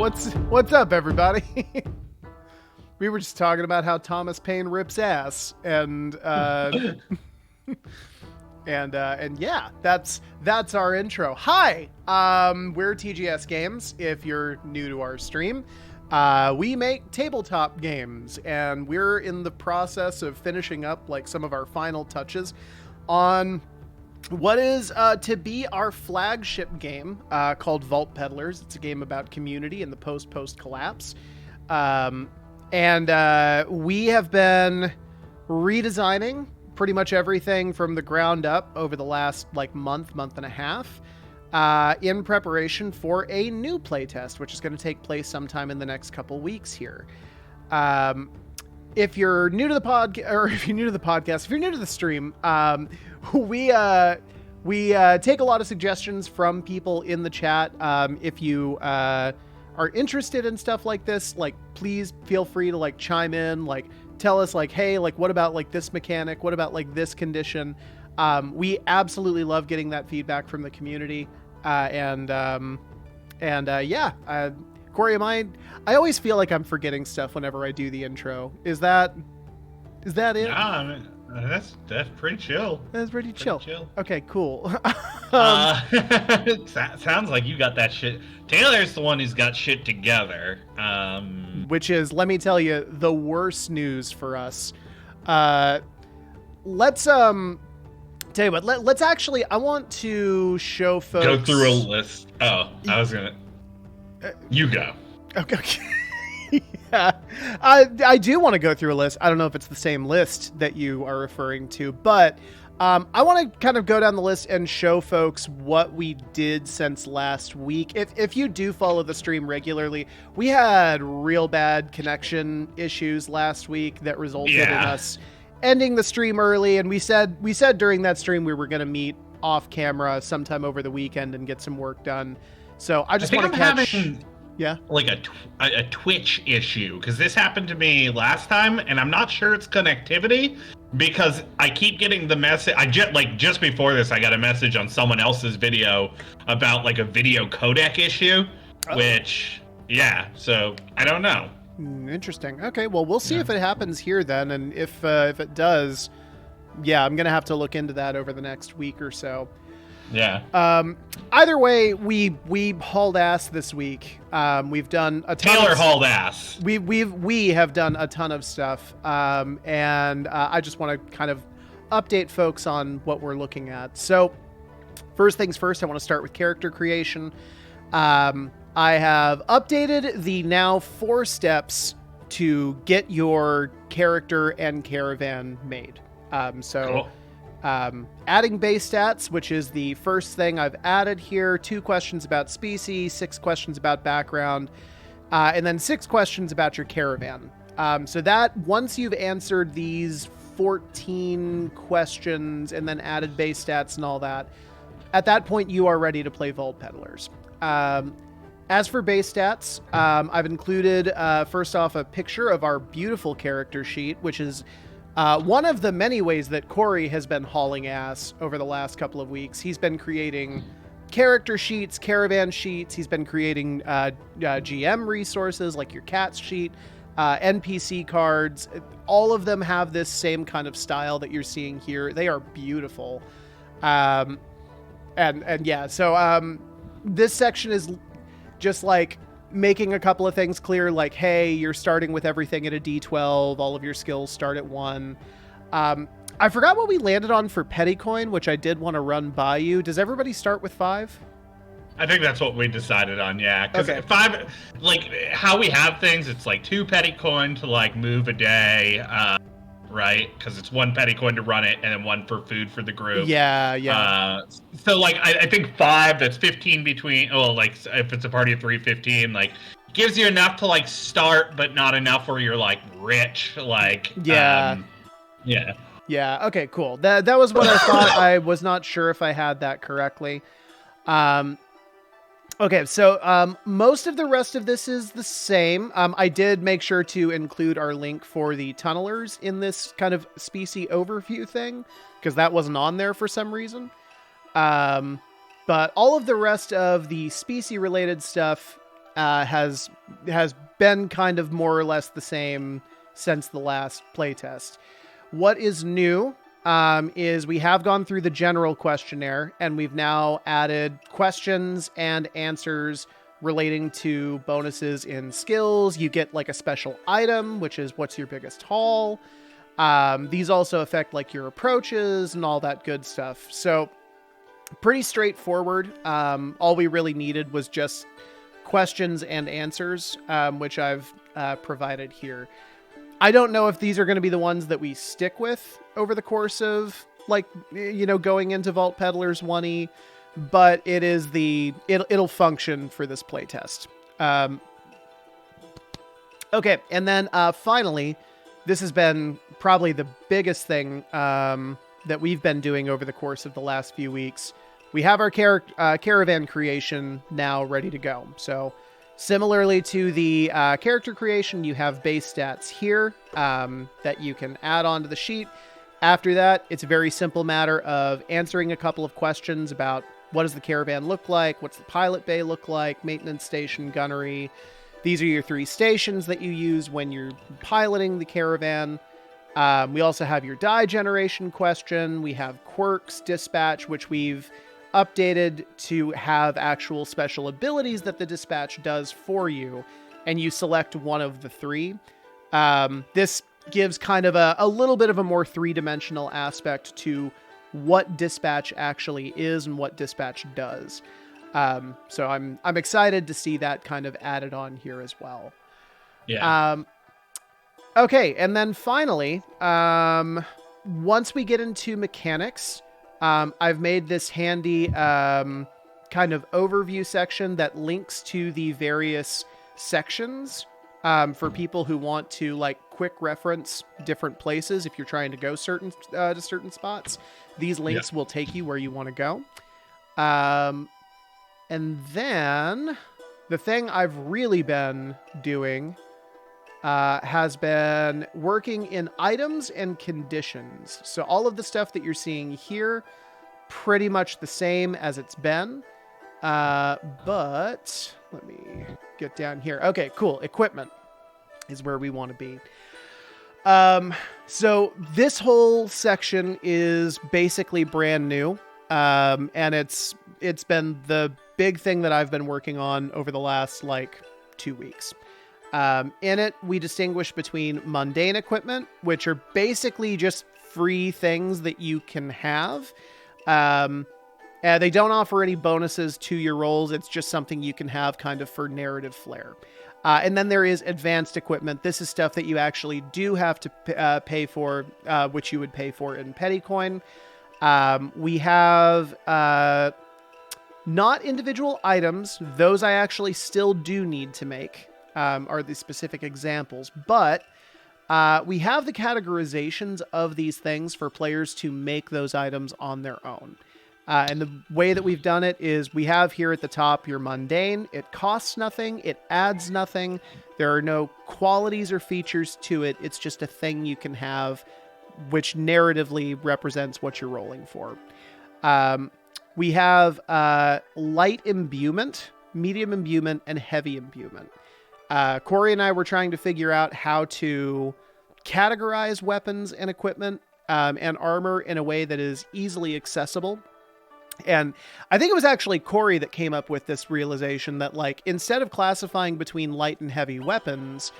What's up, everybody? We were just talking about how Thomas Paine rips ass, and and yeah, that's our intro. Hi, we're TGS Games. If you're new to our stream, we make tabletop games, and we're in the process of finishing up like some of our final touches on what is to be our flagship game called Vault Peddlers. It's a game about community and the post collapse. And we have been redesigning pretty much everything from the ground up over the last like month and a half in preparation for a new playtest, which is going to take place sometime in the next couple weeks here. If you're new to the podcast, or if you're new to the podcast, if you're new to the stream, we take a lot of suggestions from people in the chat. If you are interested in stuff like this, like, please feel free to like chime in, like tell us like, hey, like what about like this mechanic? What about like this condition? We absolutely love getting that feedback from the community. Corey, I always feel like I'm forgetting stuff whenever I do the intro. Is that it? Nah, I mean, that's pretty chill. That's pretty chill. Okay, cool. Sounds like you got that shit. Taylor's the one who's got shit together. Which is, let me tell you, the worst news for us. Let's tell you what. Let's actually. I want to show folks. Go through a list. Oh, I was gonna. You go. Okay. Yeah, I do want to go through a list. I don't know if it's the same list that you are referring to, but I want to kind of go down the list and show folks what we did since last week. If you do follow the stream regularly, we had real bad connection issues last week that resulted in us ending the stream early. And we said during that stream we were going to meet off camera sometime over the weekend and get some work done. So I just want to catch. Yeah, like a Twitch issue, because this happened to me last time, and I'm not sure it's connectivity because I keep getting the message. Just before this, I got a message on someone else's video about like a video codec issue, which so I don't know. Interesting. Okay, well we'll see if it happens here then, and if it does, I'm gonna have to look into that over the next week or so. Yeah. Either way, we hauled ass this week. We've done a ton. Taylor hauled ass. We have done a ton of stuff. And I just want to kind of update folks on what we're looking at. So, first things first, I want to start with character creation. I have updated the now 4 steps to get your character and caravan made. Cool. Adding base stats, which is the first thing I've added here. 2 questions about species, 6 questions about background, and then 6 questions about your caravan. So that once you've answered these 14 questions and then added base stats and all that, at that point you are ready to play Vault Peddlers. As for base stats, I've included first off a picture of our beautiful character sheet, which is one of the many ways that Corey has been hauling ass over the last couple of weeks. He's been creating character sheets, caravan sheets. He's been creating GM resources like your cats sheet, NPC cards. All of them have this same kind of style that you're seeing here. They are beautiful. So this section is just like making a couple of things clear, like, hey, you're starting with everything at a D12. All of your skills start at 1. I forgot what we landed on for petty coin, which I did want to run by you. Does everybody start with 5? I think that's what we decided on, because okay. 5, like how we have things, it's like 2 petty coin to like move a day, right? Because it's 1 petty coin to run it, and then 1 for food for the group. Yeah. So like I think 5, that's 15 between. Well, like if it's a party of 3, 15, like gives you enough to like start, but not enough where you're like rich. Like Yeah. Okay. Cool. That was what I thought. I was not sure if I had that correctly. Okay, so most of the rest of this is the same. I did make sure to include our link for the tunnelers in this kind of species overview thing, because that wasn't on there for some reason. But all of the rest of the species-related stuff has been kind of more or less the same since the last playtest. What is new is we have gone through the general questionnaire, and we've now added questions and answers relating to bonuses in skills. You get like a special item, which is what's your biggest haul. These also affect like your approaches and all that good stuff. So pretty straightforward. All we really needed was just questions and answers, which I've provided here. I don't know if these are going to be the ones that we stick with over the course of, like, going into Vault Peddlers 1E, but it'll function for this playtest. Okay, and then finally, this has been probably the biggest thing that we've been doing over the course of the last few weeks. We have our caravan creation now ready to go. So similarly to the character creation, you have base stats here that you can add onto the sheet. After that, it's a very simple matter of answering a couple of questions about what does the caravan look like, what's the pilot bay look like, maintenance station, gunnery. These are your 3 stations that you use when you're piloting the caravan. We also have your die generation question. We have quirks, dispatch, which we've updated to have actual special abilities that the dispatch does for you, and you select one of the 3. This gives kind of a little bit of a more 3-dimensional aspect to what dispatch actually is and what dispatch does. So I'm excited to see that kind of added on here as well. Yeah. Okay, and then finally, once we get into mechanics, I've made this handy kind of overview section that links to the various sections for people who want to like quick reference different places. If you're trying to go to certain spots, these links will take you where you want to go. And then the thing I've really been doing has been working in items and conditions. So all of the stuff that you're seeing here, pretty much the same as it's been. But let me get down here. Okay, cool. Equipment is where we want to be. So this whole section is basically brand new. And it's been the big thing that I've been working on over the last 2 weeks. In it, we distinguish between mundane equipment, which are basically just free things that you can have. They don't offer any bonuses to your rolls. It's just something you can have kind of for narrative flair. And then there is advanced equipment. This is stuff that you actually do have to pay for, which you would pay for in petty coin. We have not individual items. Those I actually still do need to make. Are the specific examples, but we have the categorizations of these things for players to make those items on their own. And the way that we've done it is we have here at the top your mundane. It costs nothing. It adds nothing. There are no qualities or features to it. It's just a thing you can have, which narratively represents what you're rolling for. We have light imbuement, medium imbuement, and heavy imbuement. Corey and I were trying to figure out how to categorize weapons and equipment and armor in a way that is easily accessible. And I think it was actually Corey that came up with this realization that, instead of classifying between light and heavy weapons,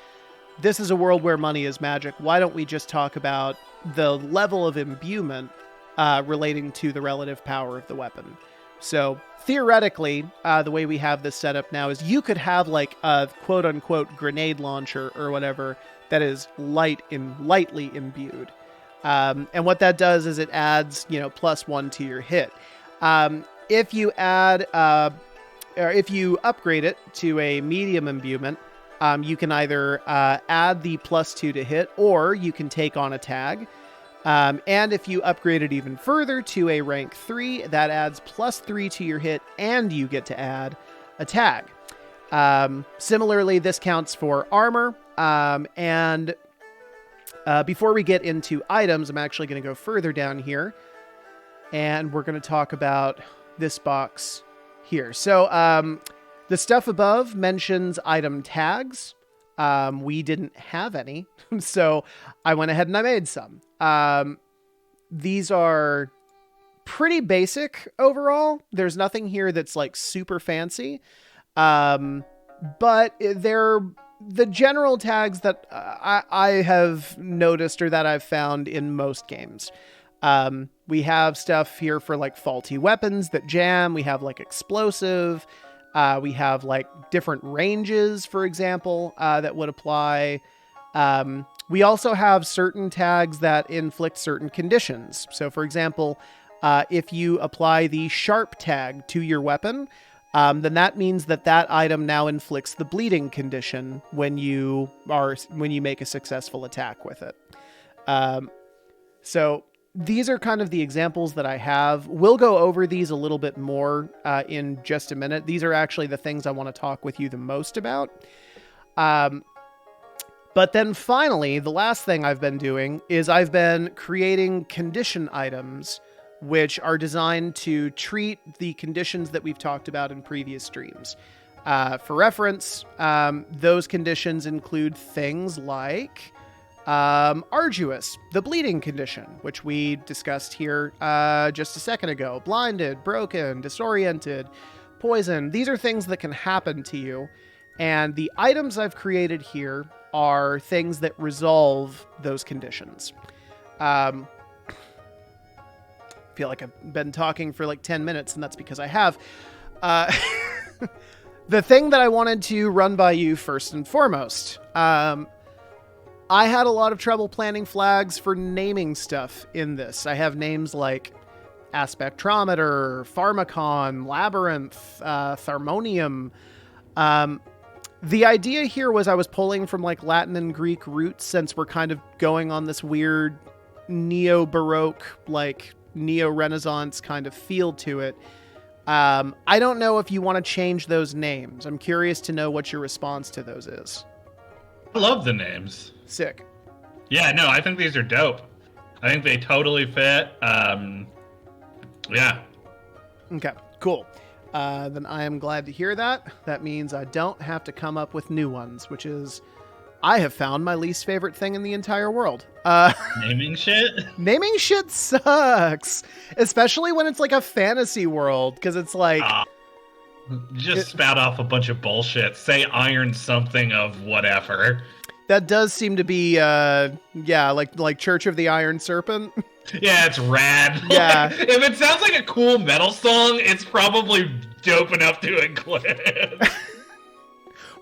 this is a world where money is magic. Why don't we just talk about the level of imbuement relating to the relative power of the weapon? So theoretically, the way we have this set up now is you could have a quote unquote grenade launcher or whatever that is lightly imbued. And what that does is it adds, +1 to your hit. If you add, or if you upgrade it to a medium imbuement, you can either add the +2 to hit, or you can take on a tag. And if you upgrade it even further to a rank 3, that adds +3 to your hit, and you get to add a tag. Similarly, this counts for armor. And before we get into items, I'm actually going to go further down here, and we're going to talk about this box here. So The stuff above mentions item tags. We didn't have any, so I went ahead and I made some. These are pretty basic overall. There's nothing here that's like super fancy. But they're the general tags that I have noticed or that I've found in most games. We have stuff here for like faulty weapons that jam. We have like explosive. We have like different ranges, for example, that would apply. We also have certain tags that inflict certain conditions. So, for example, if you apply the sharp tag to your weapon, then that means that that item now inflicts the bleeding condition when you make a successful attack with it. So these are kind of the examples that I have. We'll go over these a little bit more in just a minute. These are actually the things I want to talk with you the most about. But then finally, the last thing I've been doing is I've been creating condition items which are designed to treat the conditions that we've talked about in previous streams. For reference, those conditions include things like arduous, the bleeding condition, which we discussed here just a second ago. Blinded, broken, disoriented, poison. These are things that can happen to you. And the items I've created here are things that resolve those conditions. Feel like I've been talking for like 10 minutes, and that's because I have. The thing that I wanted to run by you first and foremost, I had a lot of trouble planning flags for naming stuff in this. I have names like Aspectrometer, Pharmacon, Labyrinth, Tharmonium. The idea here was I was pulling from like Latin and Greek roots, since we're kind of going on this weird neo-Baroque, like neo-Renaissance kind of feel to it. I don't know if you want to change those names. I'm curious to know what your response to those is. I love the names. Sick. Yeah, no, I think these are dope. I think they totally fit. Yeah. Okay, cool. Then I am glad to hear that. That means I don't have to come up with new ones, which is, I have found my least favorite thing in the entire world. Naming shit? Naming shit sucks. Especially when it's like a fantasy world, because it's like... spout off a bunch of bullshit. Say iron something of whatever. That does seem to be, like Church of the Iron Serpent. Yeah, it's rad. Yeah. If it sounds like a cool metal song, it's probably dope enough to include.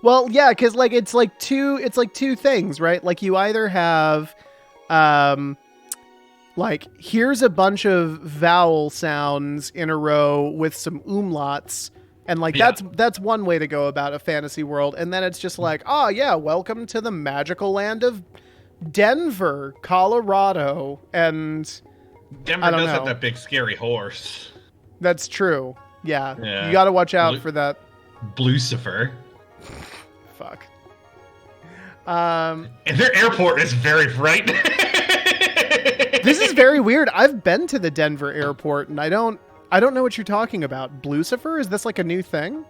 Well, yeah, because like it's like two things, right? Like you either have, like here's a bunch of vowel sounds in a row with some umlauts, and like that's one way to go about a fantasy world, and then it's just like, oh yeah, welcome to the magical land of Denver, Colorado, and Denver does have that big scary horse. That's true. Yeah. You got to watch out for that. Blucifer. Fuck. And their airport is very frightening. This is very weird. I've been to the Denver airport, and I don't know what you're talking about. Blucifer? Is this like a new thing?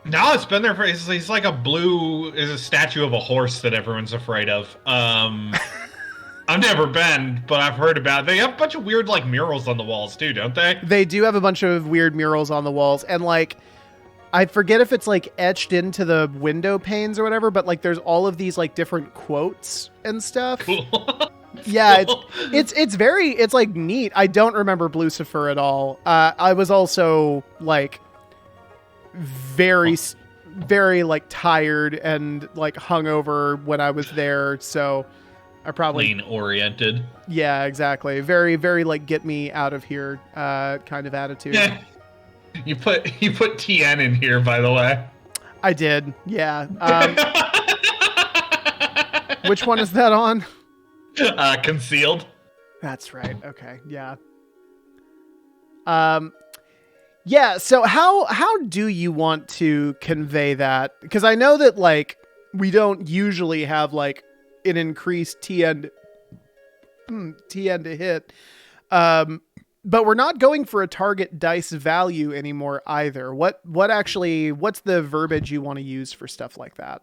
No, it's been there for. He's like is a statue of a horse that everyone's afraid of. I've never been, but I've heard about it. They have a bunch of weird like murals on the walls too, don't they? They do have a bunch of weird murals on the walls, and like I forget if it's like etched into the window panes or whatever, but like there's all of these like different quotes and stuff. Cool. Yeah, it's like neat. I don't remember Blucifer at all. I was also like very like tired and like hungover when I was there, so I probably clean oriented. Yeah, exactly. Very, very like get me out of here kind of attitude. Yeah. You put TN in here, by the way. I did. Yeah. Which one is that on? Concealed. That's right. Okay. Yeah. Yeah, so how do you want to convey that? Because I know that like we don't usually have like an increased TN to hit. But we're not going for a target dice value anymore either. What's the verbiage you want to use for stuff like that?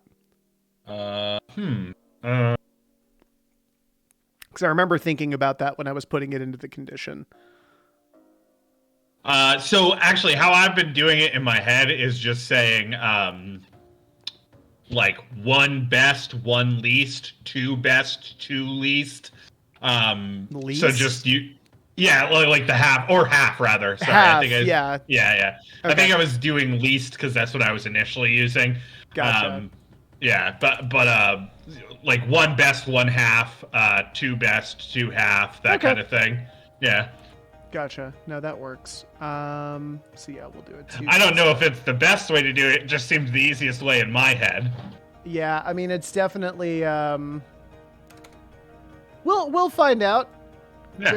Because I remember thinking about that when I was putting it into the condition. So actually, how I've been doing it in my head is just saying, like 1 best, 1 least, 2 best, 2 least. Least? So just yeah, like the half rather. Sorry, half, I think yeah. Okay. I think I was doing least because that's what I was initially using. Gotcha. Yeah, but like 1 best, 1 half, 2 best, 2 half, that kind of thing. Yeah. Gotcha. No, that works. So yeah, we'll do it. I don't know if it's the best way to do it. It just seems the easiest way in my head. Yeah, I mean, it's definitely. We'll find out. Yeah.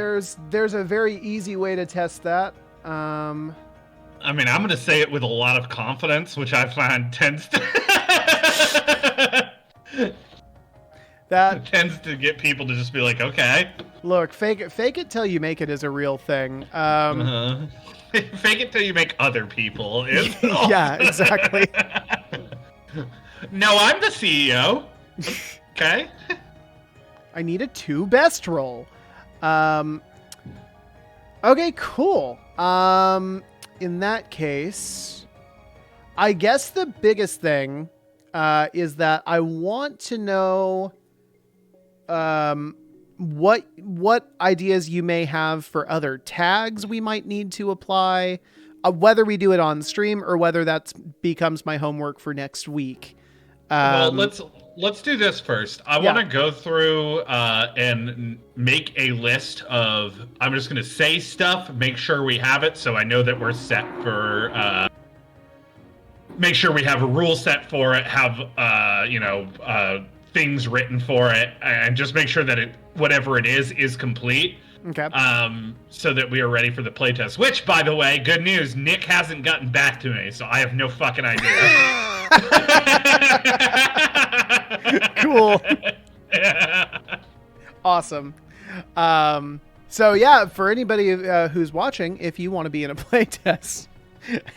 There's a very easy way to test that. I mean, I'm going to say it with a lot of confidence, which I find tends to tends to get people to just be like, okay. Look, fake it till you make it is a real thing. Fake it till you make other people. Yeah, exactly. No, I'm the CEO. Okay. I need a 2 best roll. Okay, cool. In that case, I guess the biggest thing is that I want to know what ideas you may have for other tags we might need to apply, whether we do it on stream or whether that becomes my homework for next week. Well, let's do this first. I want to go through and make a list of. I'm just going to say stuff, make sure we have it, so I know that we're set for. Make sure we have a rule set for it. Have things written for it, and just make sure that whatever it is complete. Okay. So that we are ready for the playtest. Which, by the way, good news, Nick hasn't gotten back to me, so I have no fucking idea. Cool. Awesome. So yeah, for anybody who's watching, if you want to be in a playtest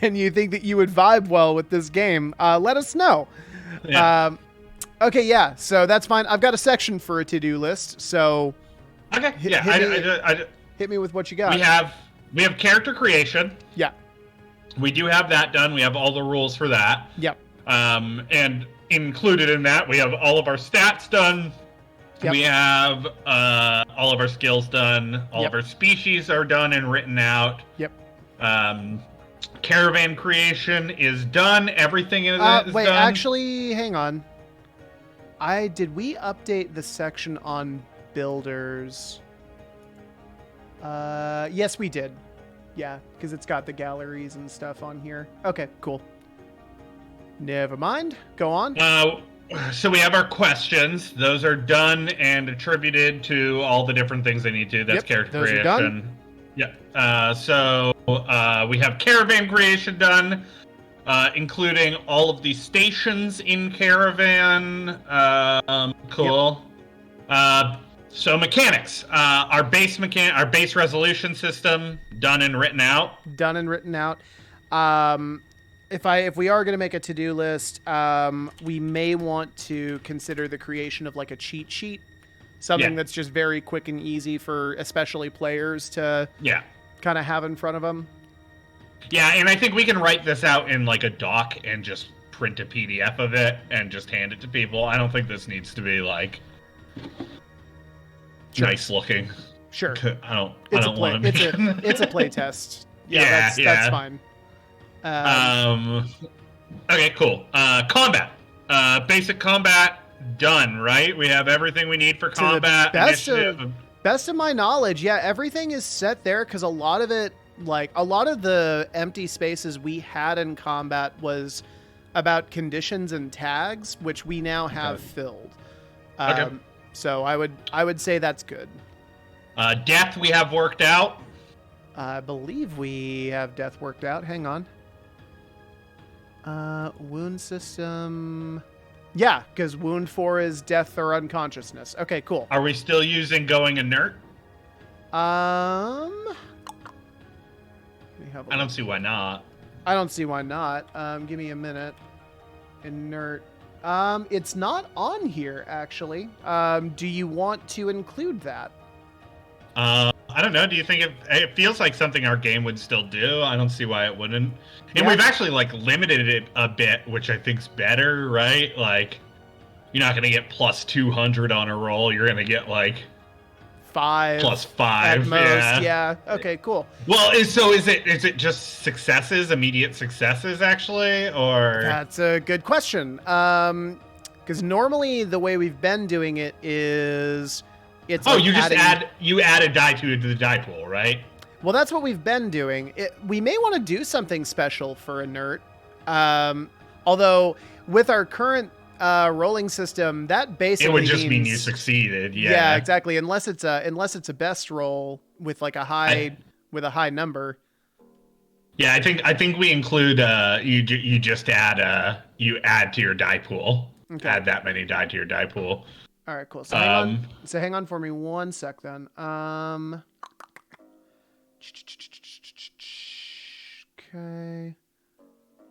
and you think that you would vibe well with this game, let us know. Yeah. Okay, yeah, so that's fine. I've got a section for a to-do list, so okay, hit me with what you got. We have character creation. Yeah. We do have that done. We have all the rules for that. Yep. And included in that, we have all of our stats done. Yep. We have all of our skills done. All of our species are done and written out. Yep. Caravan creation is done. Everything is done. Wait, actually, hang on. Did we update the section on builders? Yes, we did. Yeah, because it's got the galleries and stuff on here. Okay, cool. Never mind. Go on. So we have our questions. Those are done and attributed to all the different things they need to. That's character creation. Those are done. Yeah. So we have caravan creation done, including all of the stations in caravan. Cool. Yep. So mechanics. Our base resolution system done and written out. Done and written out. If we are going to make a to-do list, we may want to consider the creation of like a cheat sheet, something that's just very quick and easy for especially players to kind of have in front of them. Yeah, and I think we can write this out in like a doc and just print a PDF of it and just hand it to people. I don't think this needs to be like nice looking. Sure. I don't want to. It's a play test. Yeah, that's fine. Okay, cool. Combat. Basic combat done, right? We have everything we need for combat. Best of my knowledge, yeah, everything is set there because a lot of the empty spaces we had in combat was about conditions and tags, which we now have filled. So I would say that's good. Death we have worked out. I believe we have death worked out. Hang on. Wound system. Yeah, because wound 4 is death or unconsciousness. Okay, cool. Are we still using going inert? me have a I don't look. see why not. I don't see why not. Give me a minute. Inert. It's not on here, actually. Do you want to include that? I don't know. Do you think it feels like something our game would still do? I don't see why it wouldn't. And Yeah. we've actually like limited it a bit, which I think's better, right? Like, you're not gonna get plus 200 on a roll. You're gonna get like 5 plus 5 at most. Yeah. Okay. Cool. Well, is it just successes, immediate successes, actually, or? That's a good question. Because normally the way we've been doing it is it's like you just adding... add a die to the die pool, right? Well, that's what we've been doing. We may want to do something special for inert. Although with our current rolling system, that basically it would just means, mean you succeeded. Yeah. Yeah, exactly. Unless it's a best roll with like a high number. Yeah, I think we include you just add you add to your die pool. Okay. Add that many die to your die pool. All right, cool. So hang on for me 1 sec then. Okay.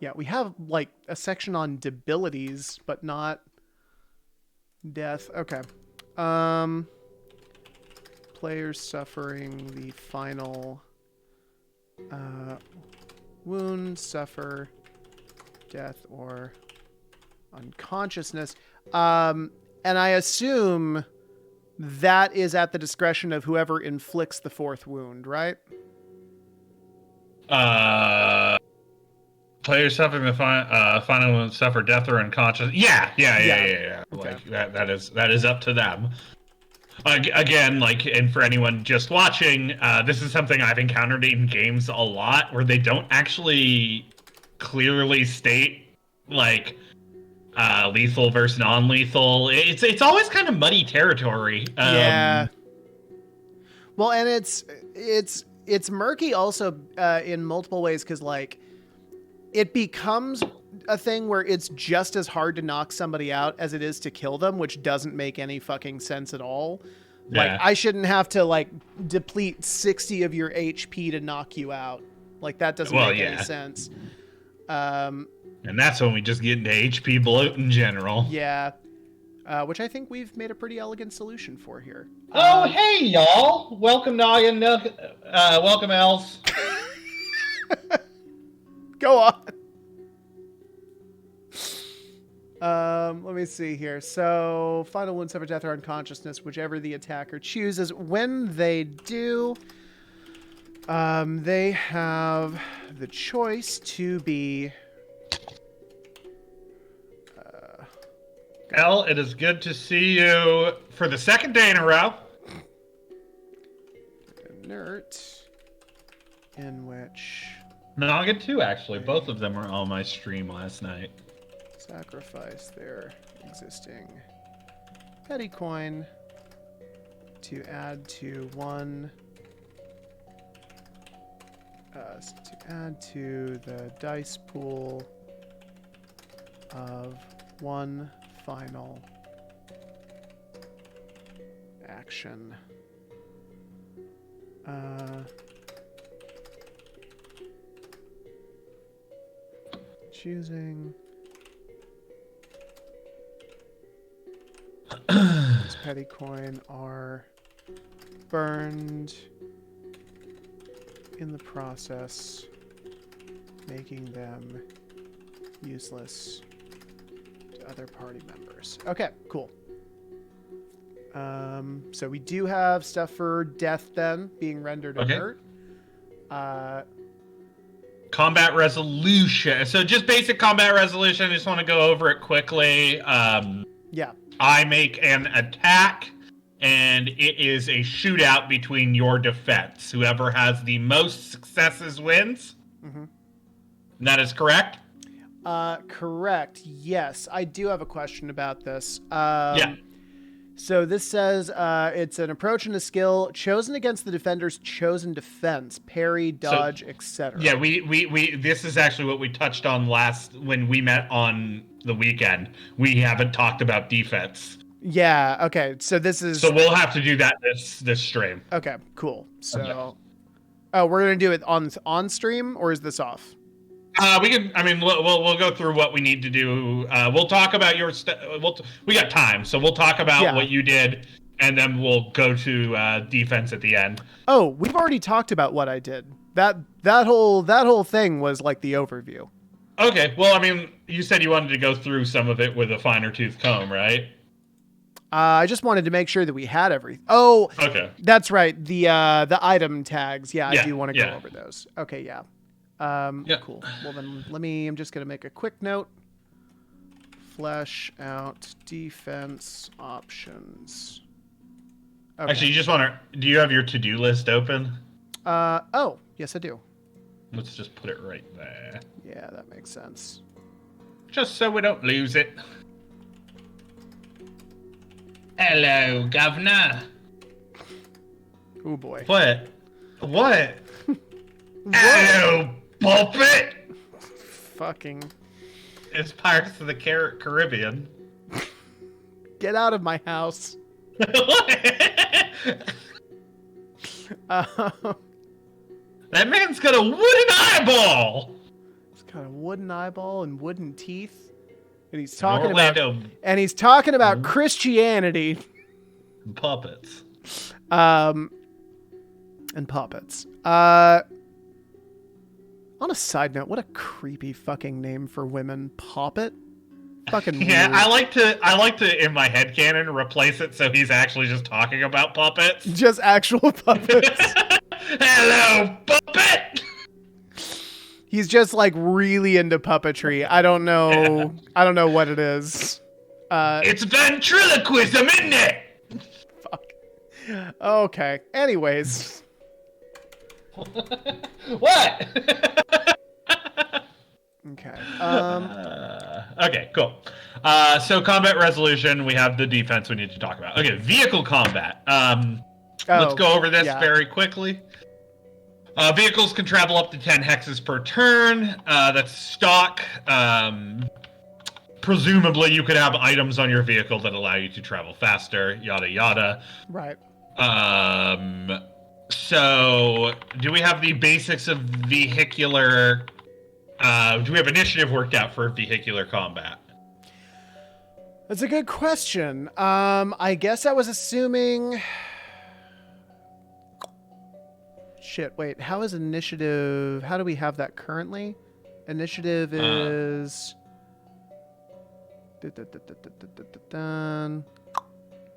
Yeah, we have like a section on debilities, but not death. Okay. Players suffering the final wound, suffer death or unconsciousness. And I assume that is at the discretion of whoever inflicts the 4th wound, right? Players suffering the final wound suffer death or unconscious. Yeah. Okay. Like that is up to them. Again, like, and for anyone just watching, this is something I've encountered in games a lot where they don't actually clearly state like lethal versus non-lethal. It's always kind of muddy territory. Yeah. Well, and it's murky also in multiple ways because like it becomes a thing where it's just as hard to knock somebody out as it is to kill them, which doesn't make any fucking sense at all. Yeah. Like I shouldn't have to like deplete 60 of your HP to knock you out. Like that doesn't make any sense. And that's when we just get into HP bloat in general. Yeah. Which I think we've made a pretty elegant solution for here. Oh, hey, y'all. Welcome, Noggin. Welcome, Els. Go on. Let me see here. So, final wound, suffer death or unconsciousness, whichever the attacker chooses. When they do, they have the choice to be... El, it is good to see you for the 2nd day in a row. Inert, in which... Noggin too, actually. Both of them were on my stream last night. Sacrifice their existing petty coin to add to one... to add to the dice pool of one final action. Choosing this petty coin are burned in the process, making them useless to other party members. Okay, cool. So we do have stuff for death then, being rendered inert. Combat resolution. So just basic combat resolution. I just want to go over it quickly. Yeah. I make an attack, and it is a shootout between your defense. Whoever has the most successes wins. Mm-hmm. That is correct? Correct. Yes. I do have a question about this. Yeah. So this says it's an approach and a skill chosen against the defender's chosen defense, parry, dodge, etc. Yeah, we this is actually what we touched on when we met on the weekend. We haven't talked about defense. Yeah, okay. So this is... So we'll have to do that this stream. Okay, cool. So Oh, we're gonna do it on stream, or is this off? We can. I mean, we'll go through what we need to do. We'll talk about your. We got time, so we'll talk about what you did, and then we'll go to defense at the end. Oh, we've already talked about what I did. That whole thing was like the overview. Okay. Well, I mean, you said you wanted to go through some of it with a finer tooth comb, right? I just wanted to make sure that we had everything. Oh, okay. That's right. The item tags. Yeah, I do want to go over those. Okay, yeah. Cool. Well, then I'm just going to make a quick note. Flesh out defense options. Okay. Actually, you just want to, do you have your to-do list open? Oh, yes, I do. Let's just put it right there. Yeah, that makes sense. Just so we don't lose it. Hello, governor. Oh boy. What? Hello, puppet. Fucking. It's Pirates of the Caribbean. Get out of my house. That man's got a wooden eyeball. He's got a wooden eyeball and wooden teeth. And he's talking about Christianity and puppets. And puppets. On a side note, what a creepy fucking name for women. Poppet? Fucking yeah, weird. I like to in my headcanon replace it so he's actually just talking about puppets. Just actual puppets. Hello, puppet. He's just like really into puppetry. I don't know. I don't know what it is. It's ventriloquism, isn't it? Fuck. Okay. Anyways. What? Okay. Okay, cool. So combat resolution, we have the defense we need to talk about. Okay, vehicle combat. Let's go over this very quickly. Vehicles can travel up to 10 hexes per turn. That's stock. Presumably, you could have items on your vehicle that allow you to travel faster, yada yada. Right. So, do we have the basics of vehicular... do we have initiative worked out for vehicular combat? That's a good question. I guess I was assuming... Shit, wait, how is initiative... How do we have that currently? Initiative is...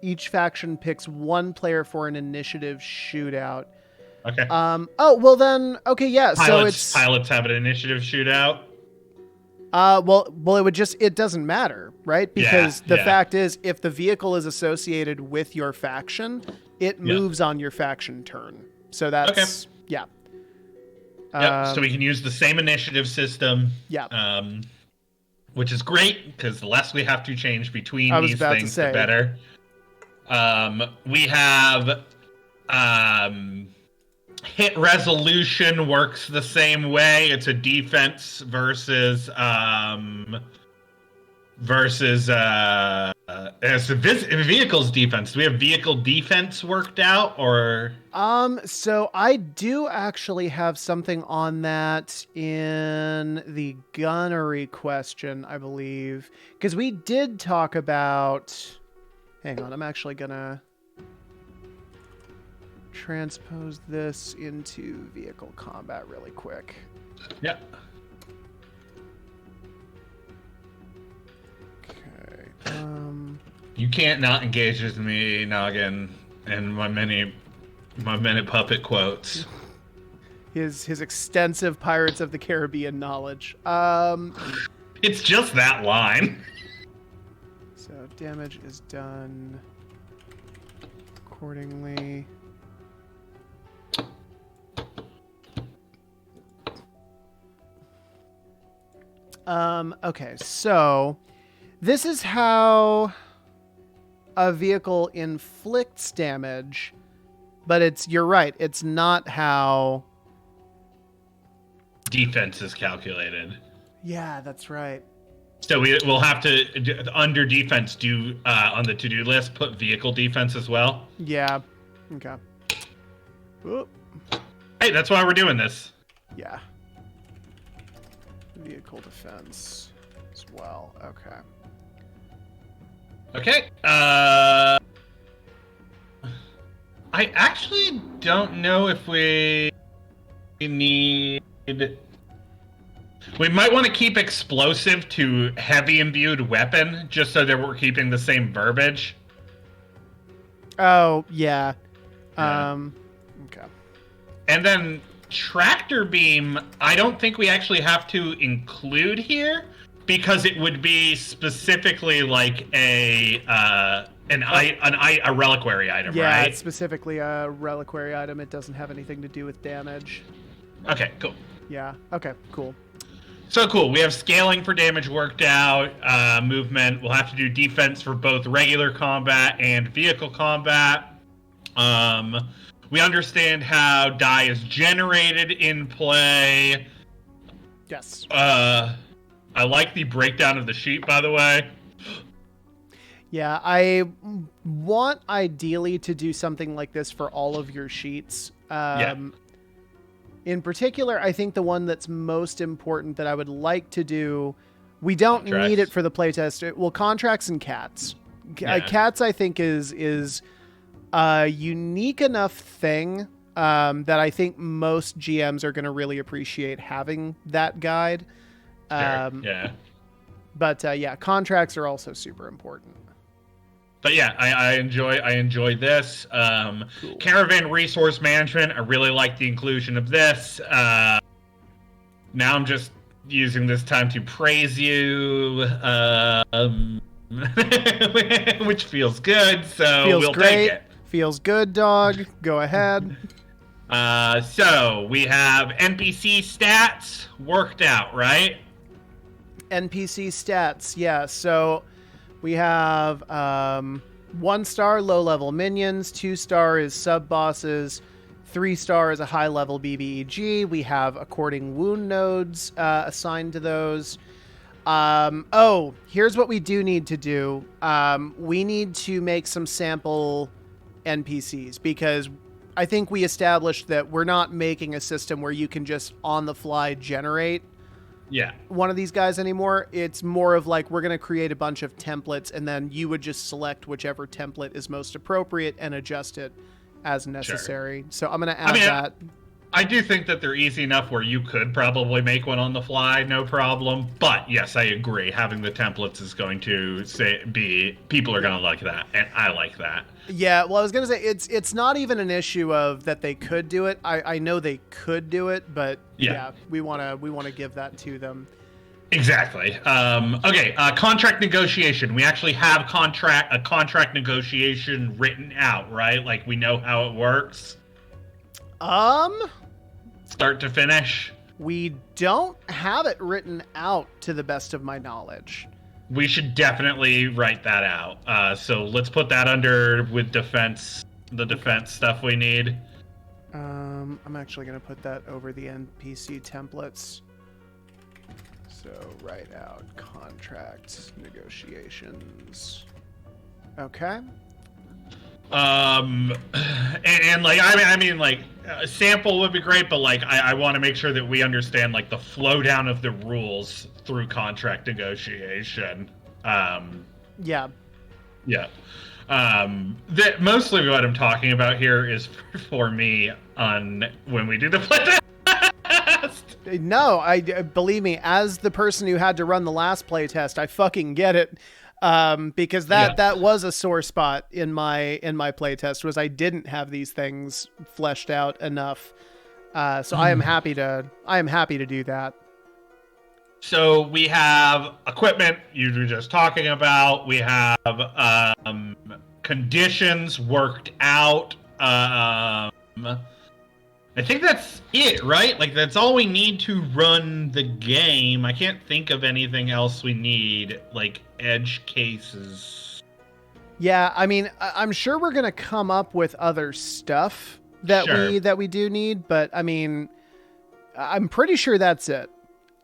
Each faction picks one player for an initiative shootout. Okay. Oh, well then... Okay, yeah, so it's... Pilots have an initiative shootout? Well, it would just... It doesn't matter, right? Because the fact is, if the vehicle is associated with your faction, it moves on your faction turn. So that's... Okay. Yeah. Yep, so we can use the same initiative system. Yeah. Which is great, because the less we have to change between these things, the better. We have... hit resolution works the same way. It's a defense versus as a vehicle's defense. Do we have vehicle defense worked out, or? So I do actually have something on that in the gunnery question, I believe, because we did talk about. Hang on, I'm actually gonna transpose this into vehicle combat really quick. Yep. You can't not engage with me, Noggin, and my many puppet quotes. His extensive Pirates of the Caribbean knowledge. It's just that line. So damage is done accordingly. Okay, so this is how a vehicle inflicts damage, but you're right, it's not how defense is calculated. Yeah, that's right. So we'll have to, under defense, do on the to-do list, put vehicle defense as well. Yeah. Okay. Oop. Hey, that's why we're doing this. Yeah. Vehicle defense as well. Okay. Okay. I actually don't know if we need... We might want to keep explosive to heavy imbued weapon, just so that we're keeping the same verbiage. Oh, yeah. Yeah. Okay. And then tractor beam, I don't think we actually have to include here, because it would be specifically like a reliquary item, yeah, right? it's specifically a reliquary item. It doesn't have anything to do with damage. Okay, cool. Yeah. Okay, cool. So cool. We have scaling for damage worked out, movement. We'll have to do defense for both regular combat and vehicle combat. We understand how die is generated in play. Yes. I like the breakdown of the sheet, by the way. Yeah, I want ideally to do something like this for all of your sheets. Yeah. In particular, I think the one that's most important that I would like to do, we don't Contracts. need it for the playtest. Well, contracts and cats. Yeah. Cats, I think, is a unique enough thing that I think most GMs are going to really appreciate having that guide. Sure. Yeah. But yeah, contracts are also super important. But yeah, I enjoy this. Cool. Caravan resource management. I really like the inclusion of this. Now I'm just using this time to praise you, which feels good. So we'll take it. Feels good, dog. Go ahead. So we have NPC stats worked out, right? NPC stats, yeah. So we have 1-star low-level minions, 2-star is sub-bosses, 3-star is a high-level BBEG. We have according wound nodes assigned to those. Oh, here's what we do need to do. We need to make some sample NPCs, because I think we established that we're not making a system where you can just on-the-fly generate one of these guys anymore. It's more of like, we're going to create a bunch of templates, and then you would just select whichever template is most appropriate and adjust it as necessary. Sure. So I'm going to add that. I do think that they're easy enough where you could probably make one on the fly, no problem. But yes, I agree. Having the templates is going to people are going to like that, and I like that. Yeah, well, I was going to say, it's not even an issue of that they could do it. I know they could do it, but yeah we want to give that to them. Exactly. Okay, contract negotiation. We actually have a contract negotiation written out, right? Like, we know how it works. Start to finish. We don't have it written out, to the best of my knowledge. We should definitely write that out. So let's put that under with defense, the defense stuff we need. I'm actually going to put that over the NPC templates. So write out contract negotiations. Okay. And like, I mean, like, a sample would be great, but like, I want to make sure that we understand like the flow down of the rules through contract negotiation. Yeah. That mostly what I'm talking about here is for me on when we do the playtest. No, I believe me, as the person who had to run the last playtest, I fucking get it. Because that was a sore spot in my playtest, was I didn't have these things fleshed out enough. So I am happy to do that. So we have equipment you were just talking about. We have conditions worked out. I think that's it, right? Like, that's all we need to run the game. I can't think of anything else we need, like edge cases. Yeah, I mean, I'm sure we're gonna come up with other stuff that we do need, but I mean, I'm pretty sure that's it.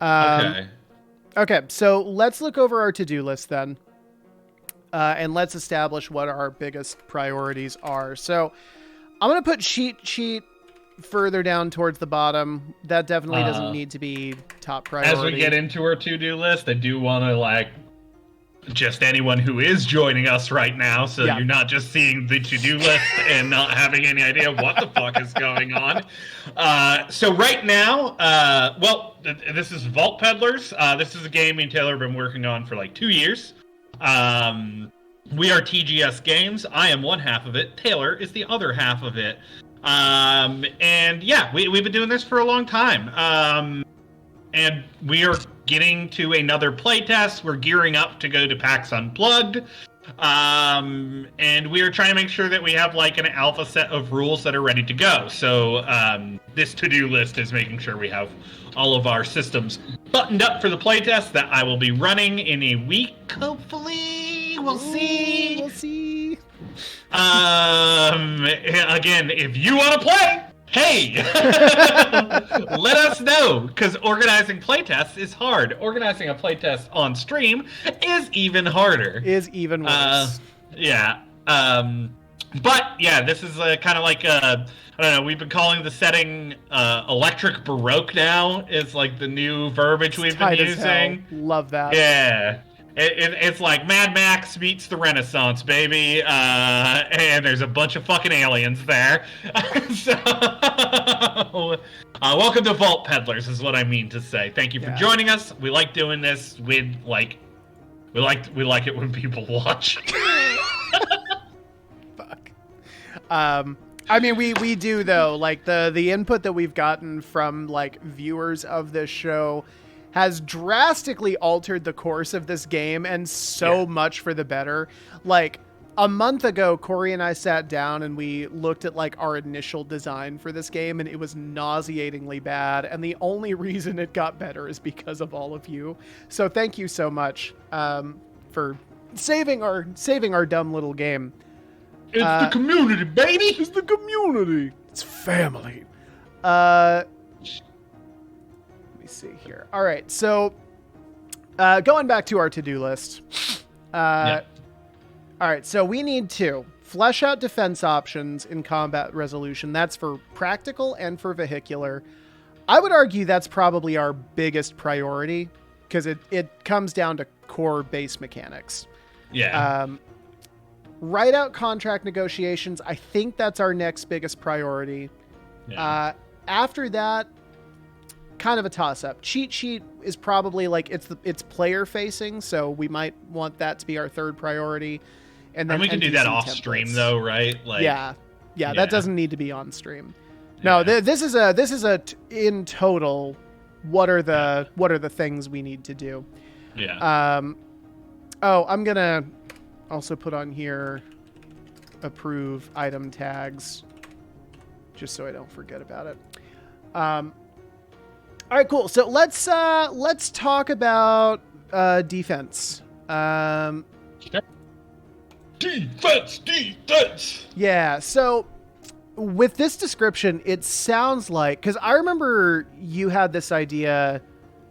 Okay, so let's look over our to-do list then, and let's establish what our biggest priorities are. So I'm gonna put cheat sheet further down towards the bottom. That definitely doesn't need to be top priority. As we get into our to-do list, I do want to just anyone who is joining us right now, so you're not just seeing the to-do list and not having any idea what the fuck is going on. So right now, this is Vault Peddlers. This is a game me and Taylor have been working on for like 2 years. We are TGS Games. I am one half of it. Taylor is the other half of it. And yeah, we've been doing this for a long time. And we are getting to another playtest. We're gearing up to go to PAX Unplugged. And we are trying to make sure that we have like an alpha set of rules that are ready to go. So this to-do list is making sure we have all of our systems buttoned up for the playtest that I will be running in a week, hopefully. We'll see. We'll see. Again, if you want to play, hey, let us know, because organizing playtests is hard. Organizing a playtest on stream is even harder. Is even worse. Yeah. But yeah, this is kind of like I don't know. We've been calling the setting electric baroque now. Is like the new verbiage we've been using. Love that. Yeah. It's like Mad Max meets the Renaissance, baby, and there's a bunch of fucking aliens there. So, welcome to Vault Peddlers, is what I mean to say. Thank you for joining us. We like doing this. We like it when people watch. Fuck. I mean, we do though. Like the input that we've gotten from like viewers of this show has drastically altered the course of this game, and so much for the better. Like a month ago, Corey and I sat down and we looked at like our initial design for this game, and it was nauseatingly bad. And the only reason it got better is because of all of you. So thank you so much for saving our dumb little game. It's the community, baby. It's the community. It's family. See here. All right, so going back to our to-do list. All right, so we need to flesh out defense options in combat resolution. That's for practical and for vehicular. I would argue that's probably our biggest priority, because it comes down to core base mechanics. Write out contract negotiations. I think that's our next biggest priority. After that, kind of a toss-up. Cheat sheet is probably like it's player facing, so we might want that to be our third priority. And then we can do that off stream though, right? Like yeah, that doesn't need to be on stream. No, this is a in total. What are the things we need to do? I'm gonna also put on here approve item tags, just so I don't forget about it. All right, cool. So let's talk about defense. Defense. Yeah. So with this description, it sounds like, because I remember you had this idea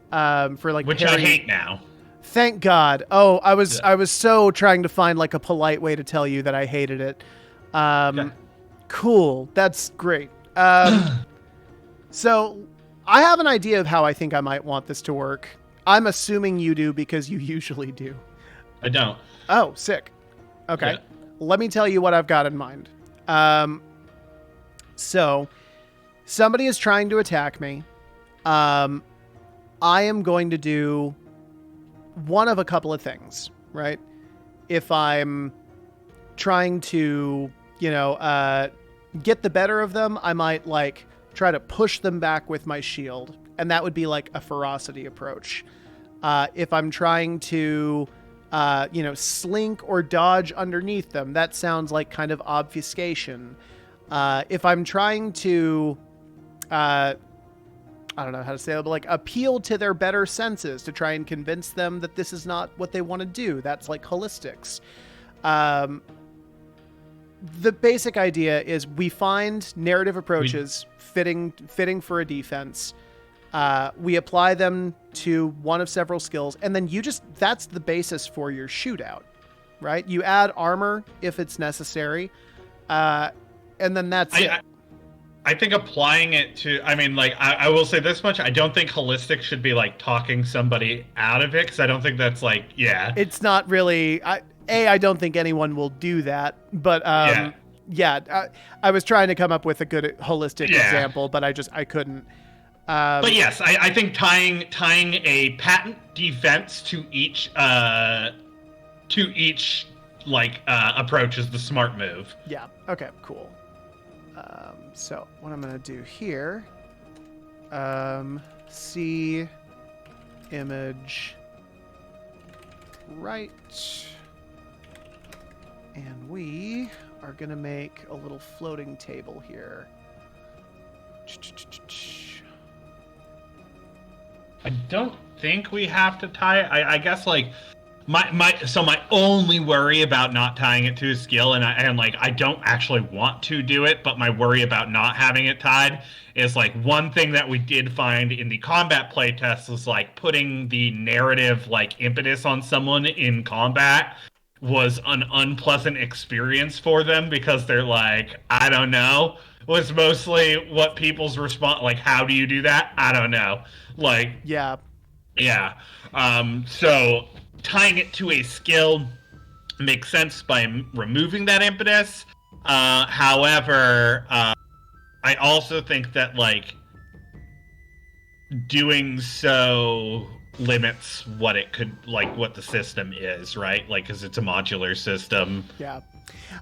for like which I hate now. Thank God. Oh, I was so trying to find like a polite way to tell you that I hated it. Cool. That's great. So I have an idea of how I think I might want this to work. I'm assuming you do, because you usually do. I don't. Oh, sick. Okay. Yeah. Let me tell you what I've got in mind. So somebody is trying to attack me. I am going to do one of a couple of things, right? If I'm trying to, get the better of them, I might like try to push them back with my shield, and that would be like a ferocity approach. If I'm trying to, slink or dodge underneath them, that sounds like kind of obfuscation. If I'm trying to, I don't know how to say it, but like appeal to their better senses to try and convince them that this is not what they want to do, that's like holistics. The basic idea is we find narrative approaches fitting for a defense. We apply them to one of several skills, and then that's the basis for your shootout, right? You add armor if it's necessary. And then that's it. I think applying it to, I mean, like, I will say this much. I don't think holistic should be like talking somebody out of it, because I don't think that's like, yeah. It's not really, I don't think anyone will do that, but I was trying to come up with a good holistic example, but I couldn't. But yes, I think tying a patent defense to each approach is the smart move. Yeah. Okay. Cool. So what I'm gonna do here, see image right, and we are gonna make a little floating table here. I don't think we have to tie it. I guess like my only worry about not tying it to a skill, and I don't actually want to do it, but my worry about not having it tied is like one thing that we did find in the combat playtest was like putting the narrative like impetus on someone in combat was an unpleasant experience for them, because they're like, I don't know, was mostly what people's response, like, how do you do that? I don't know. Like, yeah. So tying it to a skill makes sense by removing that impetus. However, I also think that like doing so limits what it could, like, what the system is, right? Like, because it's a modular system. Yeah.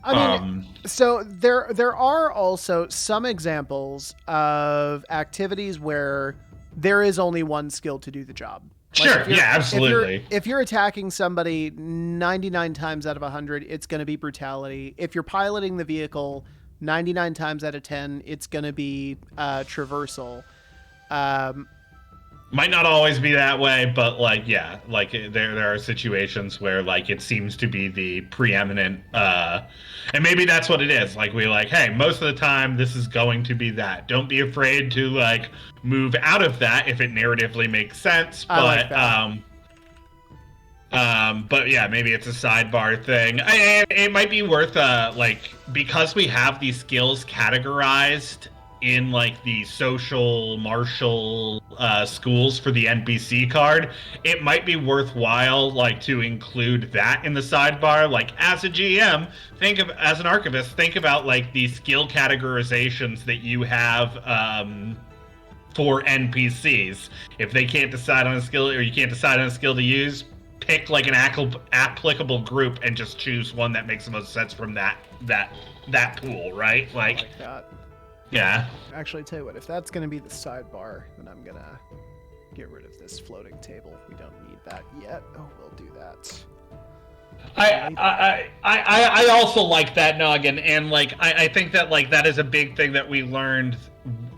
I mean, so there are also some examples of activities where there is only one skill to do the job. Sure, like absolutely. If you're attacking somebody 99 times out of 100, it's going to be brutality. If you're piloting the vehicle 99 times out of 10, it's going to be traversal. Might not always be that way, but like, yeah, like there are situations where like it seems to be the preeminent, and maybe that's what it is. Like we like, hey, most of the time this is going to be that. Don't be afraid to like move out of that if it narratively makes sense. But I like that. But yeah, maybe it's a sidebar thing. It might be worth like, because we have these skills categorized in like the social martial schools for the NPC card, it might be worthwhile like to include that in the sidebar. Like as a GM, as an archivist, think about like the skill categorizations that you have for NPCs. If they can't decide on a skill, or you can't decide on a skill to use, pick like an applicable group and just choose one that makes the most sense from that pool, right? Like that. Yeah. Actually, tell you what, if that's going to be the sidebar, then I'm going to get rid of this floating table. We don't need that yet. Oh, we'll do that. I also like that, Noggin, and like I think that like that is a big thing that we learned.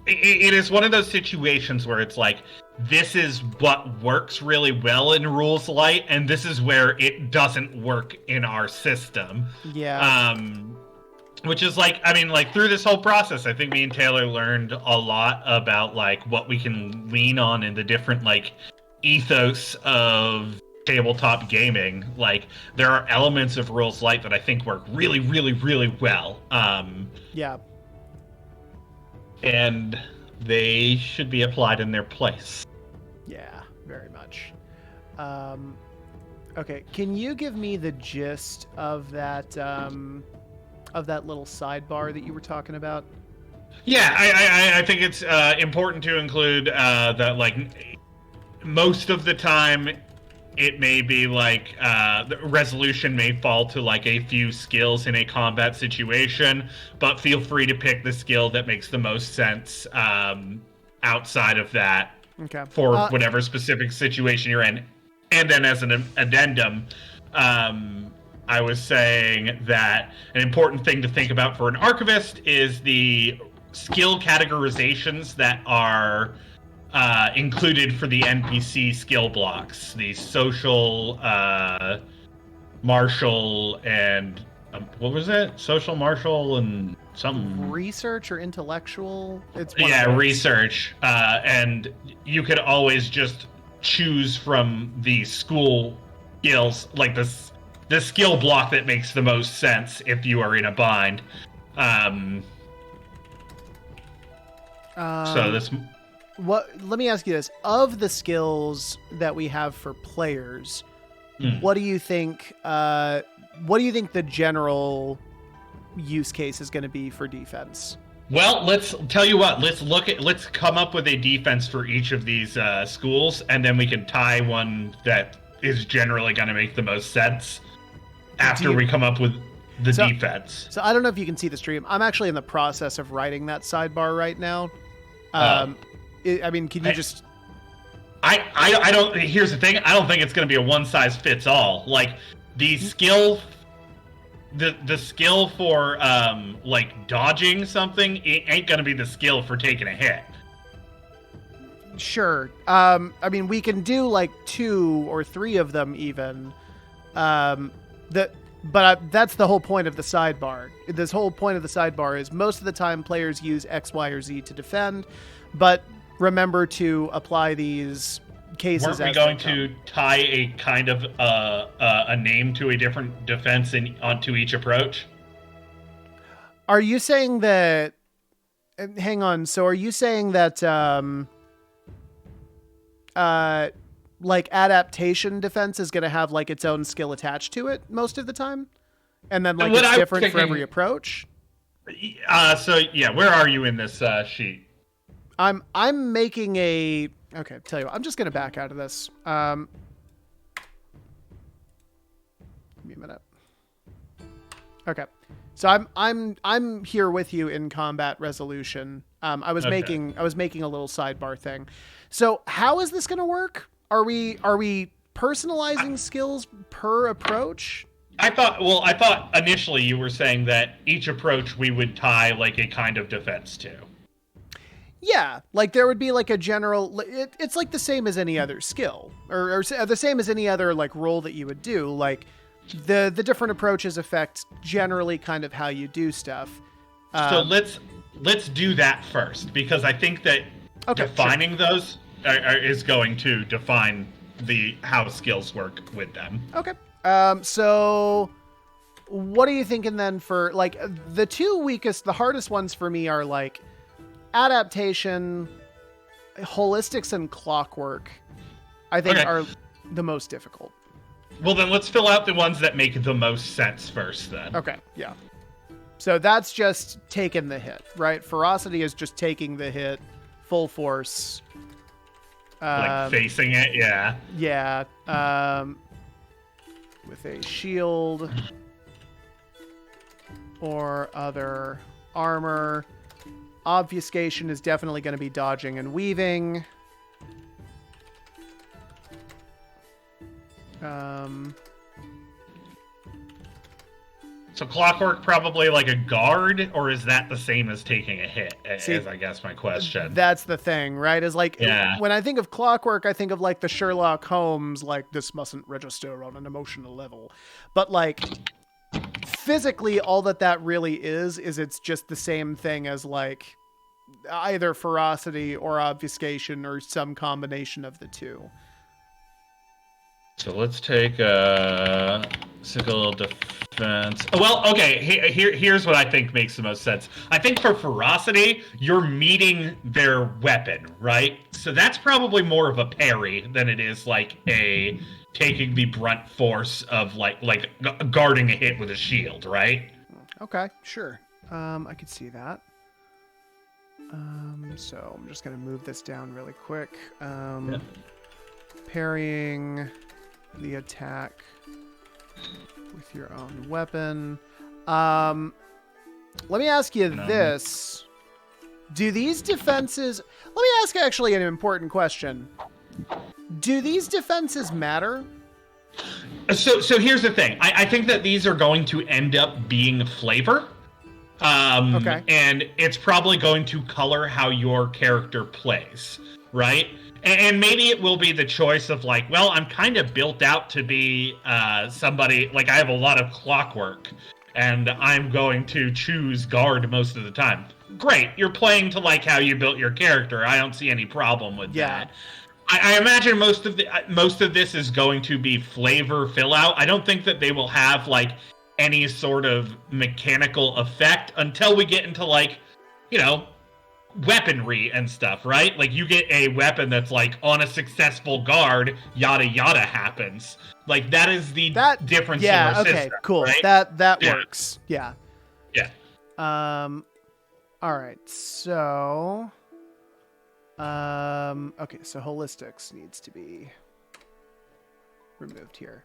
It is one of those situations where it's like, this is what works really well in Rules Light, and this is where it doesn't work in our system. Yeah. Which is like, I mean, like through this whole process, I think me and Taylor learned a lot about like what we can lean on in the different like ethos of tabletop gaming. Like there are elements of Rules Light that I think work really, really, really well. Yeah. And they should be applied in their place. Yeah, very much. Okay, can you give me the gist of that little sidebar that you were talking about? Yeah, I think it's important to include that like most of the time it may be like the resolution may fall to like a few skills in a combat situation, but feel free to pick the skill that makes the most sense outside of that. Okay. For whatever specific situation you're in. And then as an addendum, I was saying that an important thing to think about for an archivist is the skill categorizations that are included for the NPC skill blocks. The social, martial, and what was it? Social, martial, and something. Research or intellectual? Research. And you could always just choose from the school skills, like the skill block that makes the most sense if you are in a bind. So this. Let me ask you this: of the skills that we have for players, what do you think? What do you think the general use case is going to be for defense? Well, let's tell you what. Let's come up with a defense for each of these schools, and then we can tie one that is generally going to make the most sense after we come up with the defense. So I don't know if you can see the stream. I'm actually in the process of writing that sidebar right now. I mean, can you just? I don't. Here's the thing. I don't think it's going to be a one size fits all. Like the skill, the skill for like dodging something, it ain't going to be the skill for taking a hit. Sure. I mean, we can do like 2 or 3 of them even. But that's the whole point of the sidebar. This whole point of the sidebar is most of the time players use X, Y, or Z to defend, but remember to apply these cases. Weren't we going to tie a kind of a name to a different defense onto each approach? Are you saying that? Hang on. So are you saying that like adaptation defense is going to have like its own skill attached to it most of the time, and then like it's different for every approach? So yeah, where are you in this sheet? I'm making a okay. Tell you what, I'm just gonna back out of this. Give me a minute. Okay, so I'm here with you in combat resolution. I was making a little sidebar thing. So how is this gonna work? Are we personalizing skills per approach? I thought initially you were saying that each approach we would tie like a kind of defense to. Yeah, like there would be like a general. It's like the same as any other skill, or the same as any other like role that you would do. Like the different approaches affect generally kind of how you do stuff. So let's do that first, because I think that defining those is going to define how skills work with them. Okay. So what are you thinking then for like the 2 weakest, the hardest ones for me are like adaptation, holistics, and clockwork, I think are the most difficult. Well, then let's fill out the ones that make the most sense first then. Okay, yeah. So that's just taking the hit, right? Ferocity is just taking the hit, full force. Like facing it, yeah. Yeah. With a shield or other armor. Obfuscation is definitely going to be dodging and weaving. So clockwork probably like a guard, or is that the same as taking a hit? Is I guess my question. That's the thing, right? Is like when I think of clockwork, I think of like the Sherlock Holmes, like this mustn't register on an emotional level, but like physically, all that really is it's just the same thing as like either ferocity or obfuscation or some combination of the two. So let's take physical defense. Well, okay, here's what I think makes the most sense. I think for ferocity, you're meeting their weapon, right? So that's probably more of a parry than it is like a taking the brunt force of like guarding a hit with a shield, right? Okay, sure. I could see that. So I'm just gonna move this down really quick. Parrying the attack with your own weapon. Let me ask you this. Do these defenses... Let me ask actually an important question. Do these defenses matter? So here's the thing. I think that these are going to end up being flavor. And it's probably going to color how your character plays, right? And maybe it will be the choice of like, well, I'm kind of built out to be somebody, like I have a lot of clockwork, and I'm going to choose guard most of the time. Great, you're playing to like how you built your character. I don't see any problem with that. I imagine most of this is going to be flavor fill out. I don't think that they will have like any sort of mechanical effect until we get into like, you know, weaponry and stuff, right? Like, you get a weapon that's like on a successful guard, yada yada happens. Like, that is the difference in our okay, system, cool. right? That works. Yeah. Yeah. All right. So okay, so holistics needs to be removed here.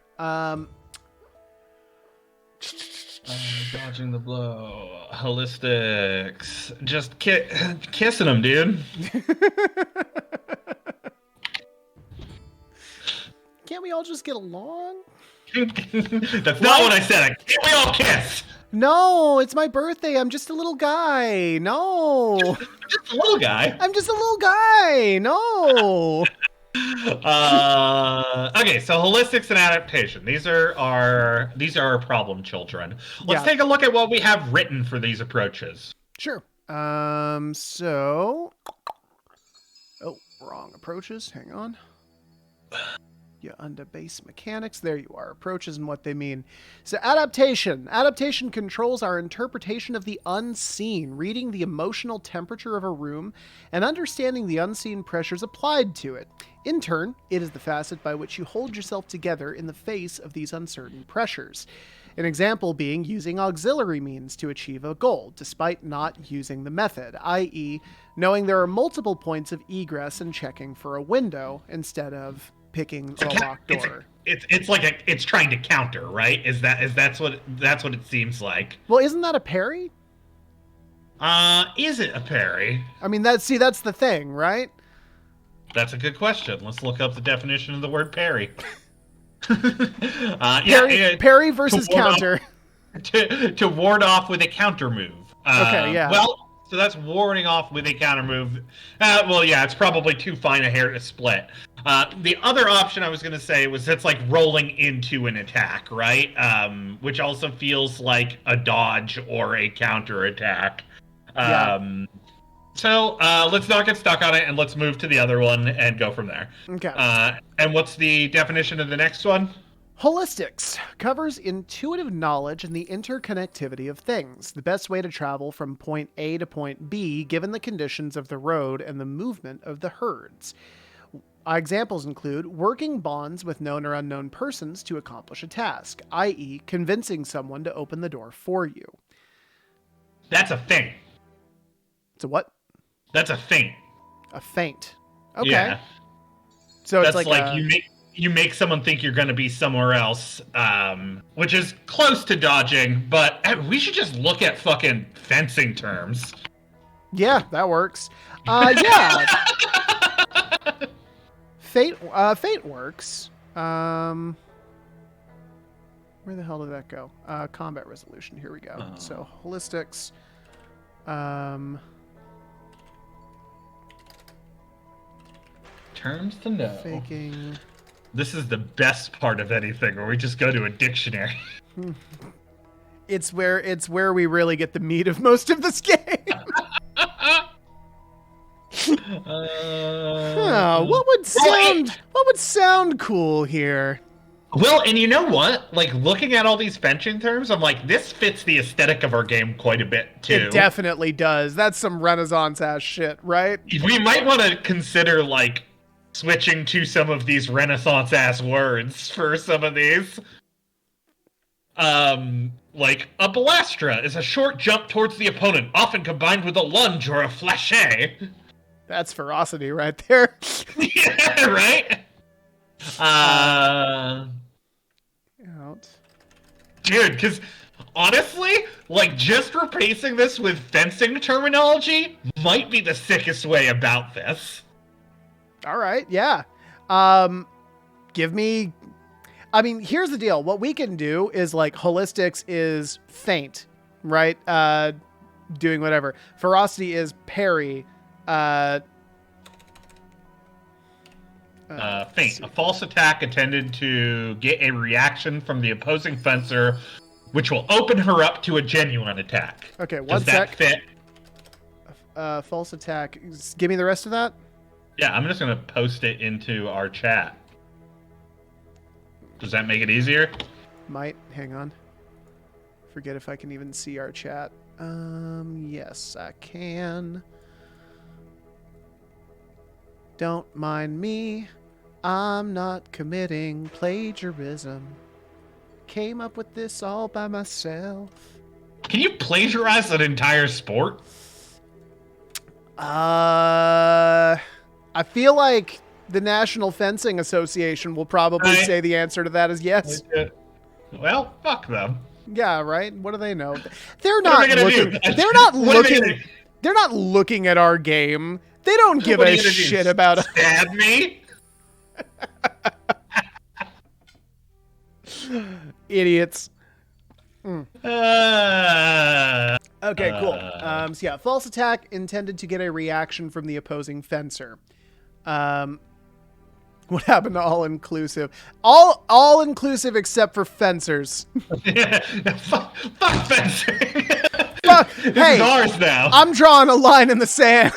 Dodging the blow. Holistics. Just kissing them, dude. Can't we all just get along? That's not what I said. Can't we all kiss? No, it's my birthday. I'm just a little guy. No. Just a little guy. I'm just a little guy. No. Okay, so holistics and adaptation. These are our problem children. Let's take a look at what we have written for these approaches. Sure. So wrong approaches. Hang on. Yeah, under base mechanics. There you are. Approaches and what they mean. So adaptation. Adaptation controls our interpretation of the unseen, reading the emotional temperature of a room and understanding the unseen pressures applied to it. In turn, it is the facet by which you hold yourself together in the face of these uncertain pressures. An example being using auxiliary means to achieve a goal, despite not using the method, i.e., knowing there are multiple points of egress and checking for a window instead of picking the locked door. It's trying to counter, right? That's what it seems like. Well, isn't that a parry? Is it a parry? I mean, that's the thing, right? That's a good question. Let's look up the definition of the word parry. Parry versus counter. To ward off with a counter move. Okay, yeah. Well, so that's warding off with a counter move. It's probably too fine a hair to split. The other option I was going to say was it's like rolling into an attack, right? Which also feels like a dodge or a counter attack. So let's not get stuck on it, and let's move to the other one and go from there. Okay. And what's the definition of the next one? Holistics covers intuitive knowledge and the interconnectivity of things, the best way to travel from point A to point B given the conditions of the road and the movement of the herds. Examples include working bonds with known or unknown persons to accomplish a task, i.e., convincing someone to open the door for you. That's a feint. It's a what? That's a feint. A feint. Okay. Yeah. So that's it's like you make someone think you're going to be somewhere else, which is close to dodging, but we should just look at fucking fencing terms. Yeah, that works. Yeah. Feint works. Where the hell did that go? Combat resolution. Here we go. Oh. So holistics. Terms to know. Faking. This is the best part of anything, where we just go to a dictionary. It's where we really get the meat of most of this game. What would sound cool here? Well, and you know what? Like, looking at all these fencing terms, I'm like, this fits the aesthetic of our game quite a bit, too. It definitely does. That's some Renaissance-ass shit, right? We might want to consider, like, switching to some of these Renaissance-ass words for some of these. Like, a balastra is a short jump towards the opponent, often combined with a lunge or a flèche. That's ferocity right there. Yeah, right? Out. Dude, because honestly, like, just replacing this with fencing terminology might be the sickest way about this. All right, yeah. Give me... I mean, here's the deal. What we can do is, like, holistics is feint, right? Doing whatever. Ferocity is parry. Feint. A false attack intended to get a reaction from the opposing fencer, which will open her up to a genuine attack. Okay, one Does sec. that fit? False attack. Give me the rest of that. Yeah, I'm just going to post it into our chat. Does that make it easier? Might. Hang on. Forget if I can even see our chat. Yes, I can. Don't mind me. I'm not committing plagiarism. Came up with this all by myself. Can you plagiarize an entire sport? I feel like the National Fencing Association will probably say the answer to that is yes. Well, fuck them. Yeah, right? What do they know? They're not looking. They're not looking at our game. They don't give a shit about us. Stab me? Idiots. Okay, cool. So yeah, false attack intended to get a reaction from the opposing fencer. What happened to all inclusive? All inclusive except for fencers. Fuck fencing. Fuck. This Hey, is ours now. I'm drawing a line in the sand.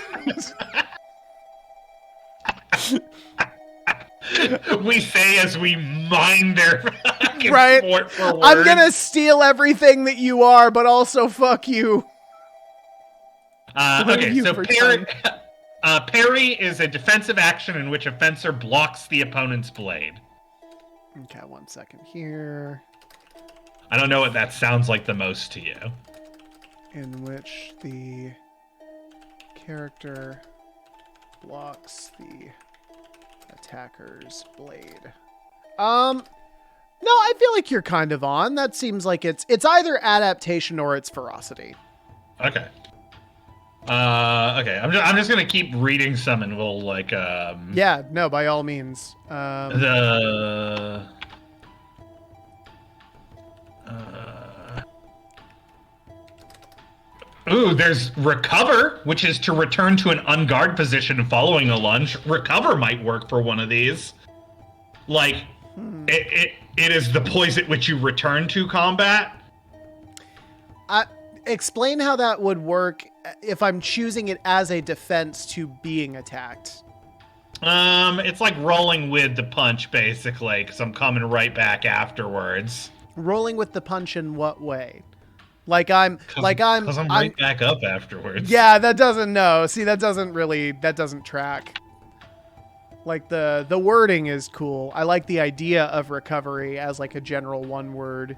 We say as we mine their Right. sport for words. I'm gonna steal everything that you are, but also fuck you. Okay, so parry is a defensive action in which a fencer blocks the opponent's blade. Okay, 1 second here. I don't know what that sounds like the most to you. In which the character blocks the attacker's blade. No, I feel like you're kind of on. That seems like it's either adaptation or it's ferocity. Okay. Okay. I'm just gonna keep reading some, and we'll like. Yeah. No, by all means. Ooh, there's recover, which is to return to an unguard position following a lunge. Recover might work for one of these. Like, it is the poise at which you return to combat. Explain how that would work if I'm choosing it as a defense to being attacked. It's like rolling with the punch, basically, because I'm coming right back afterwards. Rolling with the punch in what way? Because I'm right back up afterwards. Yeah, that doesn't track. Like the wording is cool. I like the idea of recovery as like a general one word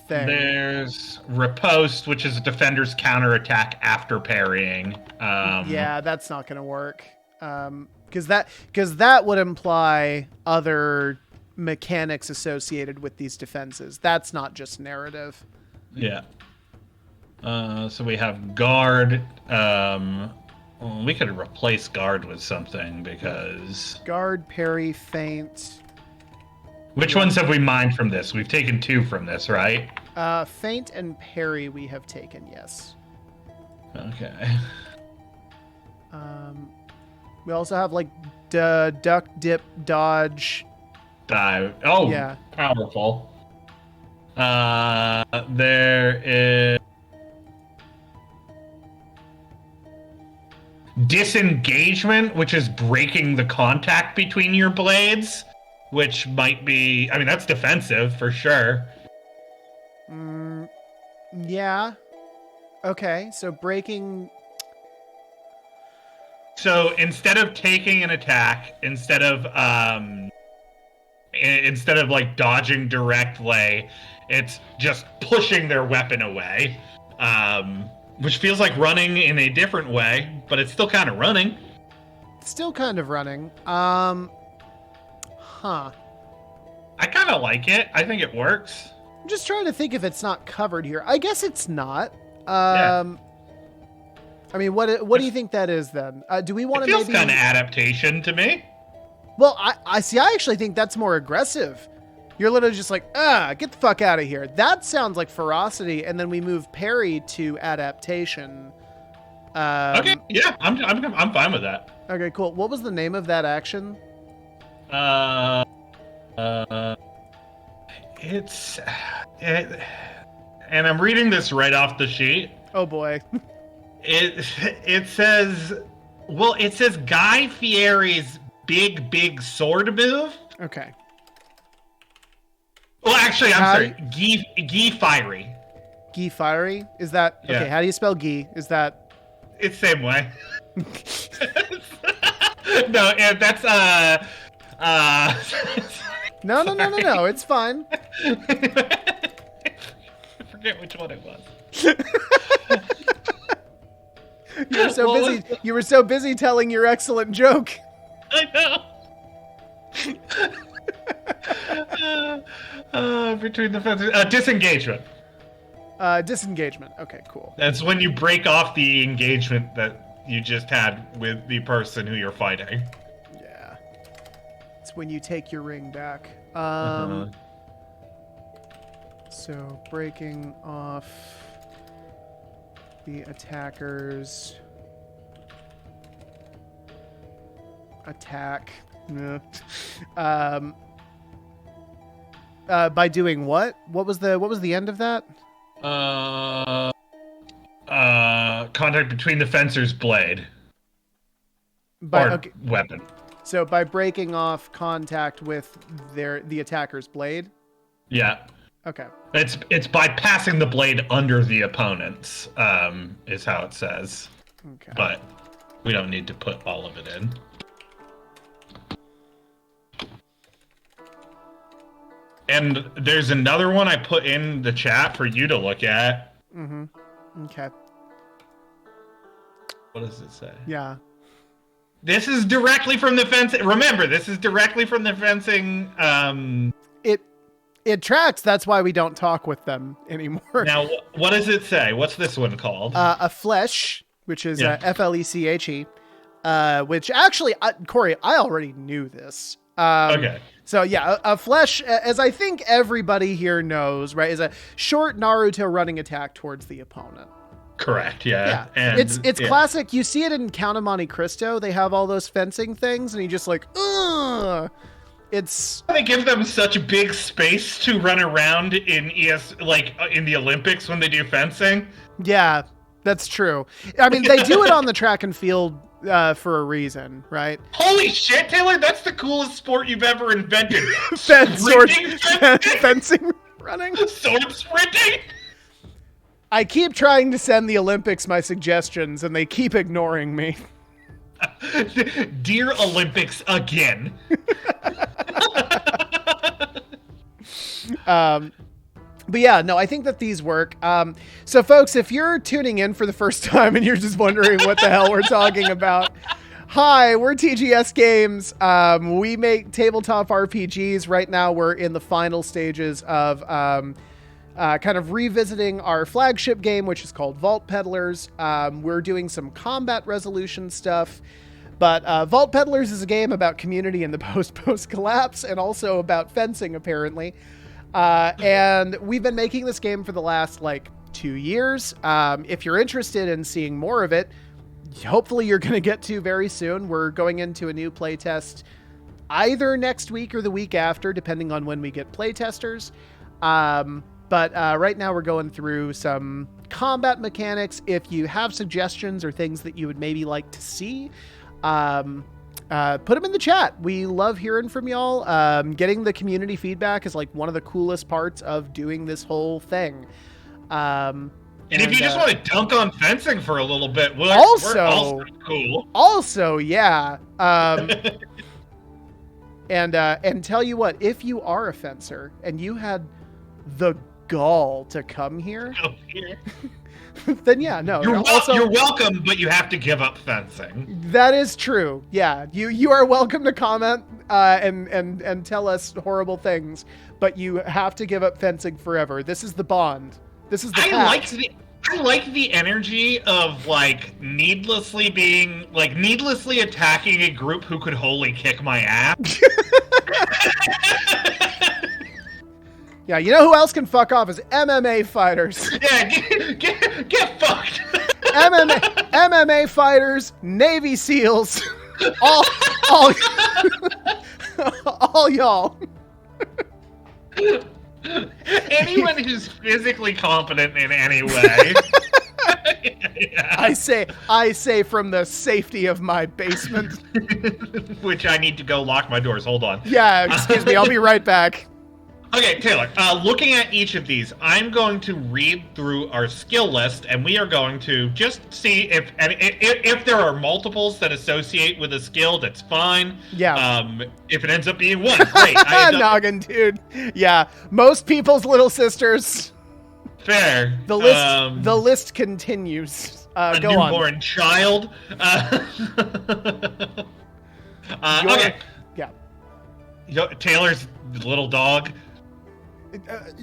thing. There's riposte, which is a defender's counterattack after parrying. Yeah, that's not gonna work. Because that would imply other mechanics associated with these defenses. That's not just narrative. Yeah. So we have guard. Well, we could replace guard with something because guard, parry, feint. Which ones have we mined from this? We've taken 2 from this, right? Feint and parry we have taken, yes. Okay. We also have like duck, dip, dodge, dive. Oh, yeah, powerful. There is disengagement, which is breaking the contact between your blades, which might be, I mean, that's defensive for sure. Yeah. Okay, so breaking. So instead of taking an attack, instead of like dodging directly, it's just pushing their weapon away. Which feels like running in a different way, but it's still kind of running. Still kind of running. Huh. I kind of like it. I think it works. I'm just trying to think if it's not covered here. I guess it's not. Yeah. I mean, what do you think that is then? Do we want to maybe... It feels kind of adaptation to me. Well, I see. I actually think that's more aggressive. You're literally just like, get the fuck out of here. That sounds like ferocity, and then we move parry to adaptation. Okay, yeah, I'm fine with that. Okay, cool. What was the name of that action? And I'm reading this right off the sheet. Oh boy. It says Guy Fieri's big sword move. Okay. Well, actually, I'm sorry. Guy Fiery. Guy Fiery? Is that... Yeah. Okay, how do you spell Guy? Is that... It's same way. No, and that's No. It's fine. I forget which one it was. You were so busy telling your excellent joke. I know. Between the fences. Disengagement. Disengagement. Okay, cool. That's when you break off the engagement that you just had with the person who you're fighting. Yeah. It's when you take your ring back. So breaking off the attacker's attack. By doing what? What was the end of that? Contact between the fencer's blade. Weapon. So by breaking off contact with the attacker's blade? Yeah. Okay. It's by passing the blade under the opponent's, is how it says. Okay. But we don't need to put all of it in. And there's another one I put in the chat for you to look at. Mm-hmm. Okay. What does it say? Yeah. This is directly from the fencing. Remember, this is directly from the fencing. It tracks. That's why we don't talk with them anymore. Now, what does it say? What's this one called? A fleche, which is Fleche, which actually, Corey, I already knew this. Okay. So yeah, a fleche, as I think everybody here knows, right, is a short Naruto running attack towards the opponent. Correct. Yeah. And it's classic. You see it in Count of Monte Cristo. They have all those fencing things, and you just like, ugh. They give them such big space to run around in in the Olympics when they do fencing. Yeah, that's true. I mean, they do it on the track and field for a reason, right? Holy shit, Taylor! That's the coolest sport you've ever invented. Fencing running, sword sprinting. I keep trying to send the Olympics my suggestions, and they keep ignoring me. Dear Olympics again. But yeah, no, I think that these work. So folks, if you're tuning in for the first time and you're just wondering what the hell we're talking about, hi, we're TGS Games. We make tabletop RPGs. Right now we're in the final stages of kind of revisiting our flagship game, which is called Vault Peddlers. We're doing some combat resolution stuff. But Vault Peddlers is a game about community in the post collapse and also about fencing, apparently. And we've been making this game for the last 2 years. If you're interested in seeing more of it, hopefully you're going to get to very soon. We're going into a new playtest either next week or the week after, depending on when we get playtesters. But right now we're going through some combat mechanics. If you have suggestions or things that you would maybe like to see, put them in the chat. We love hearing from y'all. Getting the community feedback is one of the coolest parts of doing this whole thing. And if you just want to dunk on fencing for a little bit, we're also cool. Also, yeah. And tell you what, if you are a fencer and you had the gall to come here, then yeah, no. You're welcome, but you have to give up fencing. That is true. Yeah, you are welcome to comment and tell us horrible things, but you have to give up fencing forever. This is the bond. This is the pact. I like the energy of needlessly attacking a group who could wholly kick my ass. Yeah, you know who else can fuck off is MMA fighters. Yeah, get fucked. MMA fighters, Navy SEALs, all y'all. Anyone who's physically competent in any way. Yeah. I say from the safety of my basement. Which I need to go lock my doors. Hold on. Yeah, excuse me. I'll be right back. Okay, Taylor, looking at each of these, I'm going to read through our skill list, and we are going to just see if there are multiples that associate with a skill, that's fine. Yeah. If it ends up being one, great. I Noggin, dude. Yeah. Most people's little sisters. fair. The list continues. A Go on. newborn child. Okay. Yeah. Taylor's little dog.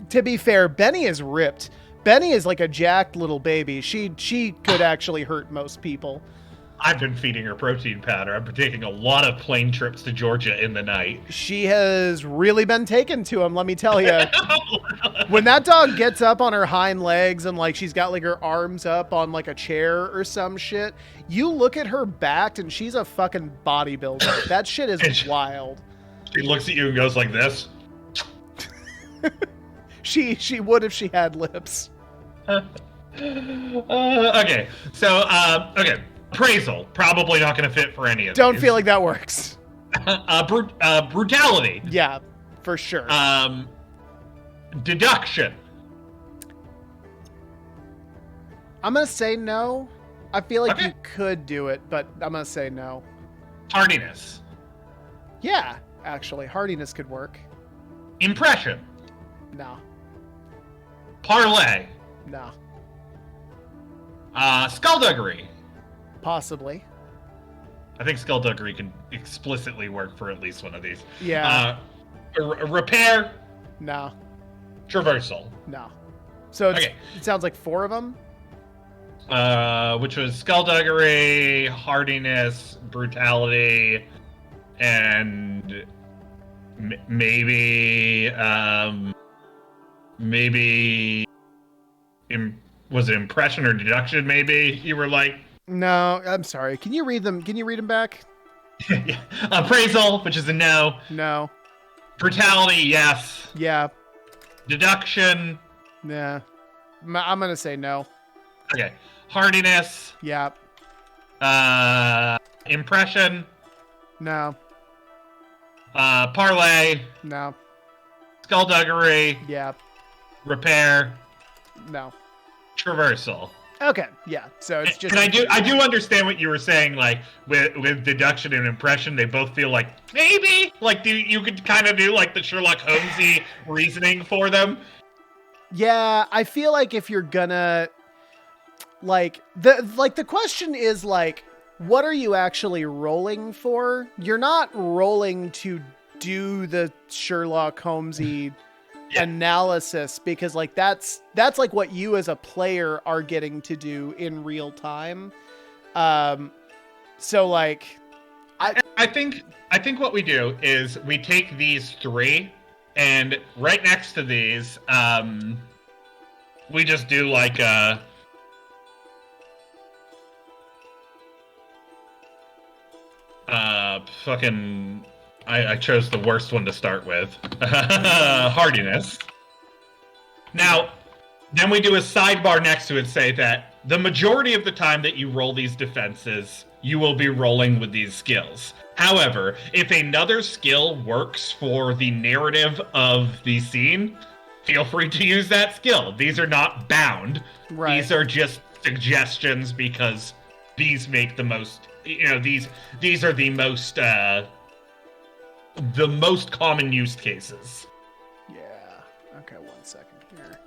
To be fair, Benny is ripped. Benny is like a jacked little baby. She could actually hurt most people. I've been feeding her protein powder. I've been taking a lot of plane trips to Georgia in the night. She has really been taken to him, let me tell you. When that dog gets up on her hind legs and like she's got like her arms up on like a chair or some shit, you look at her back and she's a fucking bodybuilder. That shit is wild. She looks at you and goes like this. She would if she had lips. Okay, so okay, appraisal probably not going to fit for any of Don't these. feel like that works. Brutality. Yeah, for sure. Deduction. I'm gonna say no. I feel like Okay. you could do it, but I'm gonna say no. Hardiness. Yeah, actually, hardiness could work. Impression. No, Parlay. no, Skullduggery. possibly. I think skullduggery can explicitly work for at least one of these. Yeah, Repair. no, Traversal. no. So it's, Okay. it sounds like 4 of them. Which was skullduggery, hardiness, brutality, and maybe was it impression or deduction? Maybe you were like No, I'm sorry. Can you read them? Can you read them back? appraisal, which is a no. No. Brutality, yes. Yeah. Deduction, Nah. I'm gonna say no. okay. Hardiness, Yeah. impression, No. parlay, No. skullduggery, Yeah. repair, No. traversal. Okay. Yeah. So it's just. And I do understand what you were saying. Like with deduction and impression, they both feel like maybe like you could kind of do like the Sherlock Holmesy reasoning for them. Yeah, I feel like if you're gonna the question is like, what are you actually rolling for? You're not rolling to do the Sherlock Holmesy analysis, because like that's like what you as a player are getting to do in real time. So like I think what we do is we take these 3, and right next to these, we just do like a. Fucking. I chose the worst one to start with. Hardiness. Now, then we do a sidebar next to it, say that the majority of the time that you roll these defenses, you will be rolling with these skills. However, if another skill works for the narrative of the scene, feel free to use that skill. These are not bound. Right. These are just suggestions because these make the most. You know, these are the most common use cases. yeah. Okay, 1 second here.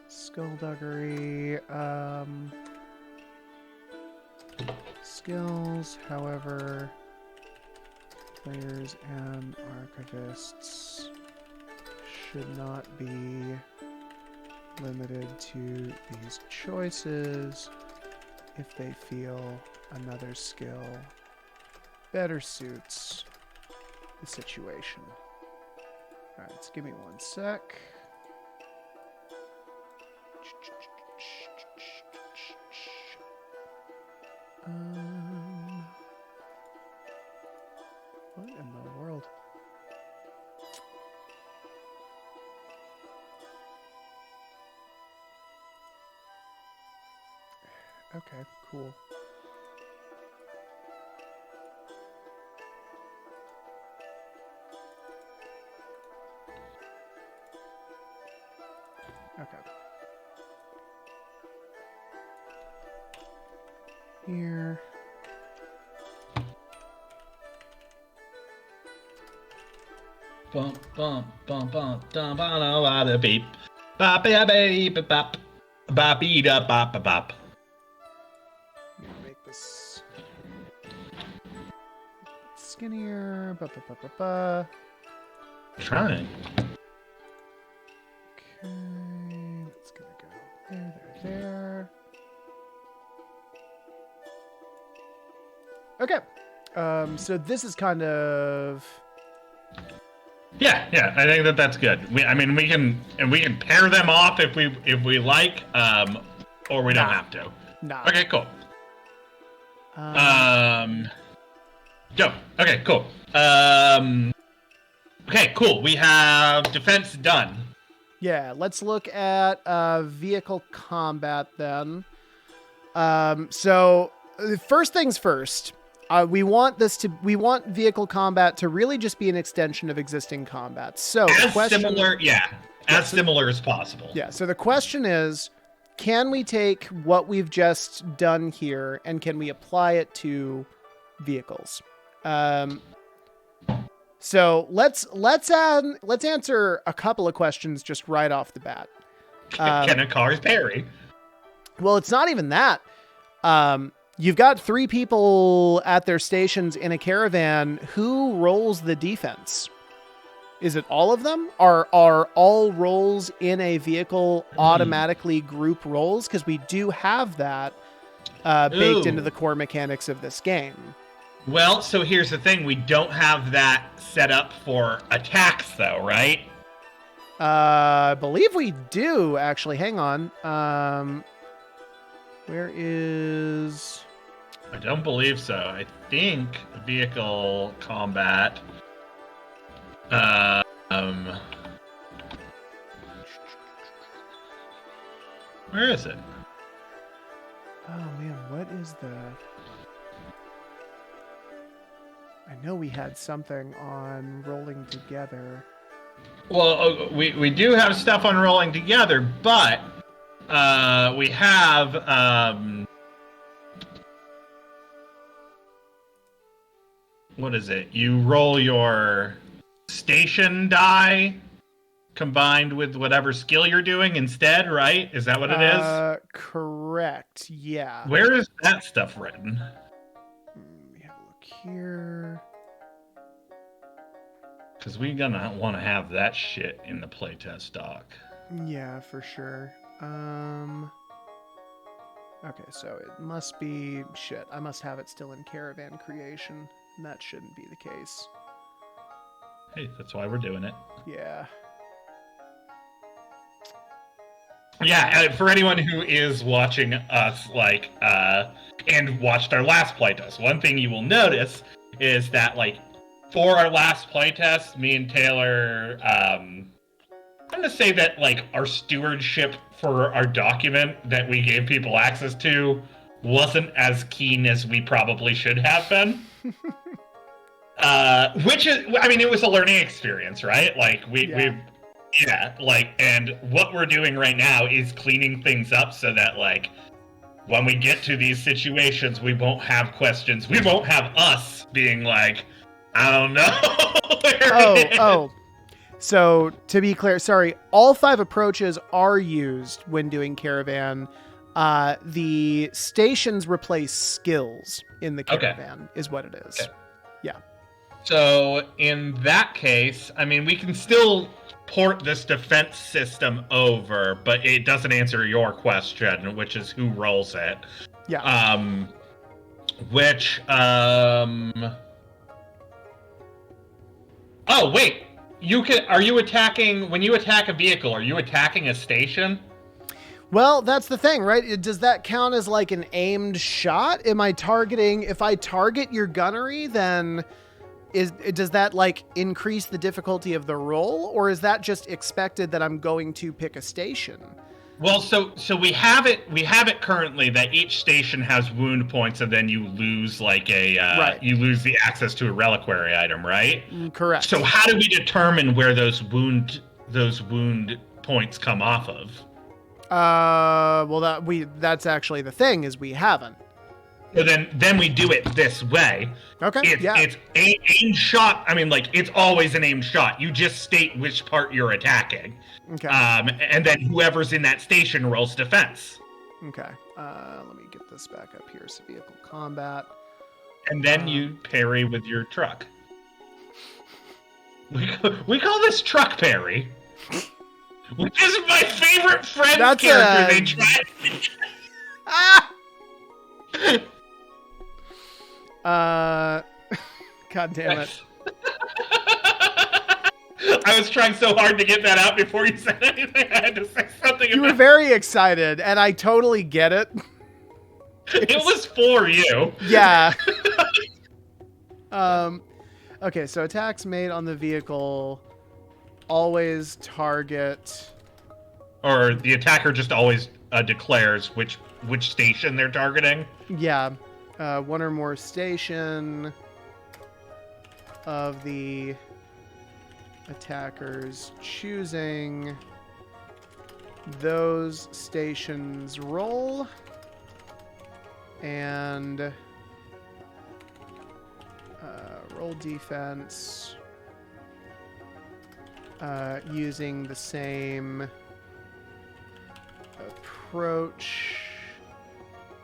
Skullduggery. Skills, however, players and archivists should not be limited to these choices if they feel another skill better suits the situation. Alright, so give me 1 sec. What in the world? Okay, cool. Okay. Here. Bump, bump, bump, bump, dum, ba, da, ba, da, beep. Bop, ba, ba, ba, bop. Bop, ee, da, bop, ba, bop. I'm gonna make this skinnier. Ba, ba, ba, ba, ba. Trying. Okay, that's gonna go there. Okay. So this is kind of. Yeah, I think that's good. We can pair them off if we like, or we don't have to. Nah. Okay, cool. Dope. Okay, cool. Okay, cool. We have defense done. Yeah, let's look at vehicle combat then. So first things first. We want vehicle combat to really just be an extension of existing combat. So similar as possible. Yeah. So the question is, can we take what we've just done here and can we apply it to vehicles? So let's answer a couple of questions just right off the bat. Can a car parry? Well, it's not even that. You've got 3 people at their stations in a caravan. Who rolls the defense? Is it all of them? Are all rolls in a vehicle automatically group rolls? Because we do have that baked into the core mechanics of this game. Well, so here's the thing. We don't have that set up for attacks, though, right? I believe we do, actually. Hang on. Where is... I don't believe so. I think vehicle combat. Where is it? Oh man, what is the... I know we had something on rolling together. Well, we do have stuff on rolling together, but we have what is it? You roll your station die combined with whatever skill you're doing instead, right? Is that what it is? Correct. Yeah. Where is that stuff written? Let me have a look here. Because we're gonna want to have that shit in the playtest doc. Yeah, for sure. Okay, so it must be... Shit, I must have it still in caravan creation. And that shouldn't be the case. Hey, that's why we're doing it. Yeah. Yeah, for anyone who is watching us, and watched our last playtest, one thing you will notice is that, for our last playtest, me and Taylor, I'm gonna say that, our stewardship for our document that we gave people access to wasn't as keen as we probably should have been. Which is, it was a learning experience, right? And what we're doing right now is cleaning things up so that, when we get to these situations, we won't have questions. We won't have us being I don't know. So, to be clear, sorry, all 5 approaches are used when doing caravan. The stations replace skills in the caravan, is what it is. Okay. Yeah. So, in that case, we can still port this defense system over, but it doesn't answer your question, which is who rolls it. Yeah. Oh, wait. Are you attacking, when you attack a vehicle, are you attacking a station? Well, that's the thing, right? Does that count as an aimed shot? Am I targeting, if I target your gunnery, then does that increase the difficulty of the roll, or is that just expected that I'm going to pick a station? Well, so we have it currently that each station has wound points, and then you lose right. You lose the access to a reliquary item, right? Correct. So how do we determine where those wound points come off of. Well, that's actually the thing, is we haven't. So then we do it this way. Okay. It's aim shot. I mean, like, it's always an aim shot. You just state which part you're attacking. Okay. And then whoever's in that station rolls defense. Okay. Let me get this back up here. So vehicle combat. And then you parry with your truck. We call this truck parry. Which is my favorite Friends character. They tried. God damn it. I was trying so hard to get that out before you said anything. I had to say something. You were very excited, and I totally get it. It was for you. Yeah. Okay, so attacks made on the vehicle always target... Or the attacker just always declares which station they're targeting. Yeah. One or more station of the attackers choosing. Those stations roll. And roll defense using the same approach.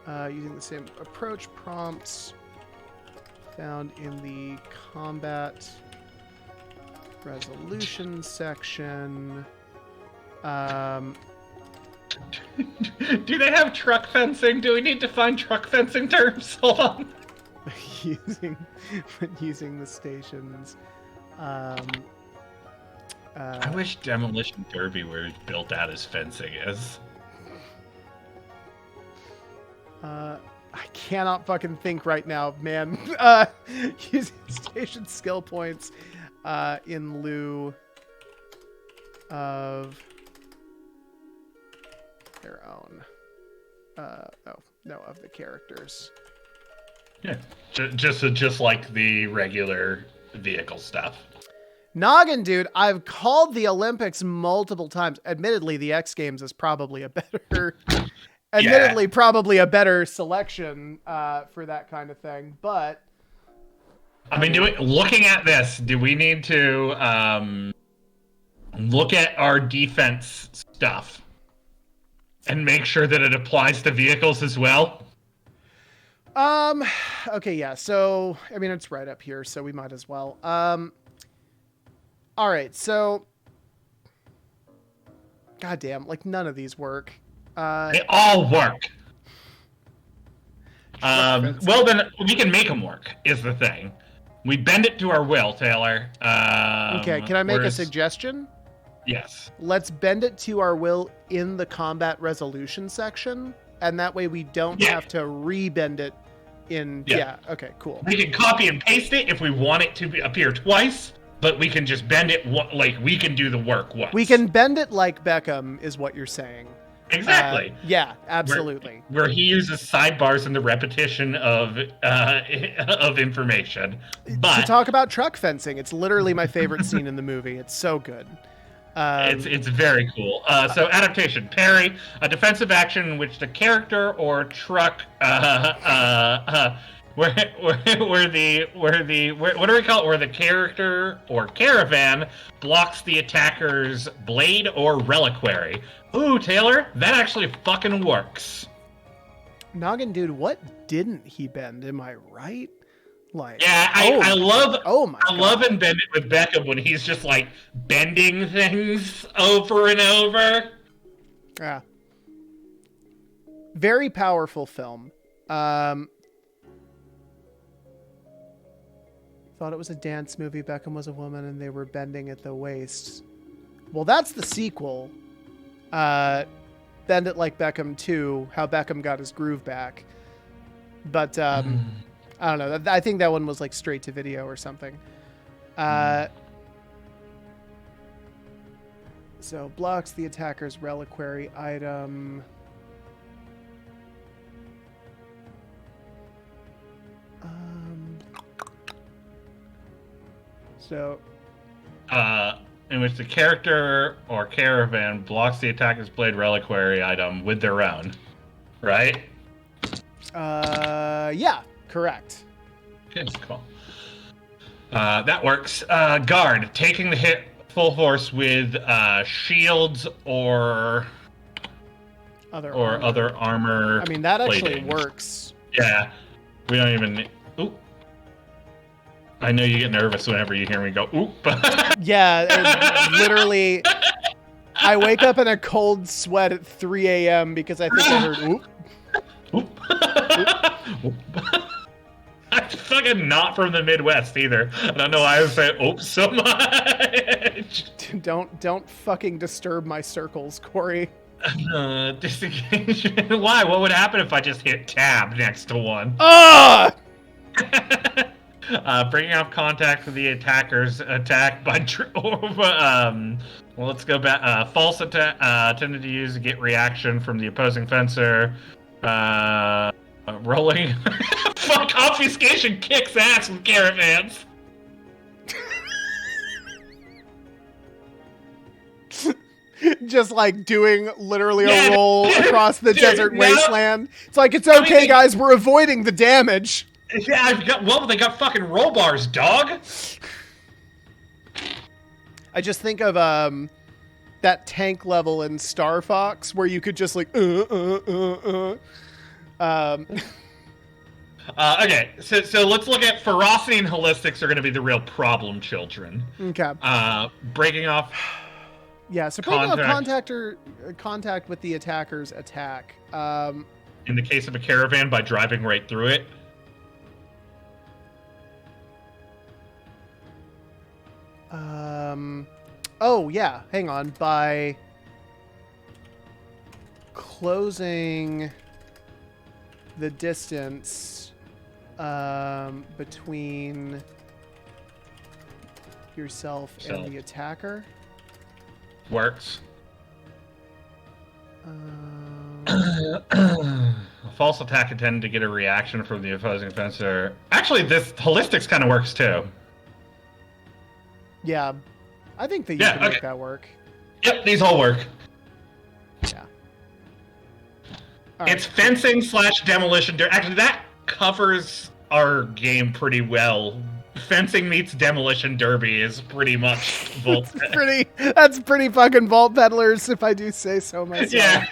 Using the same approach prompts found in the combat resolution section. Do they have truck fencing? Do we need to find truck fencing terms? Hold on. using the stations. I wish Demolition Derby were built out as fencing is. I cannot fucking think right now, man. Using station skill points in lieu of their own. Of the characters. Yeah, just like the regular vehicle stuff. Noggin, dude, I've called the Olympics multiple times. Admittedly, the X Games is probably a better... Admittedly, probably a better selection for that kind of thing, but... I mean, looking at this, do we need to look at our defense stuff and make sure that it applies to vehicles as well? Okay, yeah, so, I mean, it's right up here, so we might as well. Alright, so... Goddamn, like, none of these work. They all work. Well, then we can make them work, is the thing. We bend it to our will, Taylor. Okay, can I make a suggestion? Yes. Let's bend it to our will in the combat resolution section, and that way we don't have to rebend it in... Yeah, okay, cool. We can copy and paste it if we want it to appear twice, but we can just bend it, like, we can do the work once. We can bend it like Beckham, is what you're saying. Exactly. Yeah, absolutely. Where he uses sidebars and the repetition of information. But to talk about truck fencing, it's literally my favorite scene in the movie. It's so good. It's very cool. So adaptation, parry, a defensive action in which the character or truck where the character or caravan blocks the attacker's blade or reliquary. Ooh, Taylor, that actually fucking works. Noggin, dude, what didn't he bend? Am I right? Like, yeah, I love. Oh my! I love and bend it with Beckham when he's just like bending things over and over. Yeah. Very powerful film. Thought it was a dance movie. Beckham was a woman, and they were bending at the waist. Well, that's the sequel. Bend It Like Beckham 2, How Beckham Got His Groove Back. But I don't know. I think that one was like straight to video or something. So blocks the attacker's reliquary item. So in which the character or caravan blocks the attacker's blade reliquary item with their own. Right? Yeah, correct. Okay, cool. That works. Guard, taking the hit full force with shields or other armor. I mean, that actually plating. works. Yeah, we don't even. Oop. I know you get nervous whenever you hear me go oop. Yeah, literally. I wake up in a cold sweat at 3 a.m. because I think I heard oop. Oop. Oop. I'm fucking not from the Midwest either. I don't know why I say oop so much. Don't fucking disturb my circles, Corey. Disengage. Why? What would happen if I just hit tab next to one? Ah! Bringing off contact with the attacker's attack by well, let's go back. False attack tended to use to get reaction from the opposing fencer. Rolling. Fuck, obfuscation kicks ass with caravans. Just like doing literally a roll across the desert no. wasteland. It's like, it's okay, guys, we're avoiding the damage. Yeah, they got fucking roll bars, dog. I just think of that tank level in Star Fox where you could just like Okay, so let's look at ferocity and holistics are going to be the real problem children. Okay. Breaking off. Yeah, so breaking off contact with the attacker's attack. In the case of a caravan, by driving right through it. Oh yeah, hang on. By closing the distance between yourself and the attacker. Works. A false attack intended to get a reaction from the opposing fencer. Actually, this holistics kind of works too. Yeah, I think that you can make that work. Yep, these all work. Yeah. It's fencing / demolition. Actually, that covers our game pretty well. Fencing meets demolition derby is pretty much Vault. That's pretty fucking Vault Peddlers, if I do say so myself. Yeah.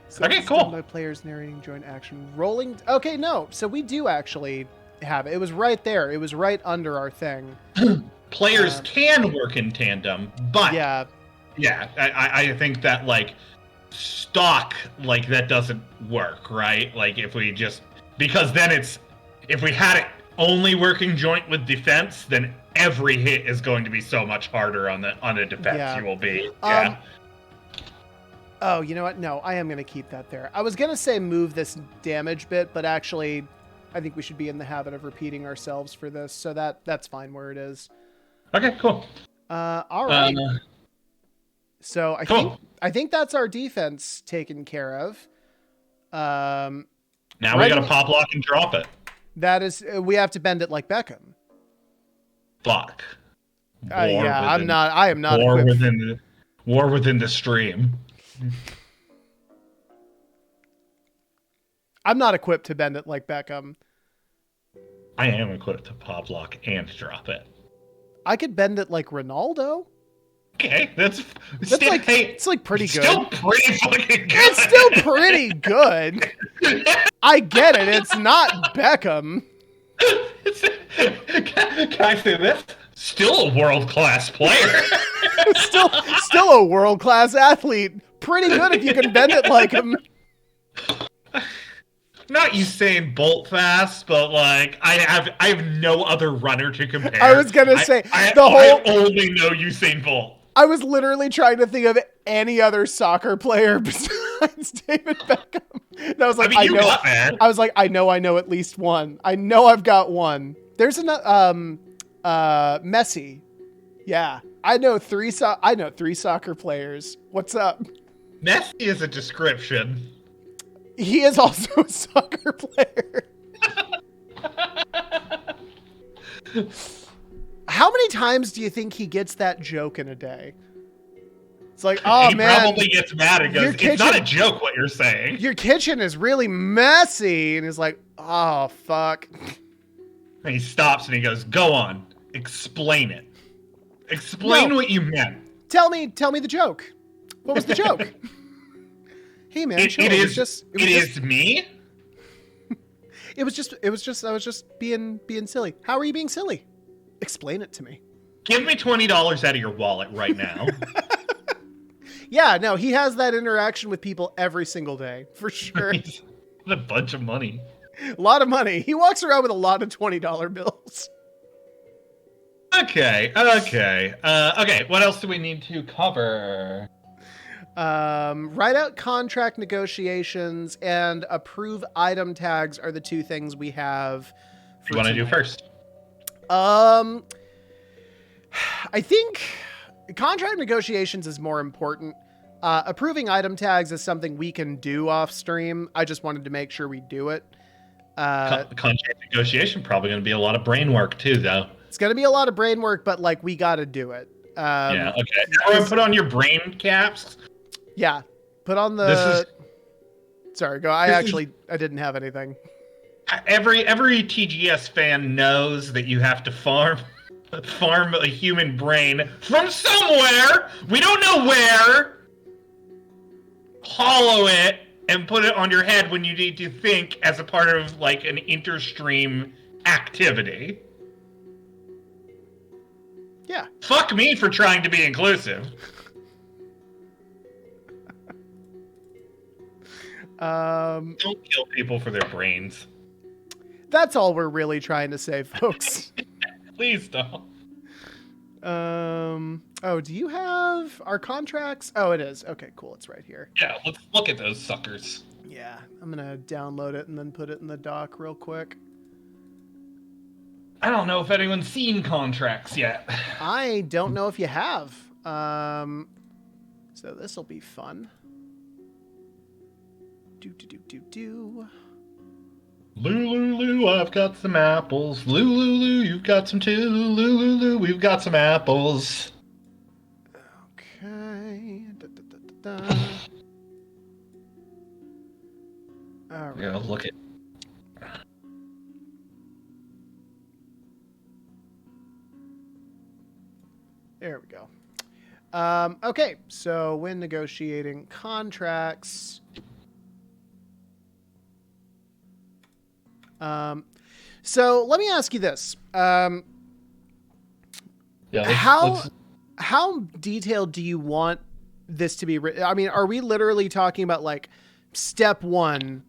So okay, cool. By players narrating joint action, rolling. Okay, no. So we do actually have it. It was right there. It was right under our thing. Players can work in tandem, but yeah, I think that like stock like that doesn't work, right? Like if we just because then it's if we had it only working joint with defense, then every hit is going to be so much harder on the defense. Yeah. You will be. Yeah. Oh, you know what? No, I am going to keep that there. I was going to say move this damage bit, but actually, I think we should be in the habit of repeating ourselves for this, so that's fine where it is. Okay, cool. All right. So I think that's our defense taken care of. Now we got to pop lock and drop it. That is, we have to bend it like Beckham. Fuck. I am not equipped. War within the stream. I'm not equipped to bend it like Beckham. I am equipped to pop lock and drop it. I could bend it like Ronaldo. Okay, that's like it's like pretty good. Still pretty fucking good. It's still pretty good. I get it. It's not Beckham. Can I say this? Still a world-class player. still a world-class athlete. Pretty good if you can bend it like him. Not Usain Bolt fast, but like I have no other runner to compare. I was gonna say I only know Usain Bolt. I was literally trying to think of any other soccer player besides David Beckham. And I was like, I was like, I know at least one. I know I've got one. There's Messi. Yeah, I know three soccer players. What's up? Messi is a description. He is also a soccer player. How many times do you think he gets that joke in a day? It's like, oh, he man. He probably gets mad and goes, it's not a joke what you're saying. Your kitchen is really messy. And he's like, oh, fuck. And he stops and he goes, go on. Explain it. Explain what you meant. Tell me the joke. What was the joke? Hey, man. It is me? I was just being silly. How are you being silly? Explain it to me. Give me $20 out of your wallet right now. Yeah, no, he has that interaction with people every single day, for sure. He's a bunch of money. A lot of money. He walks around with a lot of $20 bills. Okay. What else do we need to cover? Write out contract negotiations and approve item tags are the two things we have. What do you want to do first? I think contract negotiations is more important. Approving item tags is something we can do off stream. I just wanted to make sure we do it. Contract negotiation probably going to be a lot of brain work too, though. It's going to be a lot of brain work, but like we got to do it. Yeah. Okay. Everyone, put on your brain caps. Yeah. Put on the. Sorry. Go. I didn't have anything. Every TGS fan knows that you have to farm a human brain from somewhere. We don't know where. Hollow it and put it on your head when you need to think as a part of like an interstream activity. Yeah. Fuck me for trying to be inclusive. Don't kill people for their brains. That's all we're really trying to say, folks. Please don't. Oh, do you have our contracts? Oh, it is. Okay, cool. It's right here. Yeah, let's look at those suckers. Yeah, I'm gonna download it and then put it in the doc real quick. I don't know if anyone's seen contracts yet. I don't know if you have. So this will be fun. Do. Lulu, I've got some apples. Lulu, you've got some too. Lulu, we've got some apples. Okay. All right. Yeah, look at. There we go. Okay, so when negotiating contracts, so let me ask you this: how detailed do you want this to be written? I mean, are we literally talking about like step 1,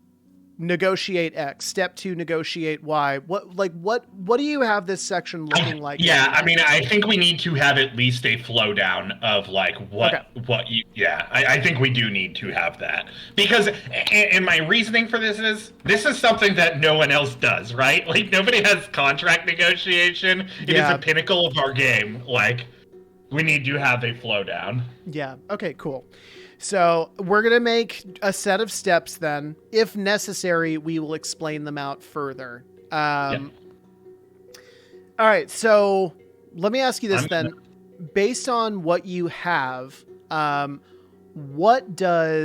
negotiate X, step 2, negotiate Y? What do you have this section looking like? Yeah, I mean, I think we need to have at least a flow down of like what you. Yeah, I think we do need to have that because, and my reasoning for this is something that no one else does, right? Like nobody has contract negotiation. It is a pinnacle of our game. Like we need to have a flow down. Yeah. Okay. Cool. So we're going to make a set of steps then. If necessary, we will explain them out further. All right. So let me ask you this then. Based on what you have, what's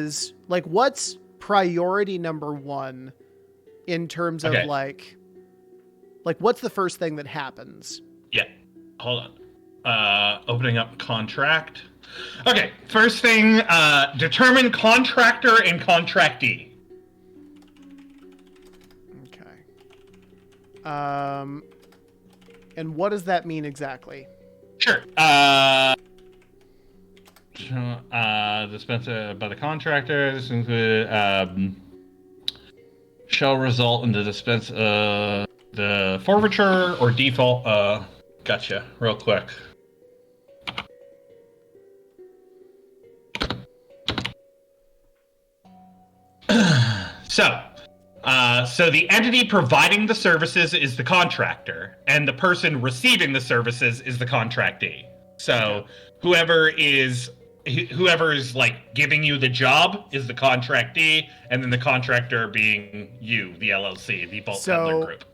priority number 1 in terms of like what's the first thing that happens? Yeah. Hold on. Opening up contract. Okay, first thing, determine contractor and contractee. Okay. And what does that mean exactly? Sure. Dispensed by the contractor. This include shall result in the dispense the forfeiture or default. Gotcha. Real quick. So the entity providing the services is the contractor, and the person receiving the services is the contractee. So whoever is like giving you the job is the contractee, and then the contractor being you, the LLC, the Bulk Peddler Group.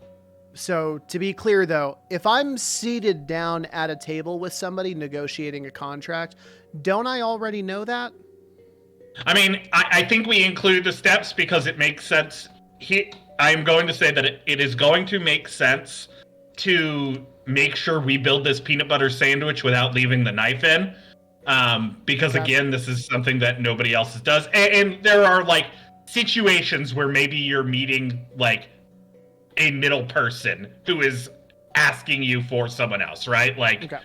So to be clear, though, if I'm seated down at a table with somebody negotiating a contract, don't I already know that? I mean, I think we include the steps because it makes sense. I'm going to say that it is going to make sense to make sure we build this peanut butter sandwich without leaving the knife in. Because again, this is something that nobody else does. And there are like situations where maybe you're meeting like a middle person who is asking you for someone else, right? Like, okay.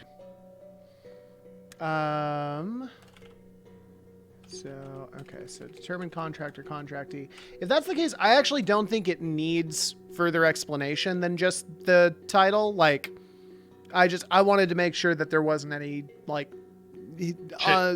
So determine contractor, contractee. If that's the case, I actually don't think it needs further explanation than just the title. Like, I wanted to make sure that there wasn't any like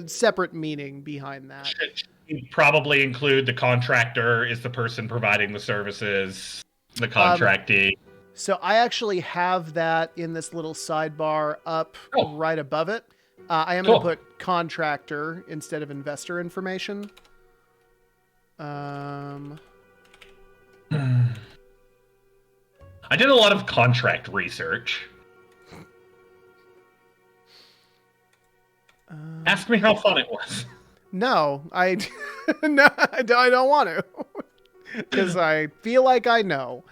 separate meaning behind that. Should probably include the contractor is the person providing the services, the contractee. So I actually have that in this little sidebar up right above it. I am going to put contractor instead of investor information. I did a lot of contract research. Ask me how fun it was. No, I don't want to, because I feel like I know.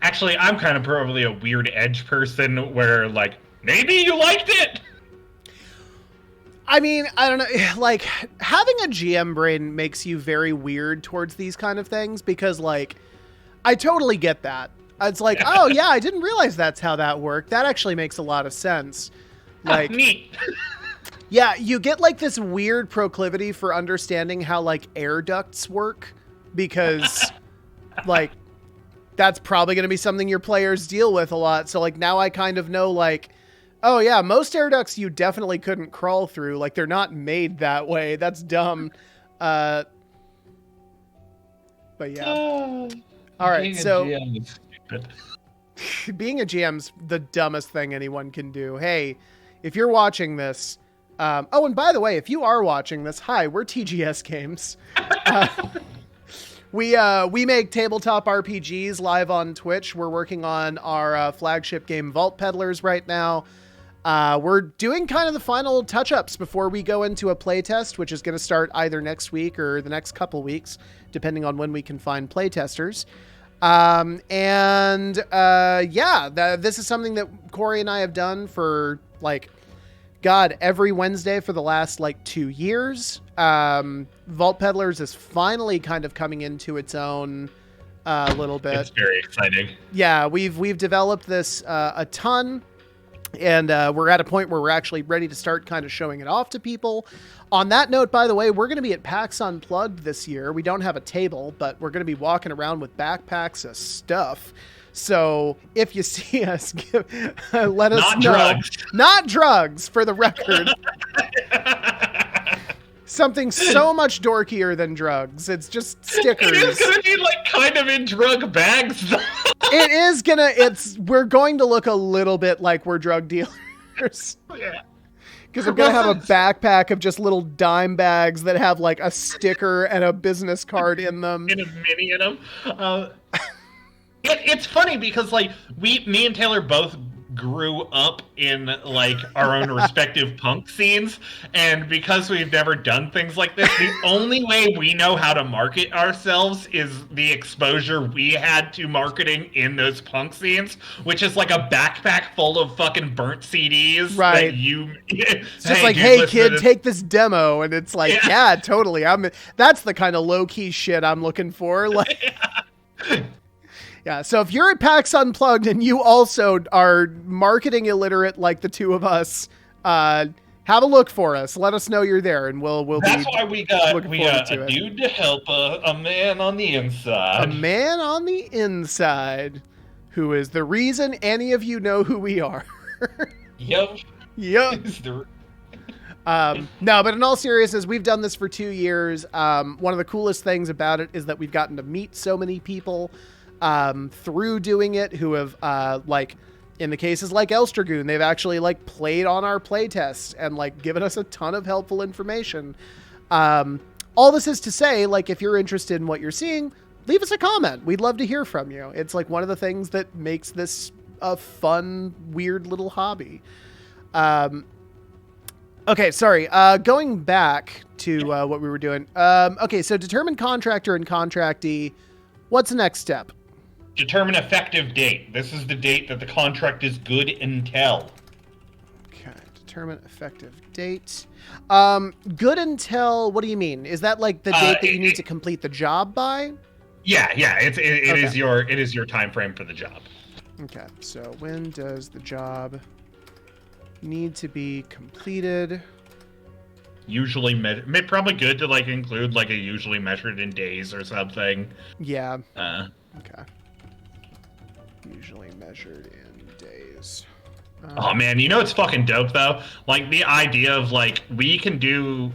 Actually, I'm kind of probably a weird edge person where, like, maybe you liked it. I mean, I don't know. Like, having a GM brain makes you very weird towards these kind of things because, like, I totally get that. It's like, oh yeah, I didn't realize that's how that worked. That actually makes a lot of sense. Like, neat. Yeah, you get like this weird proclivity for understanding how like air ducts work because, like, that's probably going to be something your players deal with a lot. So like now I kind of know like, oh yeah, most air ducts you definitely couldn't crawl through. Like they're not made that way. That's dumb. But yeah. All right. So being a GM's the dumbest thing anyone can do. Hey, if you're watching this, oh, and by the way, if you are watching this, hi, we're TGS Games. We make tabletop RPGs live on Twitch. We're working on our flagship game Vault Peddlers right now. We're doing kind of the final touch-ups before we go into a playtest, which is going to start either next week or the next couple weeks, depending on when we can find playtesters. This is something that Corey and I have done for like, God, every Wednesday for the last like 2 years. Vault Peddlers is finally kind of coming into its own a little bit. It's very exciting. Yeah, we've developed this a ton, and we're at a point where we're actually ready to start kind of showing it off to people. On that note, by the way, we're going to be at PAX Unplugged this year. We don't have a table, but we're going to be walking around with backpacks of stuff. So if you see us, let us know. Drugs. Not drugs, for the record. Something so much dorkier than drugs. It's just stickers. It is going to be like kind of in drug bags, though. It is going to, we're going to look a little bit like we're drug dealers. Yeah. Because I'm going to have a backpack of just little dime bags that have like a sticker and a business card in them. And a mini in them. It's funny because like me and Taylor both grew up in like our own respective punk scenes, and because we've never done things like this, the only way we know how to market ourselves is the exposure we had to marketing in those punk scenes, which is like a backpack full of fucking burnt CDs. Right. That you it's just like, hey kid, take this demo, and it's like, yeah totally. That's the kind of low-key shit I'm looking for. Like Yeah, so if you're at PAX Unplugged and you also are marketing illiterate like the two of us, have a look for us. Let us know you're there, and we'll That's be why we got a it. dude to help a man on the inside. A man on the inside, who is the reason any of you know who we are. Yep. No, but in all seriousness, we've done this for 2 years. One of the coolest things about it is that we've gotten to meet so many people through doing it who have, like, in the cases like Elstragoon, they've actually like played on our playtests and like given us a ton of helpful information. All this is to say, like, if you're interested in what you're seeing, leave us a comment. We'd love to hear from you. It's like one of the things that makes this a fun, weird little hobby. Okay, sorry. Going back to what we were doing. Okay, so determine contractor and contractee. What's the next step? Determine effective date. This is the date that the contract is good until. Okay, determine effective date. Good until, what do you mean? Is that like the date that you need to complete the job by? Yeah. It Okay. is your time frame for the job. Okay, so when does the job need to be completed? Usually, probably good to like include like a usually measured in days or something. Yeah. Okay. Usually measured in days. Oh man, you know it's fucking dope though? Like the idea of like we can do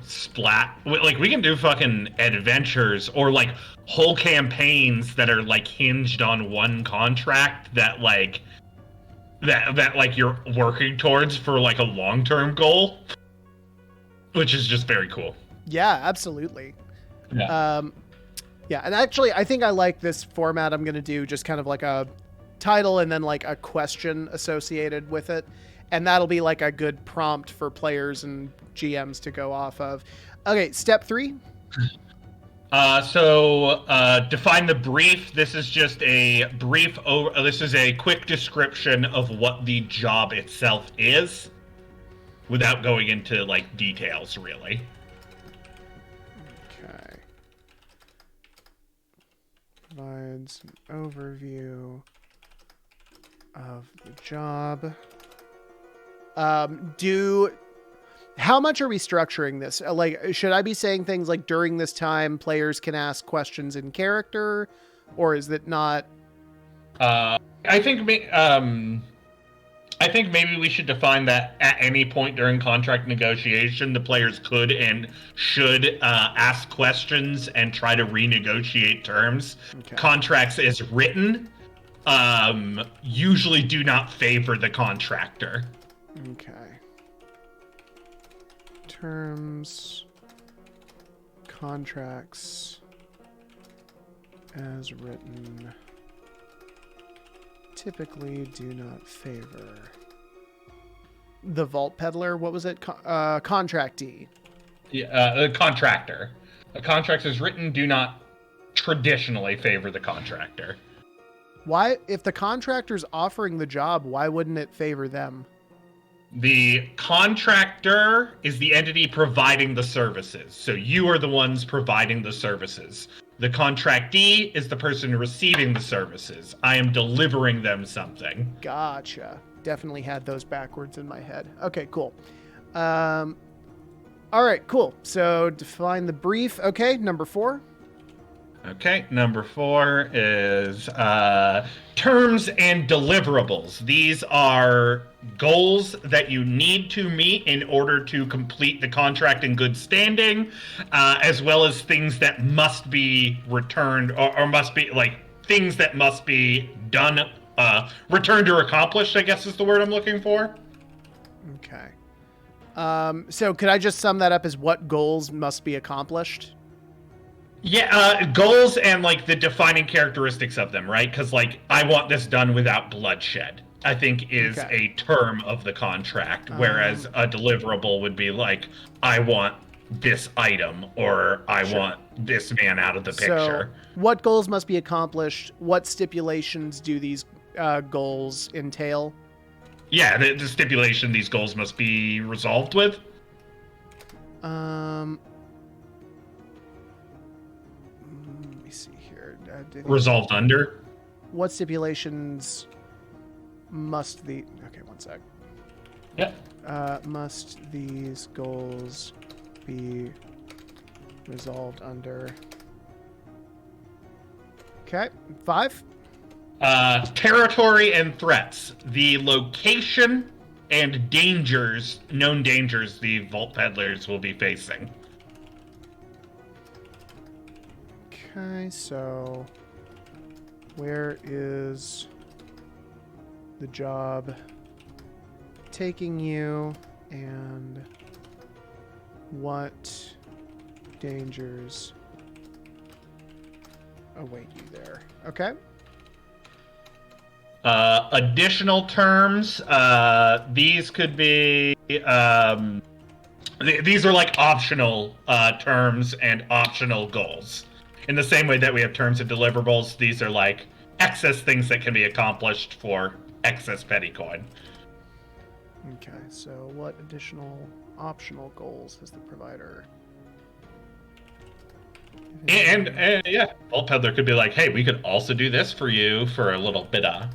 we can do fucking adventures or like whole campaigns that are like hinged on one contract that like you're working towards for like a long-term goal, which is just very cool. Yeah, absolutely. Yeah. Yeah, and actually I think I like this format. I'm going to do just kind of like a title and then like a question associated with it, and that'll be like a good prompt for players and GMs to go off of. Okay, step 3. Define the brief. This is just a brief this is a quick description of what the job itself is without going into like details really. Okay, provides an overview of the job. How much are we structuring this? Like, should I be saying things like during this time players can ask questions in character, or is it not? I think maybe we should define that at any point during contract negotiation, the players could and should ask questions and try to renegotiate terms. Okay. Contracts as written usually do not favor the contractor. Okay. Terms, contracts as written typically do not favor the vault peddler. What was it? Contractee. Yeah, the contractor. The contracts as written do not traditionally favor the contractor. Why, if the contractor's offering the job, why wouldn't it favor them? The contractor is the entity providing the services. So you are the ones providing the services. The contractee is the person receiving the services. I am delivering them something. Gotcha. Definitely had those backwards in my head. Okay, cool. All right, cool. So define the brief. Okay, number 4. Okay, number 4 is terms and deliverables. These are goals that you need to meet in order to complete the contract in good standing, as well as things that must be returned or must be like things that must be done, returned or accomplished, I guess is the word I'm looking for. Okay. So could I just sum that up as what goals must be accomplished? Yeah, goals and like the defining characteristics of them, right? Because like I want this done without bloodshed, I think is a term of the contract, whereas a deliverable would be like I want this item or I want this man out of the picture. So what goals must be accomplished? What stipulations do these goals entail? Yeah, the stipulation these goals must be resolved with. Let me see here. Resolved under. What stipulations must the... Okay, one sec. Yeah. Must these goals be resolved under... Okay, 5. Territory and threats. The location and dangers, known dangers the Vault Peddlers will be facing. Okay, so where is the job taking you, and what dangers await you there. Okay. Additional terms. These could be. These are like optional terms and optional goals. In the same way that we have terms and deliverables, these are like excess things that can be accomplished for excess petty coin. Okay, so what additional optional goals has the provider? And yeah, Vault Peddler could be like, hey, we could also do this for you for a little bit of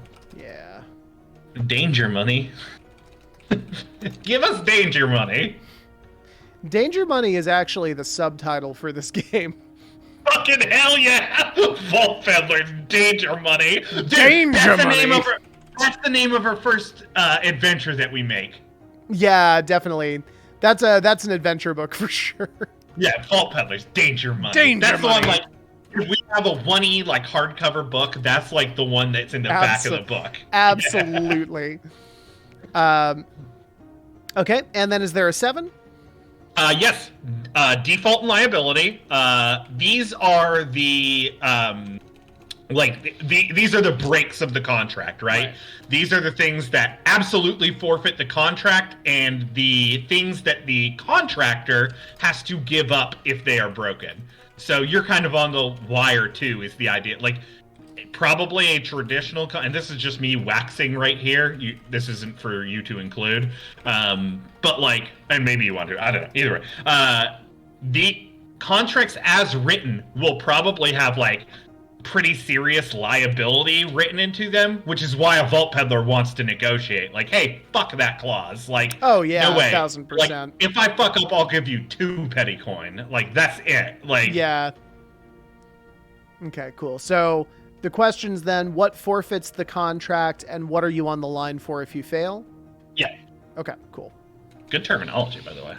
danger money. Give us danger money. Danger money is actually the subtitle for this game. Fucking hell yeah! Vault Peddler's danger money. Dude, Danger money. That's the name of our first adventure that we make. Yeah, definitely. That's an adventure book for sure. Yeah, Vault Peddler's danger money. Danger money. The one, like, if we have a one-y, like, hardcover book, that's, like, the one that's in the back of the book. Absolutely. Yeah. Okay, and then is there a 7? Yes. Default and liability. These are the, these are the breaks of the contract, right? These are the things that absolutely forfeit the contract and the things that the contractor has to give up if they are broken. So you're kind of on the wire too, is the idea. Like, probably a traditional, and this is just me waxing right here. This isn't for you to include, but like, and maybe you want to. I don't know. Either way, the contracts as written will probably have like pretty serious liability written into them, which is why a Vault Peddler wants to negotiate. Like, hey, fuck that clause. Like, oh yeah, no way. 1000%. Like, if I fuck up, I'll give you 2 petty coin. Like, that's it. Like, yeah. Okay, cool. So the questions then: what forfeits the contract, and what are you on the line for if you fail? Yeah. Okay, cool. Good terminology, by the way.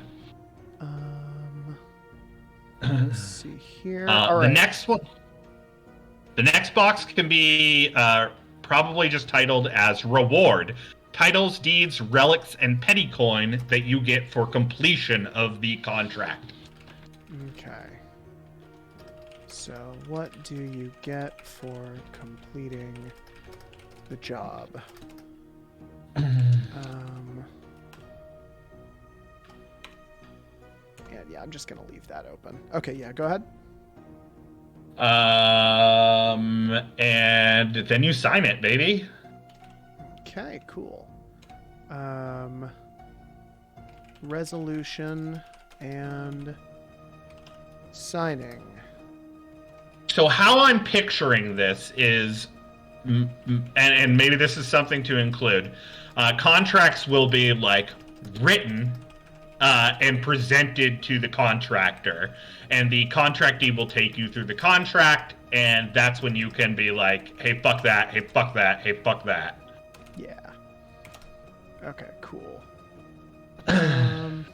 Let's see here. All right. The next one. The next box can be probably just titled as reward. Titles, deeds, relics, and petty coin that you get for completion of the contract. Okay. So what do you get for completing the job? Yeah, I'm just going to leave that open. Okay, yeah, go ahead. And then you sign it, baby. Okay, cool. Resolution and signing. So how I'm picturing this is, and maybe this is something to include, contracts will be like written and presented to the contractor, and the contractee will take you through the contract, and that's when you can be like, hey, fuck that, hey, fuck that, hey, fuck that. Yeah. Okay, cool. Let me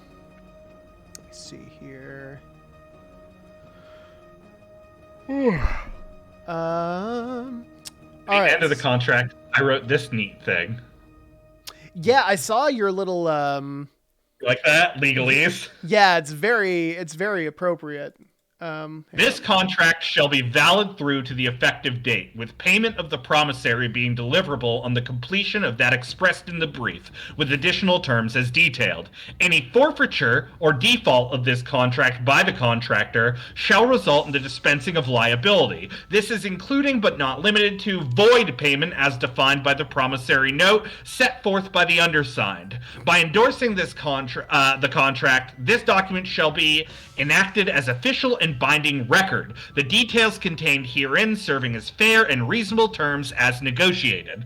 see here. All right. End of the contract, I wrote this neat thing. Yeah, I saw your little Like that? Legalese? Yeah, it's very appropriate. This contract shall be valid through to the effective date, with payment of the promissory being deliverable on the completion of that expressed in the brief, with additional terms as detailed. Any forfeiture or default of this contract by the contractor shall result in the dispensing of liability. This is including but not limited to void payment as defined by the promissory note set forth by the undersigned. By endorsing this the contract, this document shall be enacted as official and binding record, the details contained herein serving as fair and reasonable terms as negotiated.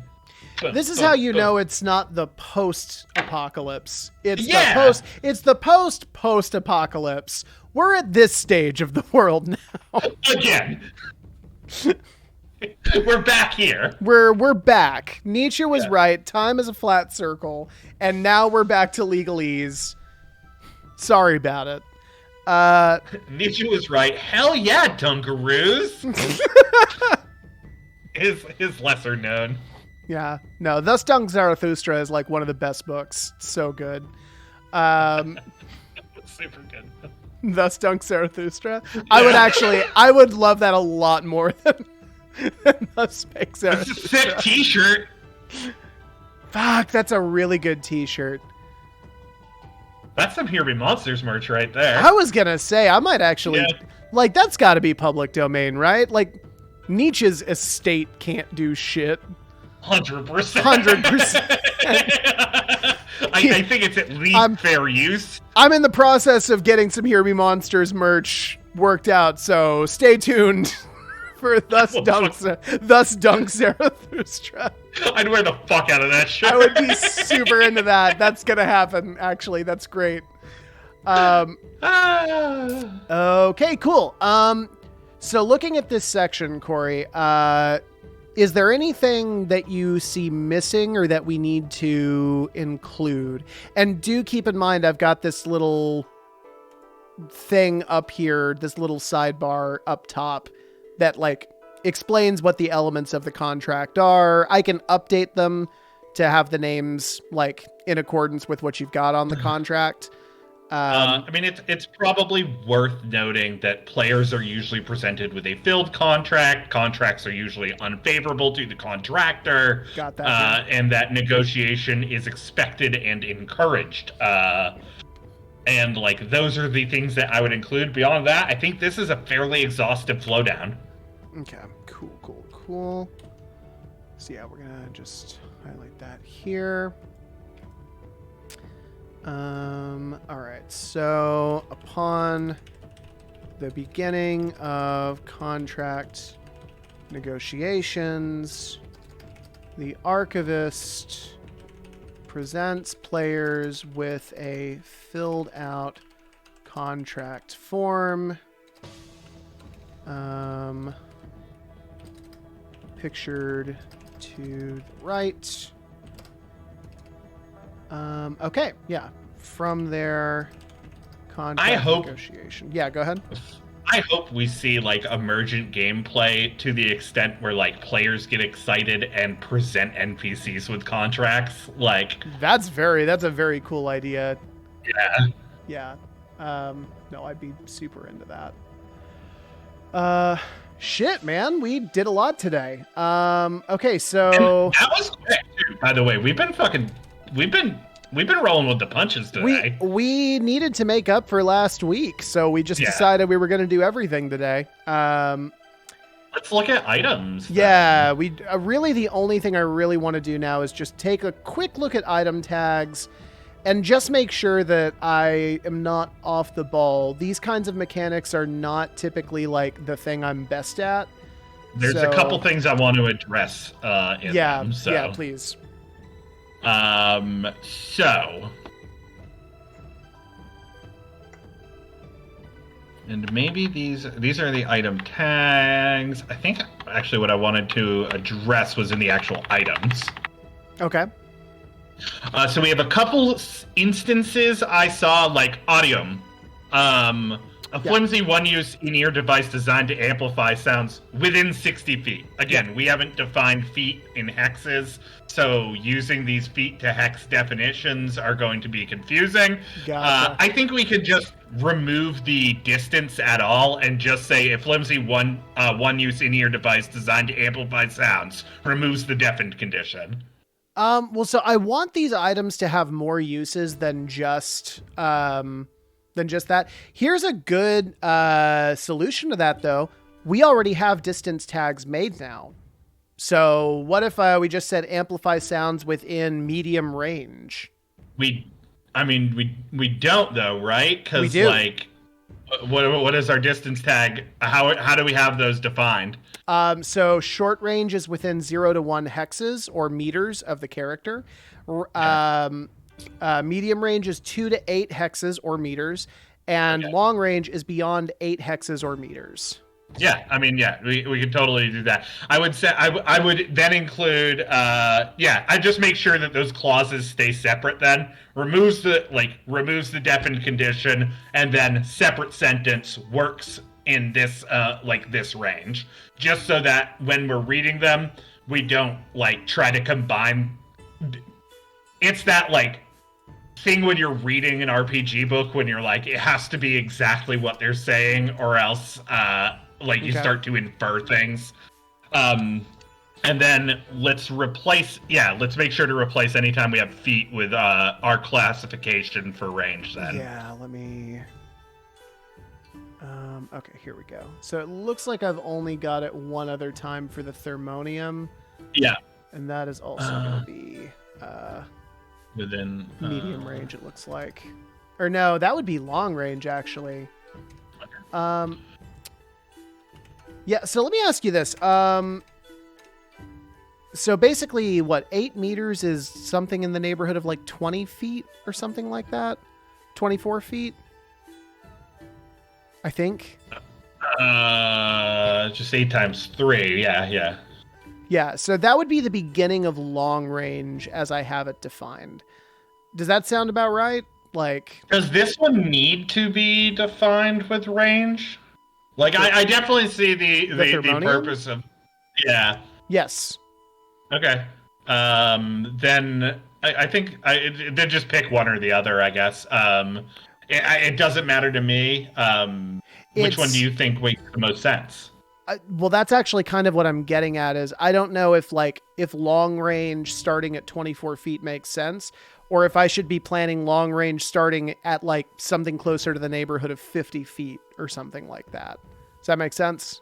This is how you know it's not the post-apocalypse. It's the post-apocalypse. We're at this stage of the world now. Again. We're back here. We're back. Nietzsche was right. Time is a flat circle, and now we're back to legalese. Sorry about it. Nietzsche was right. Hell yeah, Dunkaroos. His lesser known. Yeah. No, Thus Dung Zarathustra is like one of the best books. So good. Super good. Thus Dung Zarathustra. Yeah. I would love that a lot more than Thus makes That's a sick t-shirt. Fuck, that's a really good t-shirt. That's some Here Be Monsters merch right there. I was gonna say, I might actually... Like, that's gotta be public domain, right? Like, Nietzsche's estate can't do shit. 100%. 100%. I think it's at least fair use. I'm in the process of getting some Here Be Monsters merch worked out, so stay tuned for Thus Dunk Zarathustra. I'd wear the fuck out of that shirt. I would be super into that. That's gonna happen, actually. That's great. Okay, cool. So looking at this section, Corey, is there anything that you see missing or that we need to include? And do keep in mind, I've got this little thing up here, this little sidebar up top that like explains what the elements of the contract are. I can update them to have the names like in accordance with what you've got on the contract. I mean, it's probably worth noting that players are usually presented with a filled contract. Contracts are usually unfavorable to the contractor. Got that. And that negotiation is expected and encouraged. And like those are the things that I would include. Beyond that, I think this is a fairly exhaustive flowdown. Okay, cool. So yeah, we're gonna just highlight that here. All right, so upon the beginning of contract negotiations, the archivist presents players with a filled out contract form, pictured to the right. Okay, yeah. From their contract negotiation. Yeah, go ahead. I hope we see like emergent gameplay to the extent where like players get excited and present NPCs with contracts. Like that's a very cool idea. Yeah. Yeah. No, I'd be super into that. Shit, man, we did a lot today. Okay, so and that was quick too, by the way. We've been rolling with the punches today. We needed to make up for last week, so we just decided we were going to do everything today. Let's look at items. Yeah, we really the only thing I really want to do now is just take a quick look at item tags and just make sure that I am not off the ball. These kinds of mechanics are not typically like the thing I'm best at. There's a couple things I want to address in them. So. Yeah, please. So. And maybe these are the item tags. I think actually what I wanted to address was in the actual items. Okay. So we have a couple instances I saw, like Audium. A flimsy one-use in-ear device designed to amplify sounds within 60 feet. Again, we haven't defined feet in hexes, so using these feet to hex definitions are going to be confusing. Gotcha. I think we could just remove the distance at all and just say a flimsy one-use in-ear device designed to amplify sounds removes the deafened condition. Well, so I want these items to have more uses than just that. Here's a good solution to that, though. We already have distance tags made now. So what if we just said amplify sounds within medium range? We don't though, right? Because like, what is our distance tag? How do we have those defined? So short range is within 0 to 1 hexes or meters of the character. Medium range is 2 to 8 hexes or meters, and long range is beyond 8 hexes or meters. Yeah, I mean, we could totally do that. I would say I would then include, I just make sure that those clauses stay separate. Then removes the deafened condition, and then separate sentence works in this this range, just so that when we're reading them, we don't like try to combine. It's that like thing when you're reading an RPG book when you're like it has to be exactly what they're saying or else you start to infer things. And then let's make sure to replace anytime we have feet with our classification for range then. Yeah, let me... okay, here we go. So it looks like I've only got it one other time for the thermonium. Yeah. And that is also going to be within medium range, it looks like. Or no, that would be long range, actually. Okay. Yeah, so let me ask you this. So basically, 8 meters is something in the neighborhood of like 20 feet or something like that? 24 feet? I think. Just 8 times 3. Yeah. Yeah, so that would be the beginning of long range as I have it defined. Does that sound about right? Like, does this one need to be defined with range? Like, I definitely see the purpose of... Yeah. Yes. Okay. Then I think then just pick one or the other, I guess. It doesn't matter to me. Which one do you think makes the most sense? Well, that's actually kind of what I'm getting at is I don't know if long range starting at 24 feet makes sense, or if I should be planning long range starting at like something closer to the neighborhood of 50 feet or something like that. Does that make sense?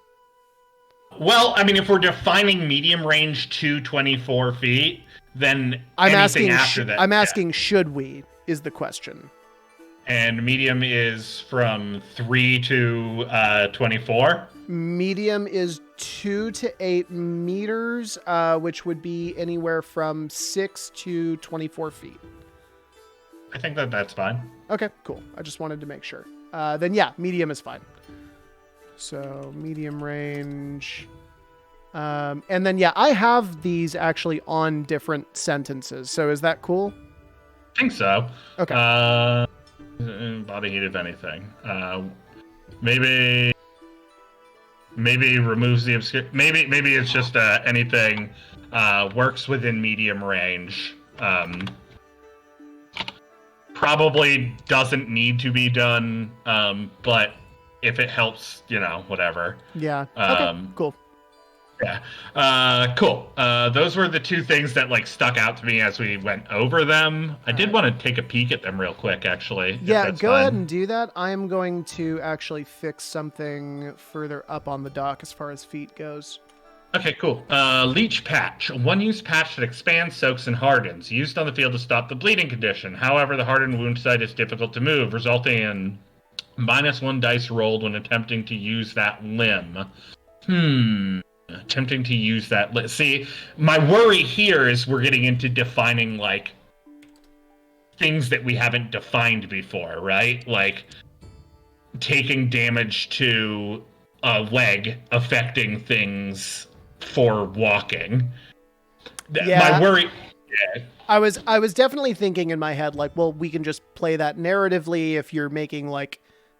Well, I mean, if we're defining medium range to 24 feet, then I'm anything asking, after that. I'm asking, should we, is the question. And medium is from 3 to 24? Medium is 2 to 8 meters, which would be anywhere from 6 to 24 feet. I think that's fine. Okay, cool. I just wanted to make sure. Then yeah, medium is fine. So medium range. And then, yeah, I have these actually on different sentences. So is that cool? I think so. Okay. Body heat, if anything. Maybe removes the obscure. Maybe it's just anything works within medium range. Probably doesn't need to be done, but if it helps, whatever. Yeah. Okay, cool. Yeah. Cool. Those were the two things that stuck out to me as we went over them. I did want to take a peek at them real quick, actually. Yeah, go ahead and do that. I am going to actually fix something further up on the dock as far as feet goes. Okay, cool. Leech patch. A one-use patch that expands, soaks, and hardens. Used on the field to stop the bleeding condition. However, the hardened wound site is difficult to move, resulting in -1 dice rolled when attempting to use that limb. Attempting to use that. See, my worry here is we're getting into defining things that we haven't defined before, right? Like taking damage to a leg affecting things for walking. Yeah. My worry. Yeah. I was definitely thinking in my head well, we can just play that narratively. If you're making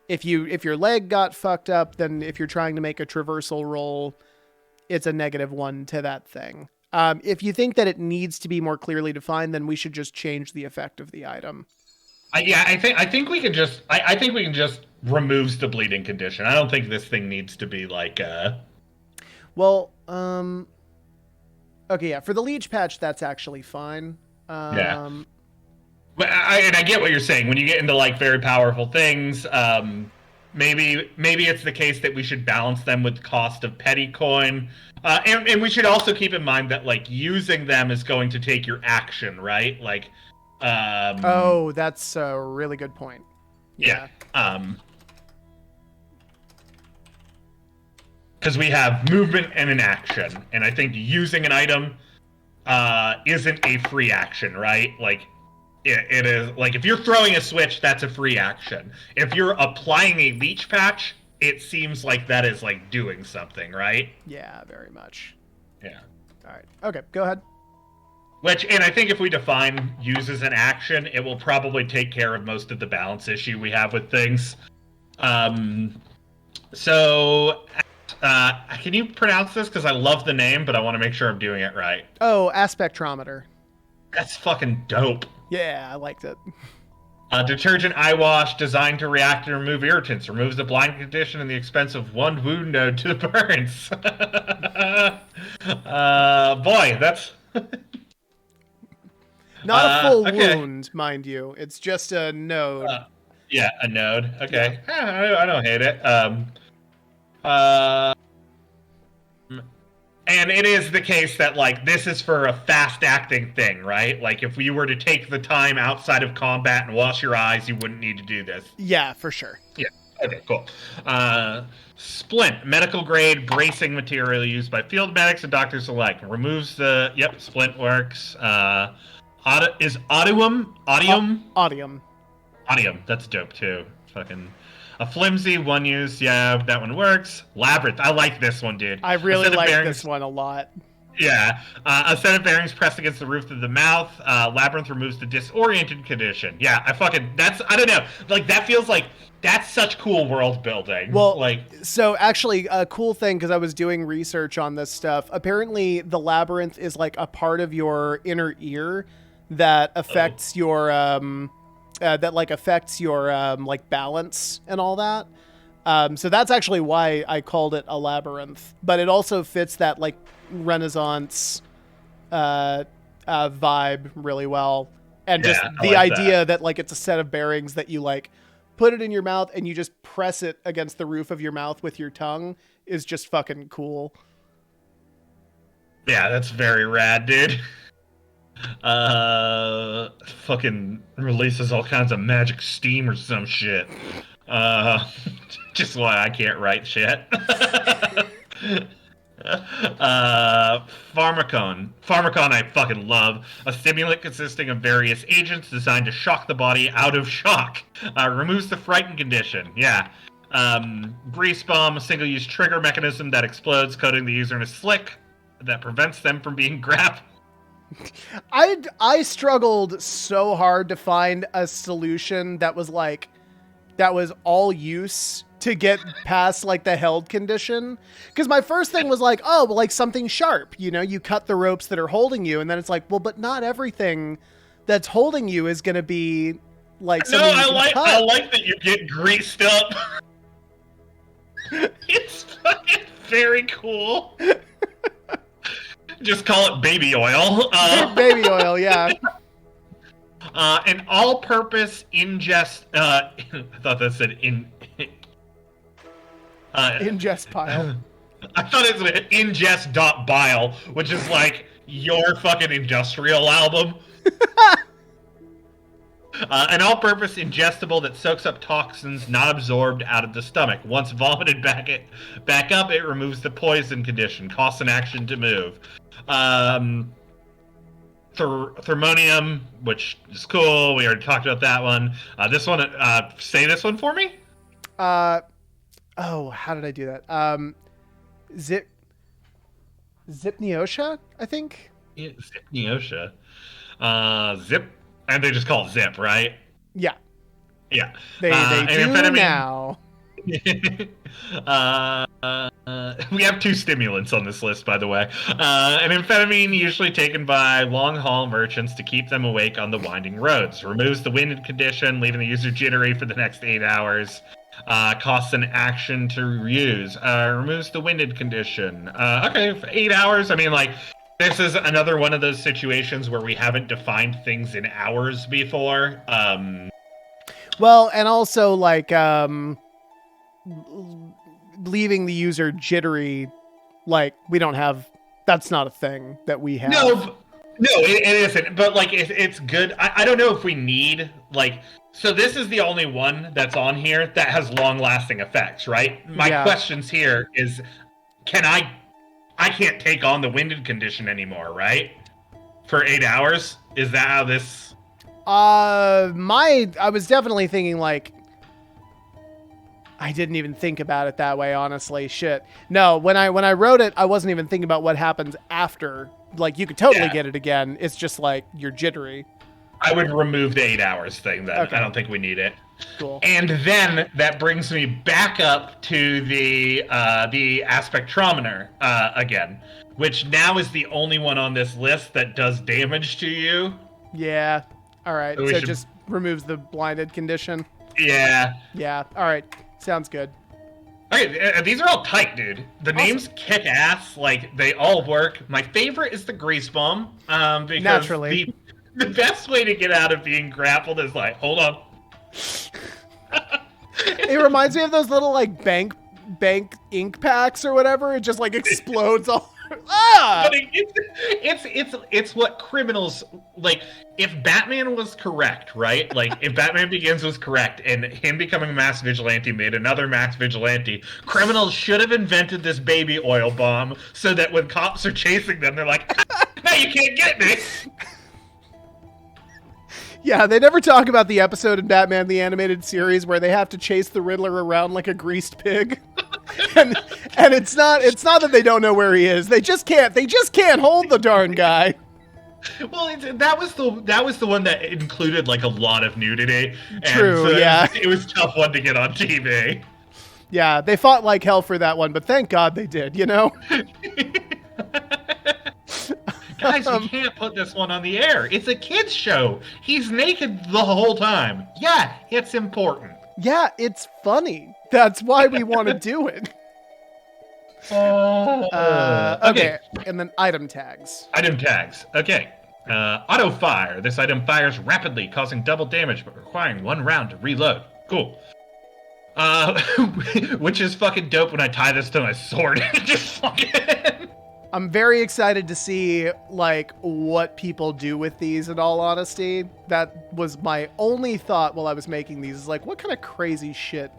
if your leg got fucked up, then if you're trying to make a traversal roll, it's a -1 to that thing. If you think that it needs to be more clearly defined, then we should just change the effect of the item. I think we can just removes the bleeding condition. I don't think this thing needs to be Well, okay, yeah. For the leech patch, that's actually fine. Yeah. But I get what you're saying. When you get into very powerful things, maybe it's the case that we should balance them with the cost of petty coin, and we should also keep in mind that using them is going to take your action, right? Oh, that's a really good point. Yeah. Because we have movement and an action, and I think using an item isn't a free action, right? It is if you're throwing a switch, that's a free action. If you're applying a leech patch, it seems like that is doing something, right? Yeah, very much. Yeah. All right. Okay, go ahead. And I think if we define use as an action, it will probably take care of most of the balance issue we have with things. So, can you pronounce this? Because I love the name, but I want to make sure I'm doing it right. Oh, aspectrometer. That's fucking dope. Yeah, I liked it. Detergent eye wash designed to react and remove irritants. Removes the blind condition and the expense of one wound node to the burns. Boy, that's... Not a full okay. wound, mind you. It's just a node. Yeah, a node. Okay. Yeah. I don't hate it. Uh, and it is the case that, like, this is for a fast-acting thing, right? Like, if you were to take the time outside of combat and wash your eyes, you wouldn't need to do this. Yeah, for sure. Yeah. Okay, cool. Splint, medical grade bracing material used by field medics and doctors alike. Removes the... Yep, splint works. Is Audium? Audium. That's dope, too. Fucking... A flimsy, one use, yeah, that one works. Labyrinth, I like this one, dude. I really like this one a lot. Yeah. A set of bearings pressed against the roof of the mouth. Labyrinth removes the disoriented condition. Yeah, I don't know. Like, that feels like, that's such cool world building. Well, like, so actually, a cool thing, because I was doing research on this stuff, apparently the labyrinth is like a part of your inner ear that affects your, like balance and all that. So that's actually why I called it a labyrinth, but it also fits that like Renaissance vibe really well. And just the idea that like it's a set of bearings that you like put it in your mouth and you just press it against the roof of your mouth with your tongue is just fucking cool. Yeah, that's very rad, dude. Fucking releases all kinds of magic steam or some shit. Just why I can't write shit. Pharmacon I fucking love. A stimulant consisting of various agents designed to shock the body out of shock. Removes the frightened condition. Yeah. Grease bomb, a single-use trigger mechanism that explodes, coating the user in a slick that prevents them from being grabbed. I struggled so hard to find a solution that was all use to get past like the held condition. Because my first thing was like, oh, well, like something sharp, you cut the ropes that are holding you. And then it's like, well, but not everything that's holding you is going to be like, no, I like that you get greased up. It's fucking very cool. Just call it baby oil. Baby oil, yeah. An all-purpose ingest... I thought that said ingest pile. I thought it was ingest.bile, which is like your fucking industrial album. An all-purpose ingestible that soaks up toxins not absorbed out of the stomach. Once vomited back up, it removes the poison condition. Costs an action to move. Thermonium, which is cool. We already talked about that one. This one, say this one for me. How did I do that? Zipneosha, I think. Yeah, Zipneosha. Zip, and they just call it Zip, right? Yeah. Yeah. They do now. We have 2 stimulants on this list, by the way. An amphetamine usually taken by long-haul merchants to keep them awake on the winding roads. Removes the winded condition, leaving the user jittery for the next 8 hours. Costs an action to use. Removes the winded condition. Okay, for 8 hours. I mean, like, this is another one of those situations where we haven't defined things in hours before. Well, and also, like, leaving the user jittery, like, we don't have... That's not a thing that we have. No, it isn't. But, like, it's good. I don't know if we need, like... So this is the only one that's on here that has long-lasting effects, right? My questions here is, I can't take on the winded condition anymore, right? For 8 hours? Is that how this... I was definitely thinking, like... I didn't even think about it that way, honestly. Shit. No, when I wrote it, I wasn't even thinking about what happens after. Like, you could totally get it again. It's just, like, you're jittery. I would remove the 8 hours thing then. Okay. I don't think we need it. Cool. And then that brings me back up to the aspectrometer again, which now is the only one on this list that does damage to you. Yeah. All right. So removes the blinded condition. Yeah. Yeah. All right. Sounds good. Okay, these are all tight, dude. The Awesome. names kick ass. Like, they all work. My favorite is the grease bomb. Because Naturally. the best way to get out of being grappled is like, hold on. It reminds me of those little like bank ink packs or whatever. It just like explodes all. Ah! But it's what criminals like. If Batman was correct, right? Like, if Batman Begins was correct, and him becoming a mass vigilante made another mass vigilante, criminals should have invented this baby oil bomb so that when cops are chasing them, they're like, "No, you can't get me." Yeah, they never talk about the episode in Batman the Animated Series where they have to chase the Riddler around like a greased pig. and it's not that they don't know where he is. They just can't hold the darn guy. Well, that was the one that included like a lot of nudity. And True, so yeah. It was a tough one to get on TV. Yeah, they fought like hell for that one, but thank God they did, you know? Guys, you can't put this one on the air. It's a kid's show. He's naked the whole time. Yeah, it's important. Yeah, it's funny. That's why we want to do it. Okay, and then item tags. Item tags. Okay. Auto fire. This item fires rapidly, causing double damage, but requiring 1 round to reload. Cool. Which is fucking dope when I tie this to my sword. Just fucking... I'm very excited to see like what people do with these, in all honesty. That was my only thought while I was making these, is like, what kind of crazy shit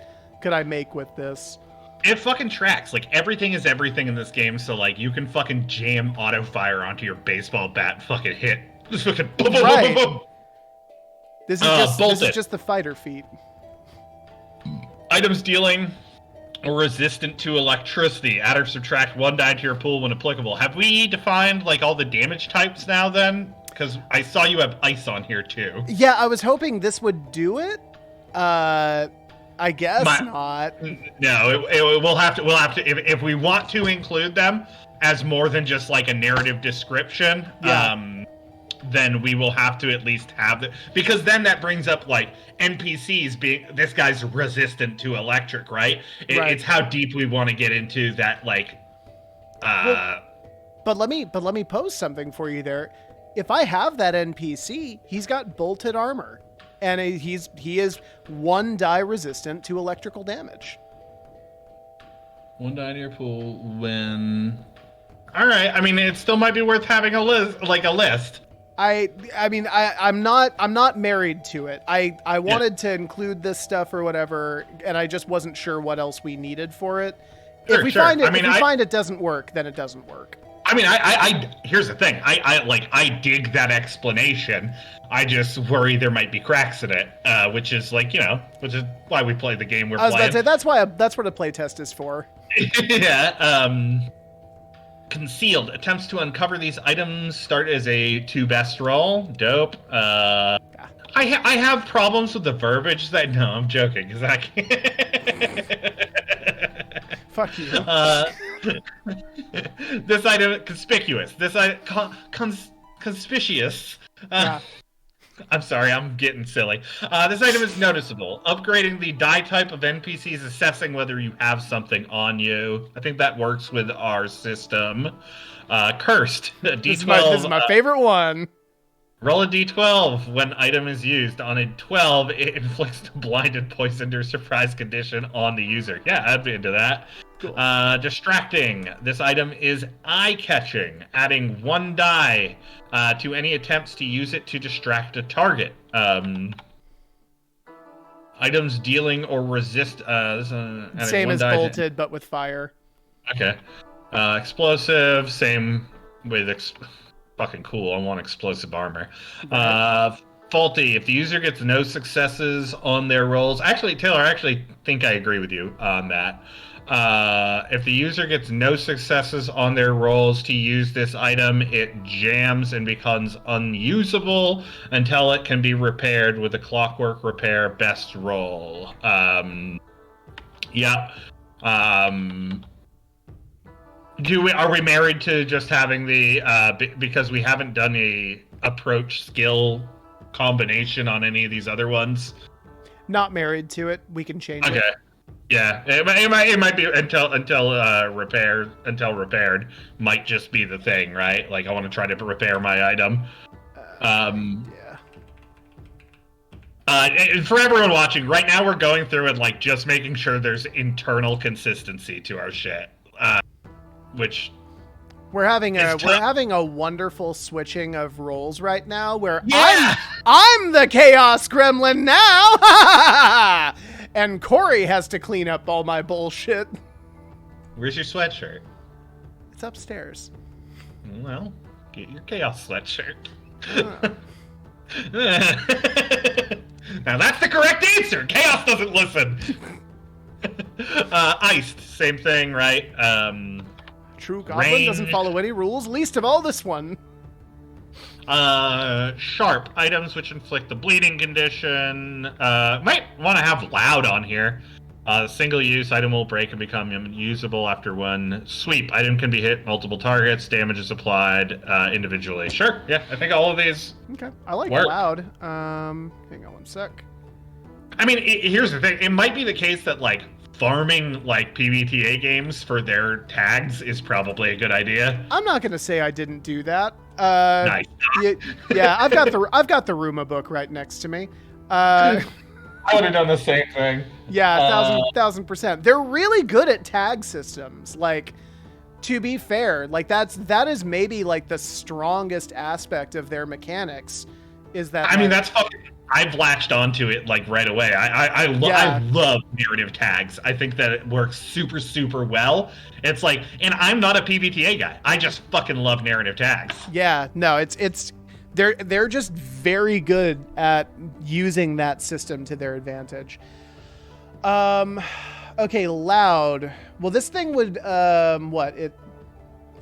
could I make with this? It fucking tracks. Like, everything is everything in this game, so like you can fucking jam auto fire onto your baseball bat and fucking hit. Just fucking boom, boom, Right. boom, boom, boom. This is just the fighter feat. Items dealing or resistant to electricity. Add or subtract 1 die to your pool when applicable. Have we defined like all the damage types now then? Because I saw you have ice on here too. Yeah, I was hoping this would do it. I guess not. No, we'll have to if we want to include them as more than just like a narrative description. Yeah. Then we will have to at least have it, because then that brings up like NPCs being, this guy's resistant to electric, right? Right. It's how deep we want to get into that, like. But let me pose something for you there. If I have that NPC, he's got bolted armor, and he is 1 die resistant to electrical damage. 1 die to your pool when. All right. I mean, it still might be worth having a list. I'm not married to it. I wanted to include this stuff or whatever, and I just wasn't sure what else we needed for it. Sure, if we find it doesn't work, then it doesn't work. I mean, I here's the thing. I dig that explanation. I just worry there might be cracks in it, which is why we play the game we're playing. I was about to say, that's what a playtest is for. Yeah. Concealed. Attempts to uncover these items start as a 2 best roll. Dope. I have problems with the verbiage. No, I'm joking. Because I can't. Fuck you. This item conspicuous. This item conspicuous. Yeah. I'm sorry, I'm getting silly. This item is noticeable. Upgrading the die type of NPCs, assessing whether you have something on you. I think that works with our system. Cursed. D12. This is my favorite one. Roll a D12 when item is used. On a 12, it inflicts a blinded, poisoned, or surprise condition on the user. Yeah, I'd be into that. Cool. Distracting. This item is eye-catching, adding 1 die to any attempts to use it to distract a target. Items dealing or resist. Same as bolted, but with fire. Okay. Explosive. Same with fucking cool. I want explosive armor. Faulty. If the user gets no successes on their rolls, actually, Taylor, I actually think I agree with you on that. If the user gets no successes on their rolls to use this item, it jams and becomes unusable until it can be repaired with a clockwork repair best roll. Yeah. Are we married to just having the because we haven't done a approach skill combination on any of these other ones? Not married to it. We can change Okay. it. Yeah, it might be until repaired might just be the thing, right? Like I want to try to repair my item. Yeah. And for everyone watching, right now we're going through and like just making sure there's internal consistency to our shit, which we're having a wonderful switching of roles right now, where yeah! I'm the Chaos Gremlin now, and Corey has to clean up all my bullshit. Where's your sweatshirt? It's upstairs. Well, get your Chaos sweatshirt. Now that's the correct answer. Chaos doesn't listen. Iced, same thing, right? True Goblin doesn't follow any rules, least of all this one. Sharp, items which inflict the bleeding condition. Might want to have loud on here. Single use, item will break and become unusable after one sweep. Item can be hit multiple targets, damage is applied individually. Sure, yeah, I think all of these. Okay, I like work. loud. Hang on one sec. I mean, here's the thing. It might be the case that, like, farming, like, PBTA games for their tags is probably a good idea. I'm not going to say I didn't do that. Nice. Yeah, I've got the Ruma book right next to me. I would have done the same thing. Yeah, 1000%. They're really good at tag systems. Like, to be fair, like that is maybe like the strongest aspect of their mechanics. Is that? I mean, that's fucking. I've latched onto it like right away. I love narrative tags. I think that it works super, super well. It's like, and I'm not a PBTA guy. I just fucking love narrative tags. Yeah, no, they're just very good at using that system to their advantage. Okay, loud. Well, this thing would what it?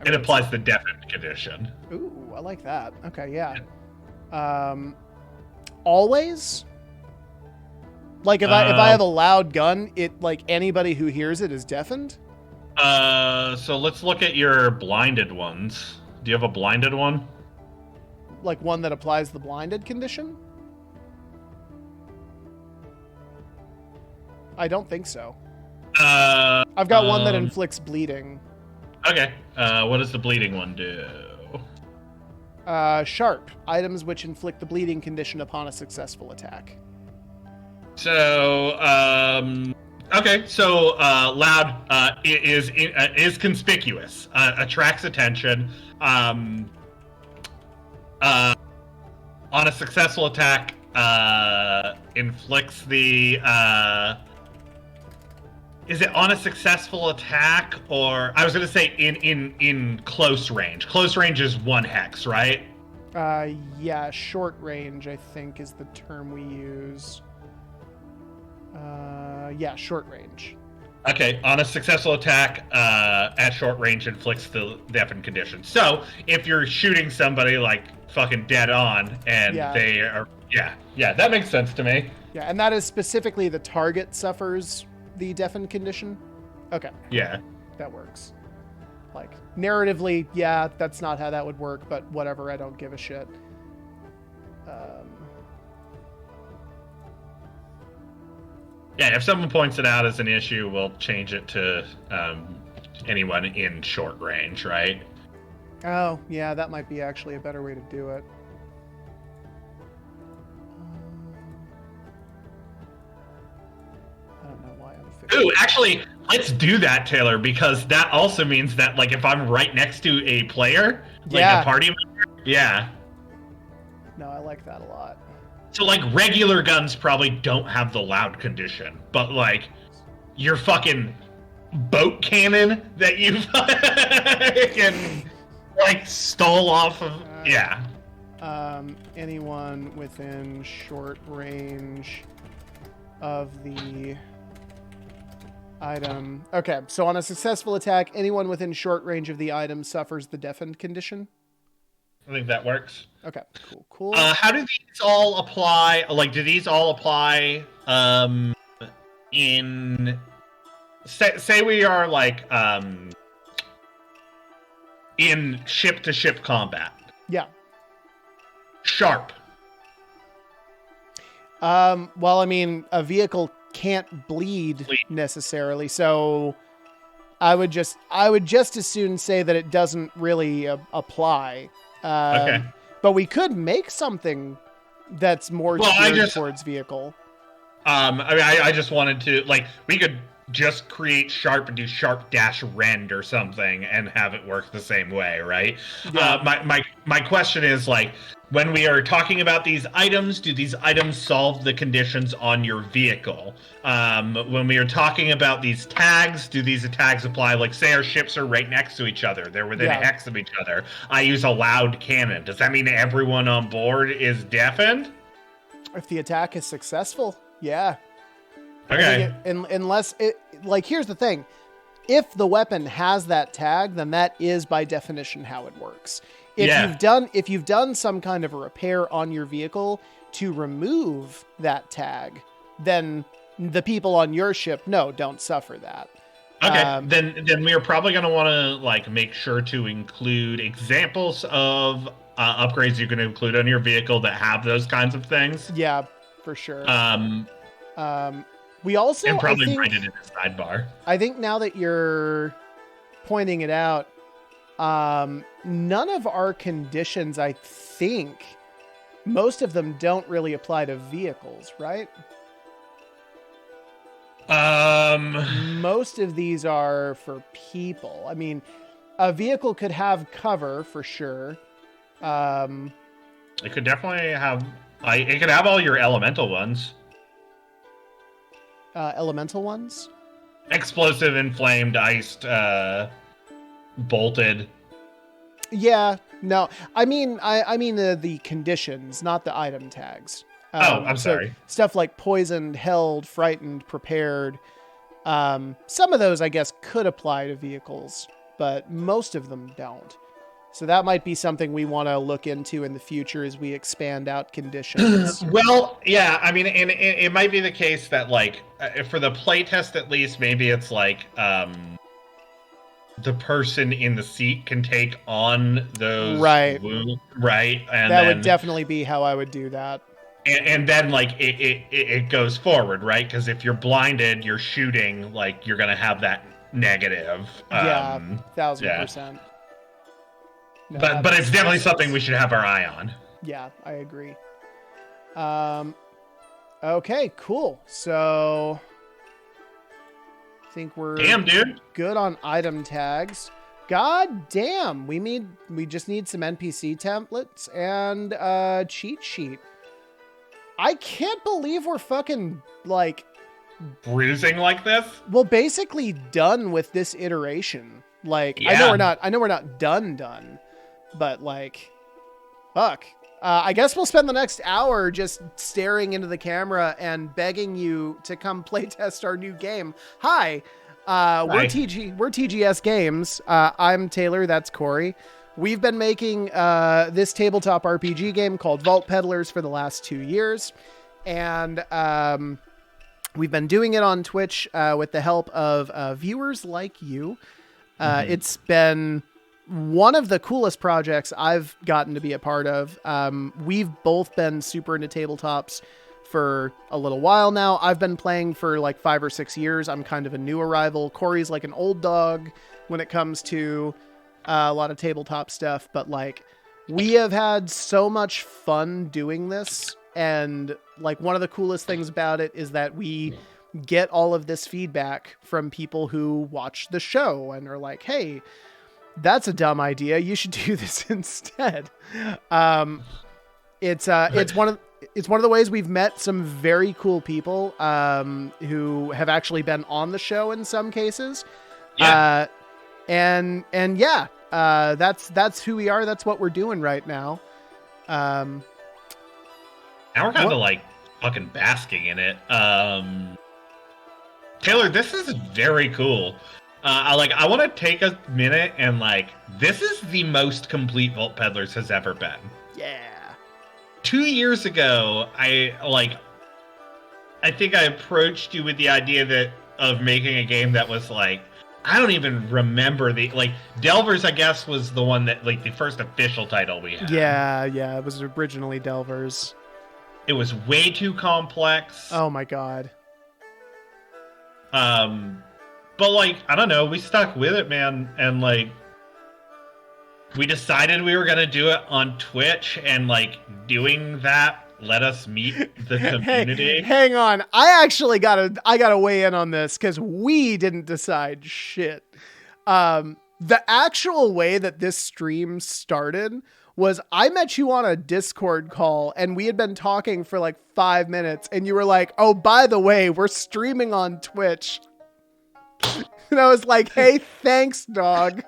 It applies the deafened condition. Ooh, I like that. Okay, yeah. Always? Like if I have a loud gun, it like anybody who hears it is deafened? So let's look at your blinded ones. Do you have a blinded one? Like one that applies the blinded condition? I don't think so. I've got one that inflicts bleeding. Okay. What does the bleeding one do? Sharp. Items which inflict the bleeding condition upon a successful attack. So, okay. So, loud is conspicuous. Attracts attention. On a successful attack, inflicts the. Is it on a successful attack, or I was going to say in close range? Close range is 1 hex, right? Yeah, short range I think is the term we use. Yeah, short range. Okay, on a successful attack, at short range inflicts the deafened condition. So if you're shooting somebody like fucking dead on, and they are, yeah, that makes sense to me. Yeah, and that is specifically the target suffers the deafened condition? Okay. Yeah. That works. Like, narratively, yeah, that's not how that would work, but whatever, I don't give a shit. Yeah, if someone points it out as an issue, we'll change it to anyone in short range, right? Oh, yeah, that might be actually a better way to do it. Ooh, actually, let's do that, Taylor, because that also means that, like, if I'm right next to a player, like a party member, yeah. No, I like that a lot. So, like, regular guns probably don't have the loud condition, but, like, your fucking boat cannon that you fucking, like, stole off of, yeah. Anyone within short range of the item. Okay, so on a successful attack, anyone within short range of the item suffers the deafened condition. I think that works. Okay, cool. How do these all apply? Like, do these all apply in... Say we are, like, in ship-to-ship combat. Yeah. Sharp. Well, I mean, a vehicle can't bleed necessarily, so I would just as soon say that it doesn't really apply. Okay. But we could make something that's more geared towards vehicle. I mean, I just wanted to, like, we could just create sharp and do sharp dash rend or something and have it work the same way, right? Yeah. My question is, like, when we are talking about these items, do these items solve the conditions on your vehicle? When we are talking about these tags, do these tags apply? Like, say our ships are right next to each other. They're within a hex of each other. I use a loud cannon. Does that mean everyone on board is deafened? If the attack is successful, yeah. Okay. Unless it, like, here's the thing. If the weapon has that tag, then that is by definition how it works. If you've done some kind of a repair on your vehicle to remove that tag, then the people on your ship don't suffer that. Okay, then we are probably going to want to, like, make sure to include examples of upgrades you can include on your vehicle that have those kinds of things. Yeah, for sure. We also, and probably write it in the sidebar. I think now that you're pointing it out, none of our conditions, I think, most of them don't really apply to vehicles, right? Most of these are for people. I mean, a vehicle could have cover for sure. It could definitely have. It could have all your elemental ones. Elemental ones? Explosive, inflamed, iced, bolted. Yeah, no. I mean the conditions, not the item tags. I'm sorry. Stuff like poisoned, held, frightened, prepared. Some of those, I guess, could apply to vehicles, but most of them don't. So that might be something we want to look into in the future as we expand out conditions. Well, yeah, I mean, and it might be the case that, like, for the playtest at least, maybe it's like the person in the seat can take on those wounds, right? And that would definitely be how I would do that. And then, like, it goes forward, right? Because if you're blinded, you're shooting, like, you're gonna have that negative. 1,000%. No, but it's definitely something we should have our eye on. Yeah, I agree. Okay, cool. So I think we're good on item tags. God damn, we just need some NPC templates and a cheat sheet. I can't believe we're fucking, like, bruising like this. Well, basically done with this iteration. Like, yeah. I know we're not done. But, like, fuck. I guess we'll spend the next hour just staring into the camera and begging you to come playtest our new game. Hi. We're TGS Games. I'm Taylor. That's Corey. We've been making this tabletop RPG game called Vault Peddlers for the last 2 years. And we've been doing it on Twitch with the help of viewers like you. It's been one of the coolest projects I've gotten to be a part of. We've both been super into tabletops for a little while now. I've been playing for like 5 or 6 years. I'm kind of a new arrival. Corey's like an old dog when it comes to a lot of tabletop stuff, but like we have had so much fun doing this. And like one of the coolest things about it is that we get all of this feedback from people who watch the show and are like, hey, that's a dumb idea. You should do this instead. It's one of the ways we've met some very cool people who have actually been on the show in some cases. Yeah. That's who we are. That's what we're doing right now. Now we're kind of like fucking basking in it. Taylor, this is very cool. I want to take a minute and, like, this is the most complete Vault Peddlers has ever been. Yeah. 2 years ago, I think I approached you with the idea of making a game that was, like, I don't even remember Delvers, I guess, was the one that, like, the first official title we had. Yeah, it was originally Delvers. It was way too complex. Oh my god. But like, I don't know, we stuck with it, man, and like we decided we were gonna do it on Twitch, and like doing that let us meet the community. Hey, hang on. I gotta weigh in on this because we didn't decide shit. The actual way that this stream started was I met you on a Discord call and we had been talking for like 5 minutes and you were like, oh, by the way, we're streaming on Twitch. And I was like, hey, thanks, dog.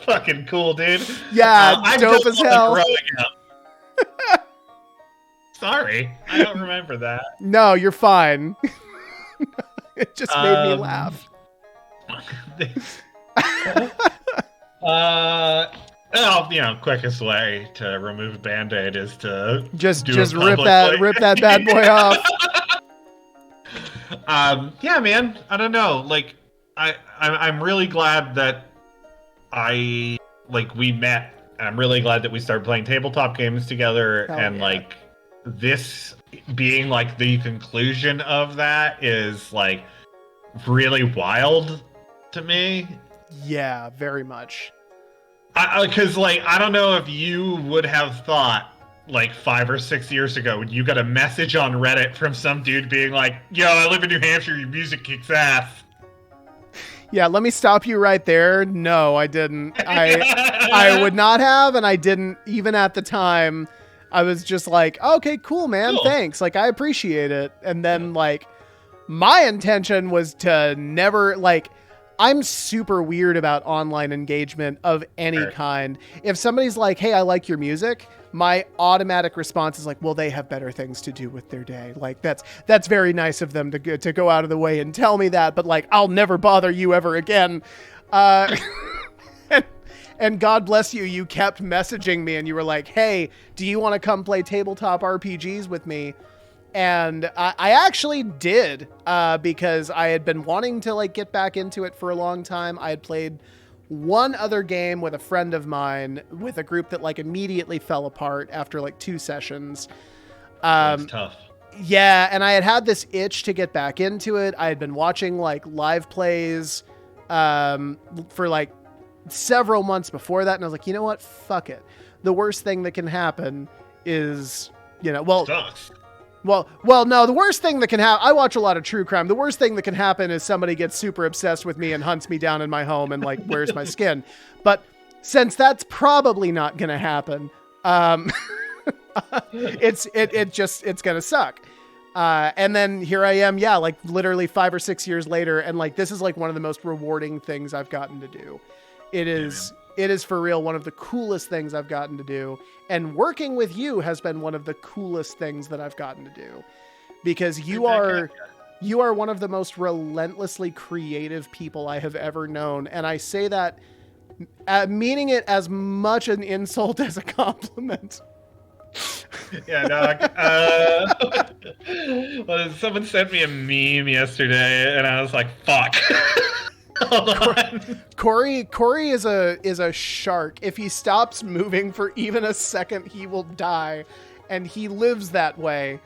Fucking cool, dude. Yeah, dope as hell. Sorry, I don't remember that. No, you're fine. It just made me laugh. Well, you know, quickest way to remove a Band-Aid is to just rip that bad boy off. Yeah, man. I don't know. Like, I'm really glad that we met. And I'm really glad that we started playing tabletop games together. Hell and yeah. like this being like the conclusion of that is like really wild to me. Yeah, very much. Because like I don't know if you would have thought like 5 or 6 years ago when you got a message on Reddit from some dude being like, yo, I live in New Hampshire, your music kicks ass. Yeah, let me stop you right there. No, I didn't. I would not have, and I didn't even at the time. I was just like, okay, cool, man, Cool. thanks. Like, I appreciate it. And then like my intention was to never like I'm super weird about online engagement of any Sure. kind. If somebody's like, hey, I like your music, my automatic response is like, well, they have better things to do with their day. Like that's very nice of them to go out of the way and tell me that, but like, I'll never bother you ever again. And God bless you, you kept messaging me and you were like, hey, do you want to come play tabletop RPGs with me? And I actually did, because I had been wanting to like get back into it for a long time. I had played one other game with a friend of mine with a group that like immediately fell apart after like 2 sessions. That's tough. Yeah, and I had this itch to get back into it. I had been watching like live plays for like several months before that, and I was like, you know what? Fuck it. The worst thing that can happen is, you know, well... Sucks. Well, no, the worst thing that can happen, I watch a lot of true crime. The worst thing that can happen is somebody gets super obsessed with me and hunts me down in my home and like wears my skin. But since that's probably not going to happen, it's going to suck. And then here I am. Yeah. Like literally 5 or 6 years later. And like, this is like one of the most rewarding things I've gotten to do. It is for real one of the coolest things I've gotten to do. And working with you has been one of the coolest things that I've gotten to do, because you are one of the most relentlessly creative people I have ever known. And I say that meaning it as much an insult as a compliment. Yeah, no. Well, someone sent me a meme yesterday, and I was like, "Fuck." Hold on. Corey is a shark. If he stops moving for even a second, he will die, and he lives that way.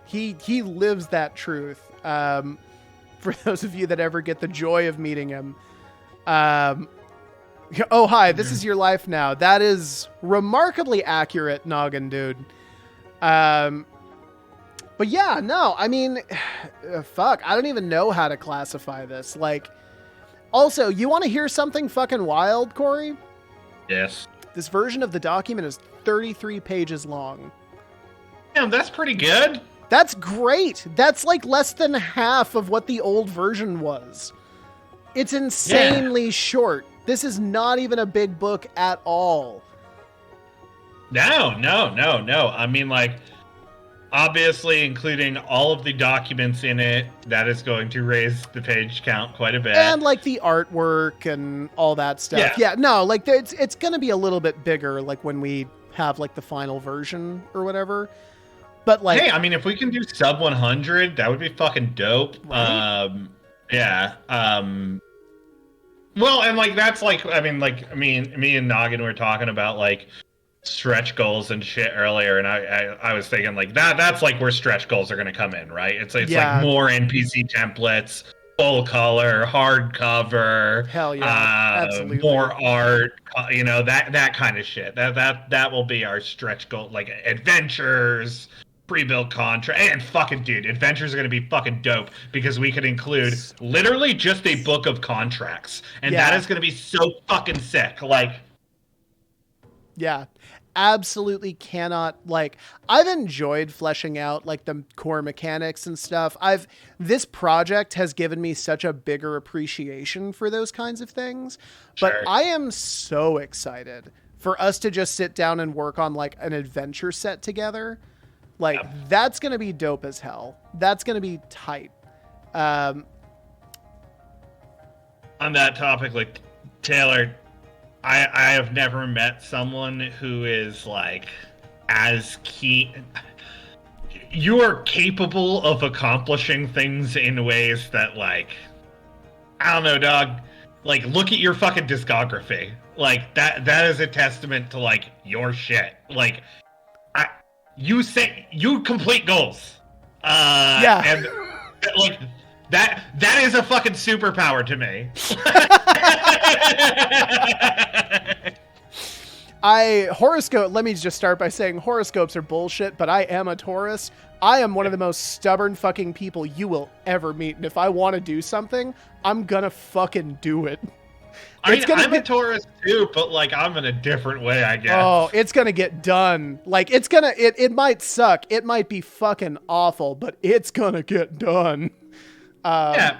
He lives that truth. For those of you that ever get the joy of meeting him. Oh, hi, this is your life now. That is remarkably accurate, Noggin dude. But yeah, no, I mean, fuck, I don't even know how to classify this. Like, also, you want to hear something fucking wild, Corey? Yes. This version of the document is 33 pages long. Damn, that's pretty good. That's great. That's like less than half of what the old version was. It's insanely short. This is not even a big book at all. No. I mean, like, obviously, including all of the documents in it, that is going to raise the page count quite a bit. And like the artwork and all that stuff. Yeah, no, like it's going to be a little bit bigger, like when we have like the final version or whatever. But like, hey, I mean, if we can do sub 100, that would be fucking dope. Right? Well, and like that's like, I mean, like me and Noggin were talking about like stretch goals and shit earlier, and I was thinking like that's like where stretch goals are going to come in, right? It's like Yeah. more NPC templates, full color, hardcover, Hell yeah. Absolutely. more art, that kind of shit. That will be our stretch goal, like adventures, pre-built contract, and fucking dude, adventures are going to be fucking dope because we could include literally just a book of contracts, and that Yeah. is going to be so fucking sick. Like, Yeah. Absolutely cannot, like, I've enjoyed fleshing out like the core mechanics and stuff. This project has given me such a bigger appreciation for those kinds of things. But sure. I am so excited for us to just sit down and work on like an adventure set together. Like, that's going to be dope as hell. That's going to be tight. On that topic, like, Taylor, I have never met someone who is like as keen. You are capable of accomplishing things in ways that, like, I don't know, dog. Like, look at your fucking discography. Like, that is a testament to like your shit. Like, you complete goals. Yeah. And like that is a fucking superpower to me. Let me just start by saying horoscopes are bullshit, but I am a Taurus. I am one of the most stubborn fucking people you will ever meet. And if I want to do something, I'm gonna fucking do it. I'm a Taurus too, but like I'm in a different way, I guess. Oh, it's gonna get done. Like it might suck. It might be fucking awful, but it's gonna get done. Yeah.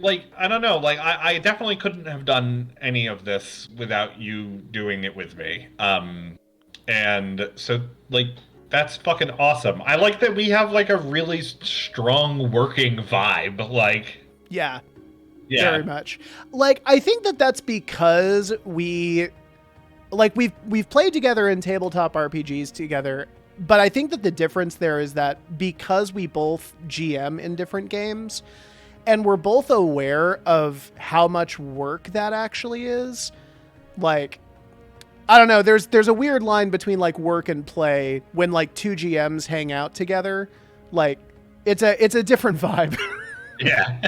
Like, I don't know, like, I definitely couldn't have done any of this without you doing it with me. And so, like, that's fucking awesome. I like that we have, like, a really strong working vibe, like... Yeah. Yeah. Very much. Like, I think that's because we've played together in tabletop RPGs together, but I think that the difference there is that because we both GM in different games... and we're both aware of how much work that actually is. Like, I don't know. There's a weird line between like work and play when like two GMs hang out together. Like, it's a different vibe. Yeah.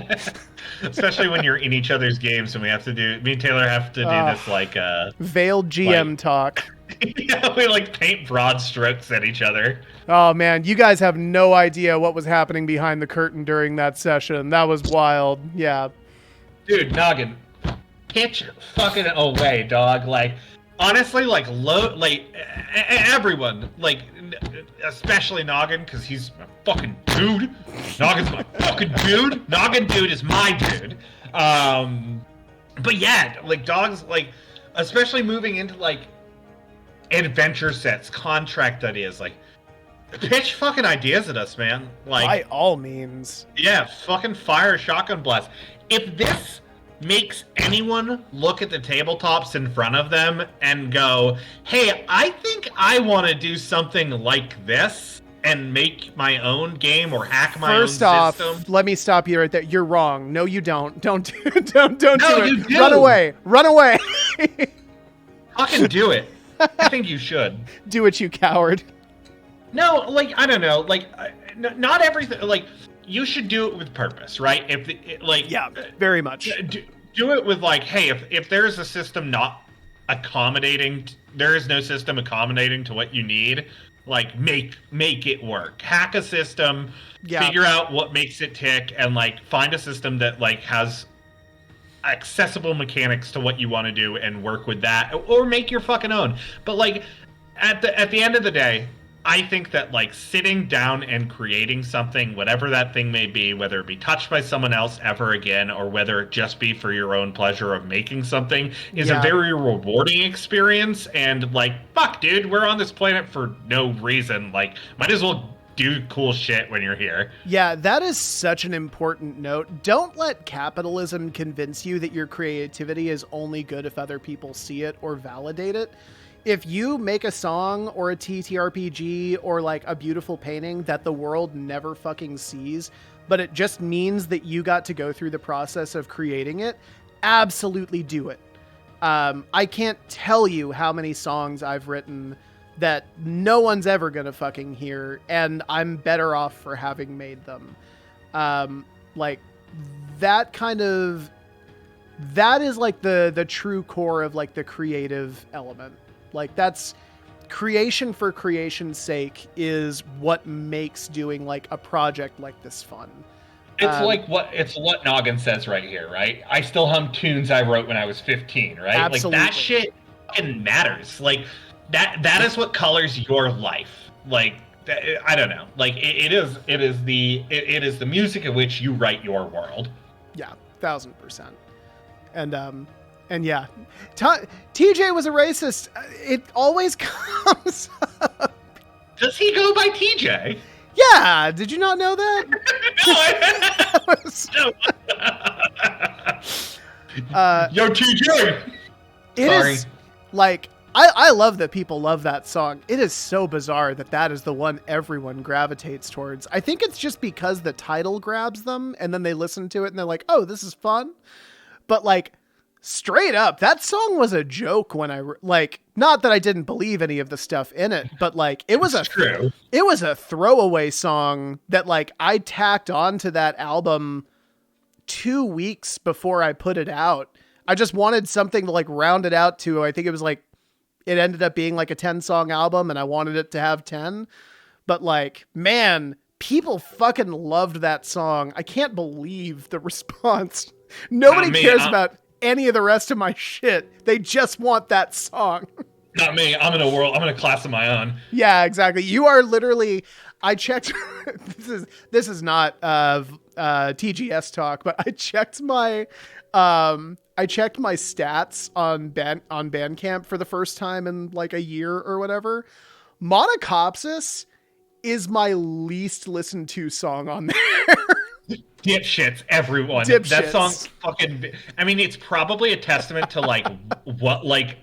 Especially when you're in each other's games and me and Taylor have to do this like veiled GM talk. Yeah, we like paint broad strokes at each other. Oh man, you guys have no idea what was happening behind the curtain during that session. That was wild. Yeah. Dude, Noggin, pitch fucking away, dog. Like, honestly, like, everyone, like, especially Noggin, because he's my fucking dude. Noggin's my fucking dude. Noggin dude is my dude. But yeah, like, dogs, like, especially moving into, like, adventure sets, contract ideas, like, pitch fucking ideas at us, man. Like, by all means. Yeah, fucking fire a shotgun blast. If this makes anyone look at the tabletops in front of them and go, hey, I think I want to do something like this and make my own game or hack my own system. First off, let me stop you right there. You're wrong. No, you don't. Don't do it. Don't No, do you it. do. Run away. Run away. Fucking do it. I think you should. Do it, you coward. No, like, I don't know. Like, not everything. Like, you should do it with purpose, right? Yeah, very much. Do it with, like, hey, if there's a system not accommodating, there is no system accommodating to what you need, like, make it work. Hack a system, figure out what makes it tick, and, like, find a system that, like, has accessible mechanics to what you want to do and work with that, or make your fucking own. But, like, at the end of the day, I think that, like, sitting down and creating something, whatever that thing may be, whether it be touched by someone else ever again, or whether it just be for your own pleasure of making something, is a very rewarding experience. And, like, fuck, dude, we're on this planet for no reason. Like, might as well do cool shit when you're here. Yeah, that is such an important note. Don't let capitalism convince you that your creativity is only good if other people see it or validate it. If you make a song or a TTRPG or like a beautiful painting that the world never fucking sees, but it just means that you got to go through the process of creating it, absolutely do it. I can't tell you how many songs I've written that no one's ever gonna fucking hear, and I'm better off for having made them. Like that is like the true core of like the creative element. Like that's creation for creation's sake is what makes doing like a project like this fun. It's what Noggin says right here, right? I still hum tunes I wrote when I was 15, right? Absolutely. Like that shit fucking matters. Like that is what colors your life. Like I don't know. Like it is the music in which you write your world. Yeah, 1000%. And yeah, TJ was a racist. It always comes up. Does he go by TJ? Yeah, did you not know that? No, Yo, TJ! It Sorry. is, like, I love that people love that song. It is so bizarre that is the one everyone gravitates towards. I think it's just because the title grabs them, and then they listen to it, and they're like, oh, this is fun. But, like, straight up, that song was a joke when not that I didn't believe any of the stuff in it, but like it was a throwaway song that like I tacked onto that album 2 weeks before I put it out. I just wanted something to like round it out to, I think it was like, it ended up being like a 10-song album and I wanted it to have 10, but like, man, people fucking loved that song. I can't believe the response. Nobody cares about any of the rest of my shit. They just want that song. Not me. I'm in a class of my own. Yeah, exactly. You are literally, I checked, this is not TGS talk, but I checked my stats on Bandcamp for the first time in like a year or whatever. Monocopsis is my least listened to song on there. Dipshits, everyone. Dipshits. That song fucking... I mean, it's probably a testament to, like, what, like...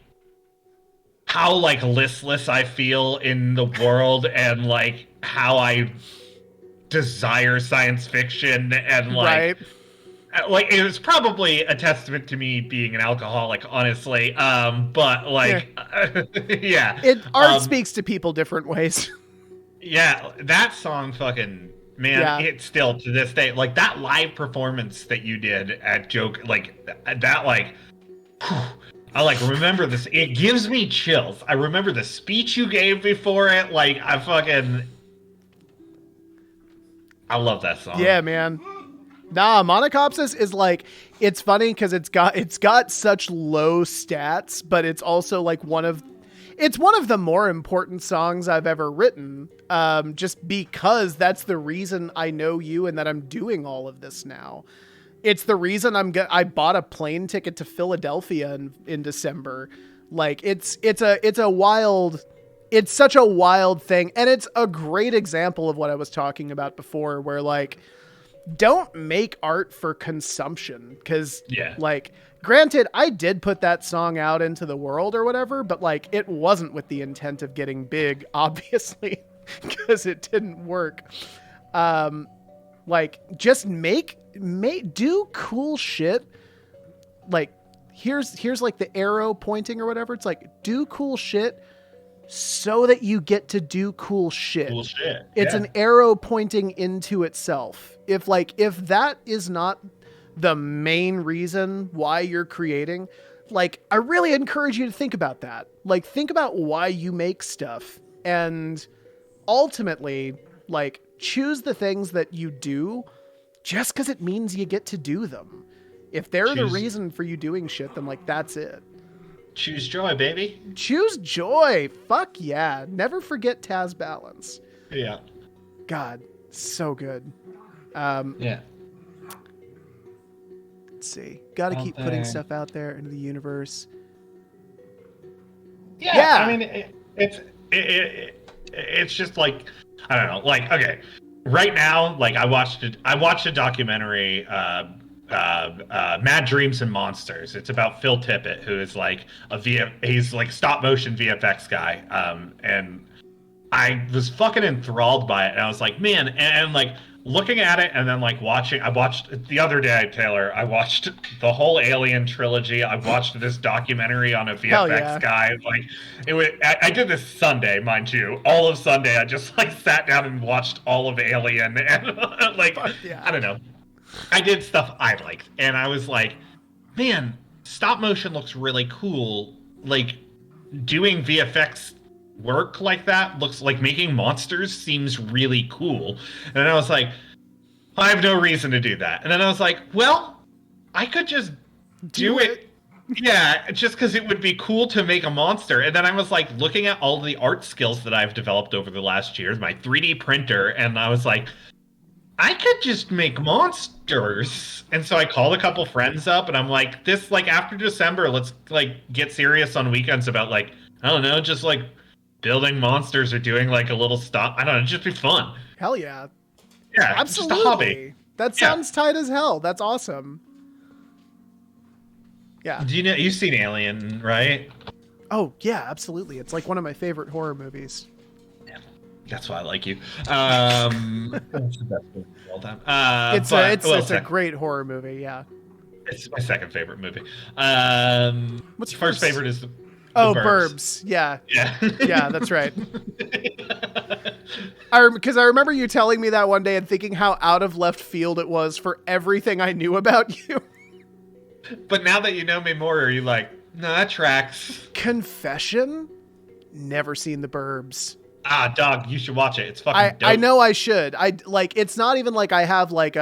how, like, listless I feel in the world and, like, how I desire science fiction and, like... Right. Like, it was probably a testament to me being an alcoholic, honestly. But, like... Yeah. Art speaks to people different ways. Yeah, that song fucking... Man, It's still to this day, like that live performance that you did at Joke, like that, like, I like remember this. It gives me chills. I remember the speech you gave before it. Like, I love that song. Yeah, man. Nah, Monocopsis is like, it's funny because it's got such low stats, but it's also like one of the more important songs I've ever written. Just because that's the reason I know you and that I'm doing all of this now. It's the reason I bought a plane ticket to Philadelphia in December. Like it's such a wild thing. And it's a great example of what I was talking about before, where like, don't make art for consumption. Cause like, granted, I did put that song out into the world or whatever, but like it wasn't with the intent of getting big, obviously, because it didn't work. Like just do cool shit. Like here's like the arrow pointing or whatever. It's like, do cool shit so that you get to do cool shit. It's an arrow pointing into itself. If that is not the main reason why you're creating, like, I really encourage you to think about that. Like, think about why you make stuff, and ultimately, like, choose the things that you do just because it means you get to do them. If they're the reason for you doing shit, then like, that's it. Choose joy, baby. Choose joy. Fuck yeah. Never forget Taz Balance. Yeah. God, so good. Yeah. Let's see. Got to keep putting stuff out there into the universe. Yeah. I mean, it's just like, I don't know. Like, okay, right now, like I watched a documentary, Mad Dreams and Monsters. It's about Phil Tippett, who is like he's like stop motion VFX guy. And I was fucking enthralled by it, and I was like, man, and like looking at it, and then like watching. I watched the other day, Taylor. I watched the whole Alien trilogy. I watched this documentary on a Hell VFX yeah. guy. Like, it was. I did this Sunday, mind you. All of Sunday, I just like sat down and watched all of Alien, and like, Fuck yeah. I don't know. I did stuff I liked, and I was like, man, stop motion looks really cool. Like, doing VFX work like that looks like making monsters seems really cool. And then I was like, I have no reason to do that. And then I was like, well, I could just do it. Yeah, just because it would be cool to make a monster. And then I was like looking at all the art skills that I've developed over the last years, my 3D printer, and I was like, I could just make monsters. And so I called a couple friends up and I'm like, this like after December, let's like get serious on weekends about like, I don't know, just like building monsters or doing like a little stop. I don't know, just be fun. Hell yeah. Yeah, Absolutely. just a hobby. That sounds tight as hell. That's awesome. Yeah. Do you know you've seen Alien, right? Oh yeah, absolutely. It's like one of my favorite horror movies. Yeah, that's why I like you. That's the best movie of all time. It's a great horror movie. Yeah. It's my second favorite movie. What's your first favorite is the Burbs. Yeah. Yeah. Yeah, that's right. Because I remember you telling me that one day and thinking how out of left field it was for everything I knew about you. But now that you know me more, are you like, no, that tracks? Confession? Never seen the Burbs. Ah, dog, you should watch it. It's fucking dope. I know I should. It's not even like I have like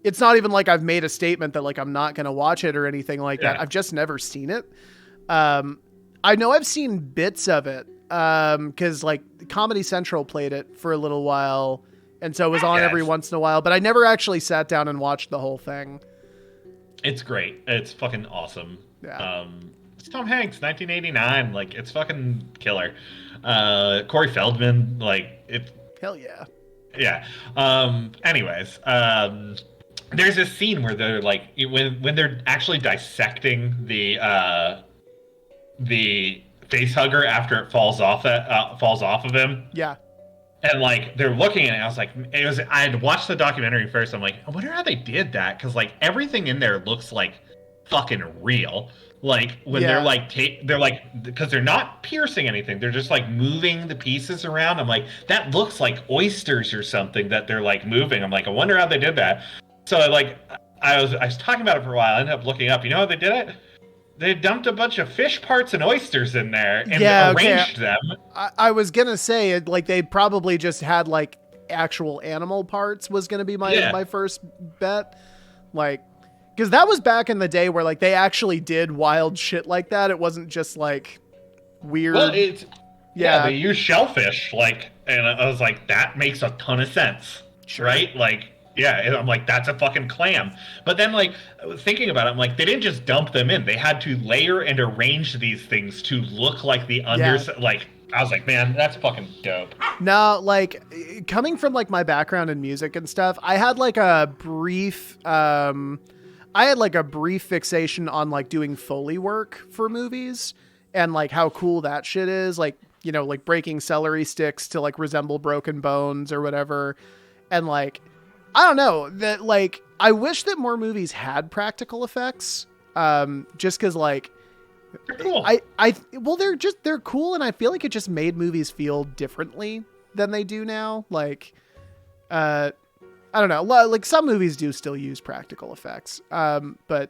it's not even like I've made a statement that like I'm not going to watch it or anything like that. I've just never seen it. I know I've seen bits of it. Cause like Comedy Central played it for a little while. And so it was on every once in a while, but I never actually sat down and watched the whole thing. It's great. It's fucking awesome. Yeah. It's Tom Hanks, 1989. Like, it's fucking killer. Corey Feldman, like, it. Hell yeah. Yeah. Anyways, there's this scene where they're like, when they're actually dissecting the face hugger after it falls off of him. Yeah. And like they're looking at it, I was like, I had watched the documentary first. I'm like, I wonder how they did that because like everything in there looks like fucking real. Like when they're like because they're not piercing anything, they're just like moving the pieces around. I'm like, that looks like oysters or something that they're like moving. I'm like, I wonder how they did that. So like I was talking about it for a while. I ended up looking up. You know how they did it? They dumped a bunch of fish parts and oysters in there and arranged them. I was gonna say like they probably just had like actual animal parts was gonna be my first bet, like because that was back in the day where like they actually did wild shit like that. It wasn't just like weird. Well, they use shellfish like, and I was like, that makes a ton of sense, right? Like. Yeah, I'm like, that's a fucking clam. But then, like, thinking about it, I'm like, they didn't just dump them in. They had to layer and arrange these things to look like the underside. Yeah. Like, I was like, man, that's fucking dope. Now, like, coming from, like, my background in music and stuff, I had, like, a brief fixation on, like, doing Foley work for movies and, like, how cool that shit is. Like, you know, like, breaking celery sticks to, like, resemble broken bones or whatever. And, like... I don't know that like I wish that more movies had practical effects. Just because like they're cool. They're cool, and I feel like it just made movies feel differently than they do now. Like, I don't know. Like some movies do still use practical effects. But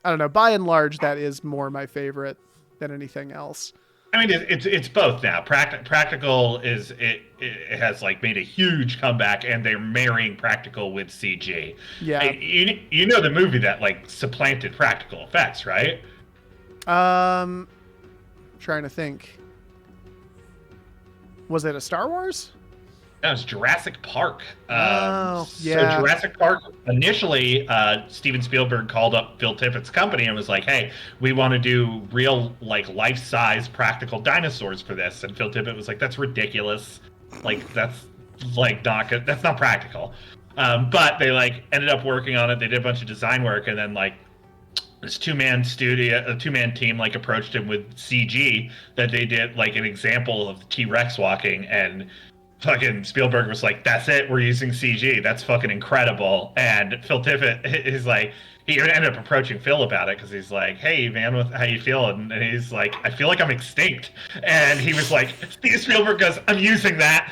I don't know. By and large, that is more my favorite than anything else. I mean, it's both now. Practical is it has like made a huge comeback, and they're marrying practical with CG. Yeah, you know the movie that like supplanted practical effects, right? Trying to think. Was it a Star Wars? That was Jurassic Park. Yeah. So Jurassic Park, initially, Steven Spielberg called up Phil Tippett's company and was like, hey, we want to do real, like, life-size practical dinosaurs for this. And Phil Tippett was like, that's ridiculous. Like, that's, like, that's not practical. But they, like, ended up working on it. They did a bunch of design work, and then, like, this two-man studio, a two-man team, like approached him with CG that they did like an example of T-Rex walking, and fucking Spielberg was like, "That's it, we're using CG. That's fucking incredible." And Phil Tippett is like, he ended up approaching Phil about it because he's like, "Hey man, how you feeling?" And he's like, "I feel like I'm extinct." And he was like, Steve Spielberg goes, "I'm using that."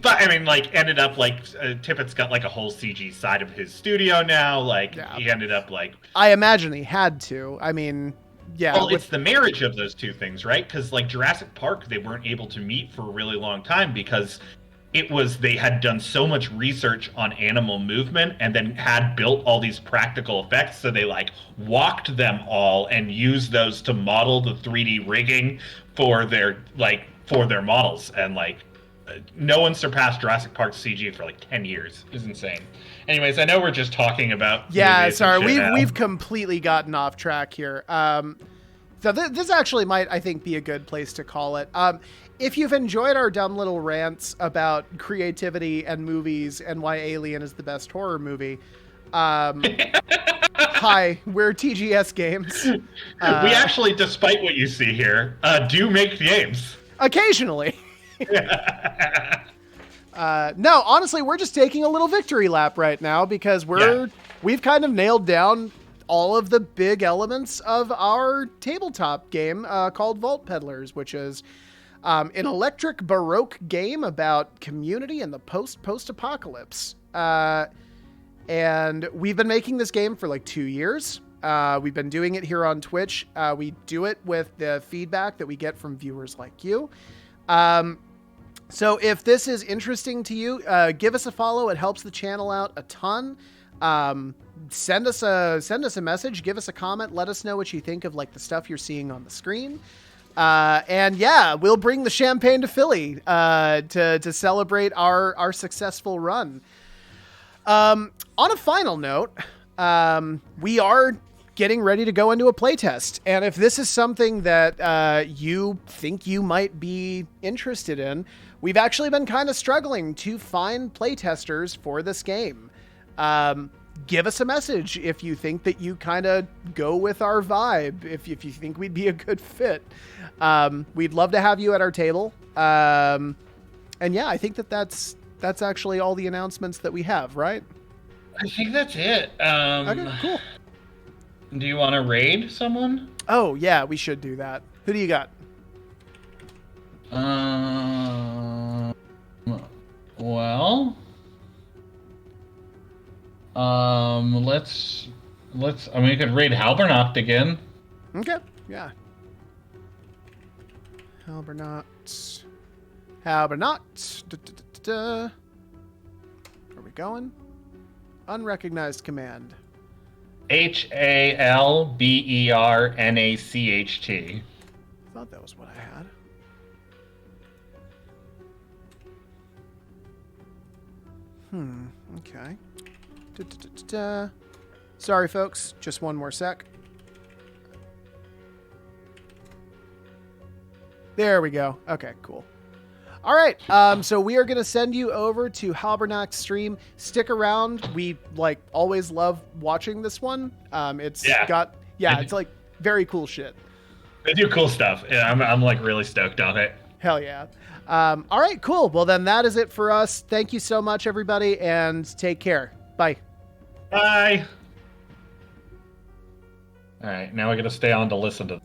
But I mean, like, ended up like Tippett's got like a whole CG side of his studio now. Like, he ended up like. I imagine he had to. I mean, yeah. Well, it's the marriage of those two things, right? Because like Jurassic Park, they weren't able to meet for a really long time because they had done so much research on animal movement and then had built all these practical effects. So they like walked them all and used those to model the 3D rigging for their models, and like. No one surpassed Jurassic Park CG for like 10 years. It's insane. Anyways, I know we're just talking about. Yeah, sorry, we've completely gotten off track here. So this actually might, I think, be a good place to call it. If you've enjoyed our dumb little rants about creativity and movies and why Alien is the best horror movie, hi, we're TGS Games. We actually, despite what you see here, do make games. Occasionally. No, honestly, we're just taking a little victory lap right now because we've kind of nailed down all of the big elements of our tabletop game called Vault Peddlers, which is an electric Baroque game about community in the post-apocalypse. And we've been making this game for like 2 years. We've been doing it here on Twitch. We do it with the feedback that we get from viewers like you. So if this is interesting to you, give us a follow. It helps the channel out a ton. Send us a message, give us a comment, let us know what you think of like the stuff you're seeing on the screen. And yeah, we'll bring the champagne to Philly, to celebrate our successful run. On a final note, we are getting ready to go into a playtest. And if this is something that you think you might be interested in, we've actually been kind of struggling to find playtesters for this game. Give us a message if you think that you kind of go with our vibe, if you think we'd be a good fit. We'd love to have you at our table. And yeah, I think that's actually all the announcements that we have, right? I think that's it. Okay, cool. Do you want to raid someone? Oh, yeah, we should do that. Who do you got? Well, let's, I mean, we could raid Halbernacht again. Okay, yeah. Halbernacht. Halbernacht. Where are we going? Unrecognized command. HALBERNACHT. I thought that was what I had. Okay. Sorry, folks. Just one more sec. There we go. Okay, cool. All right. So we are going to send you over to Halbernacht's stream. Stick around. We always love watching this one. It's like very cool shit. They do cool stuff. Yeah, I'm like really stoked on it. Hell yeah. All right, cool. Well, then that is it for us. Thank you so much, everybody, and take care. Bye. Bye. All right, now we got to stay on to listen to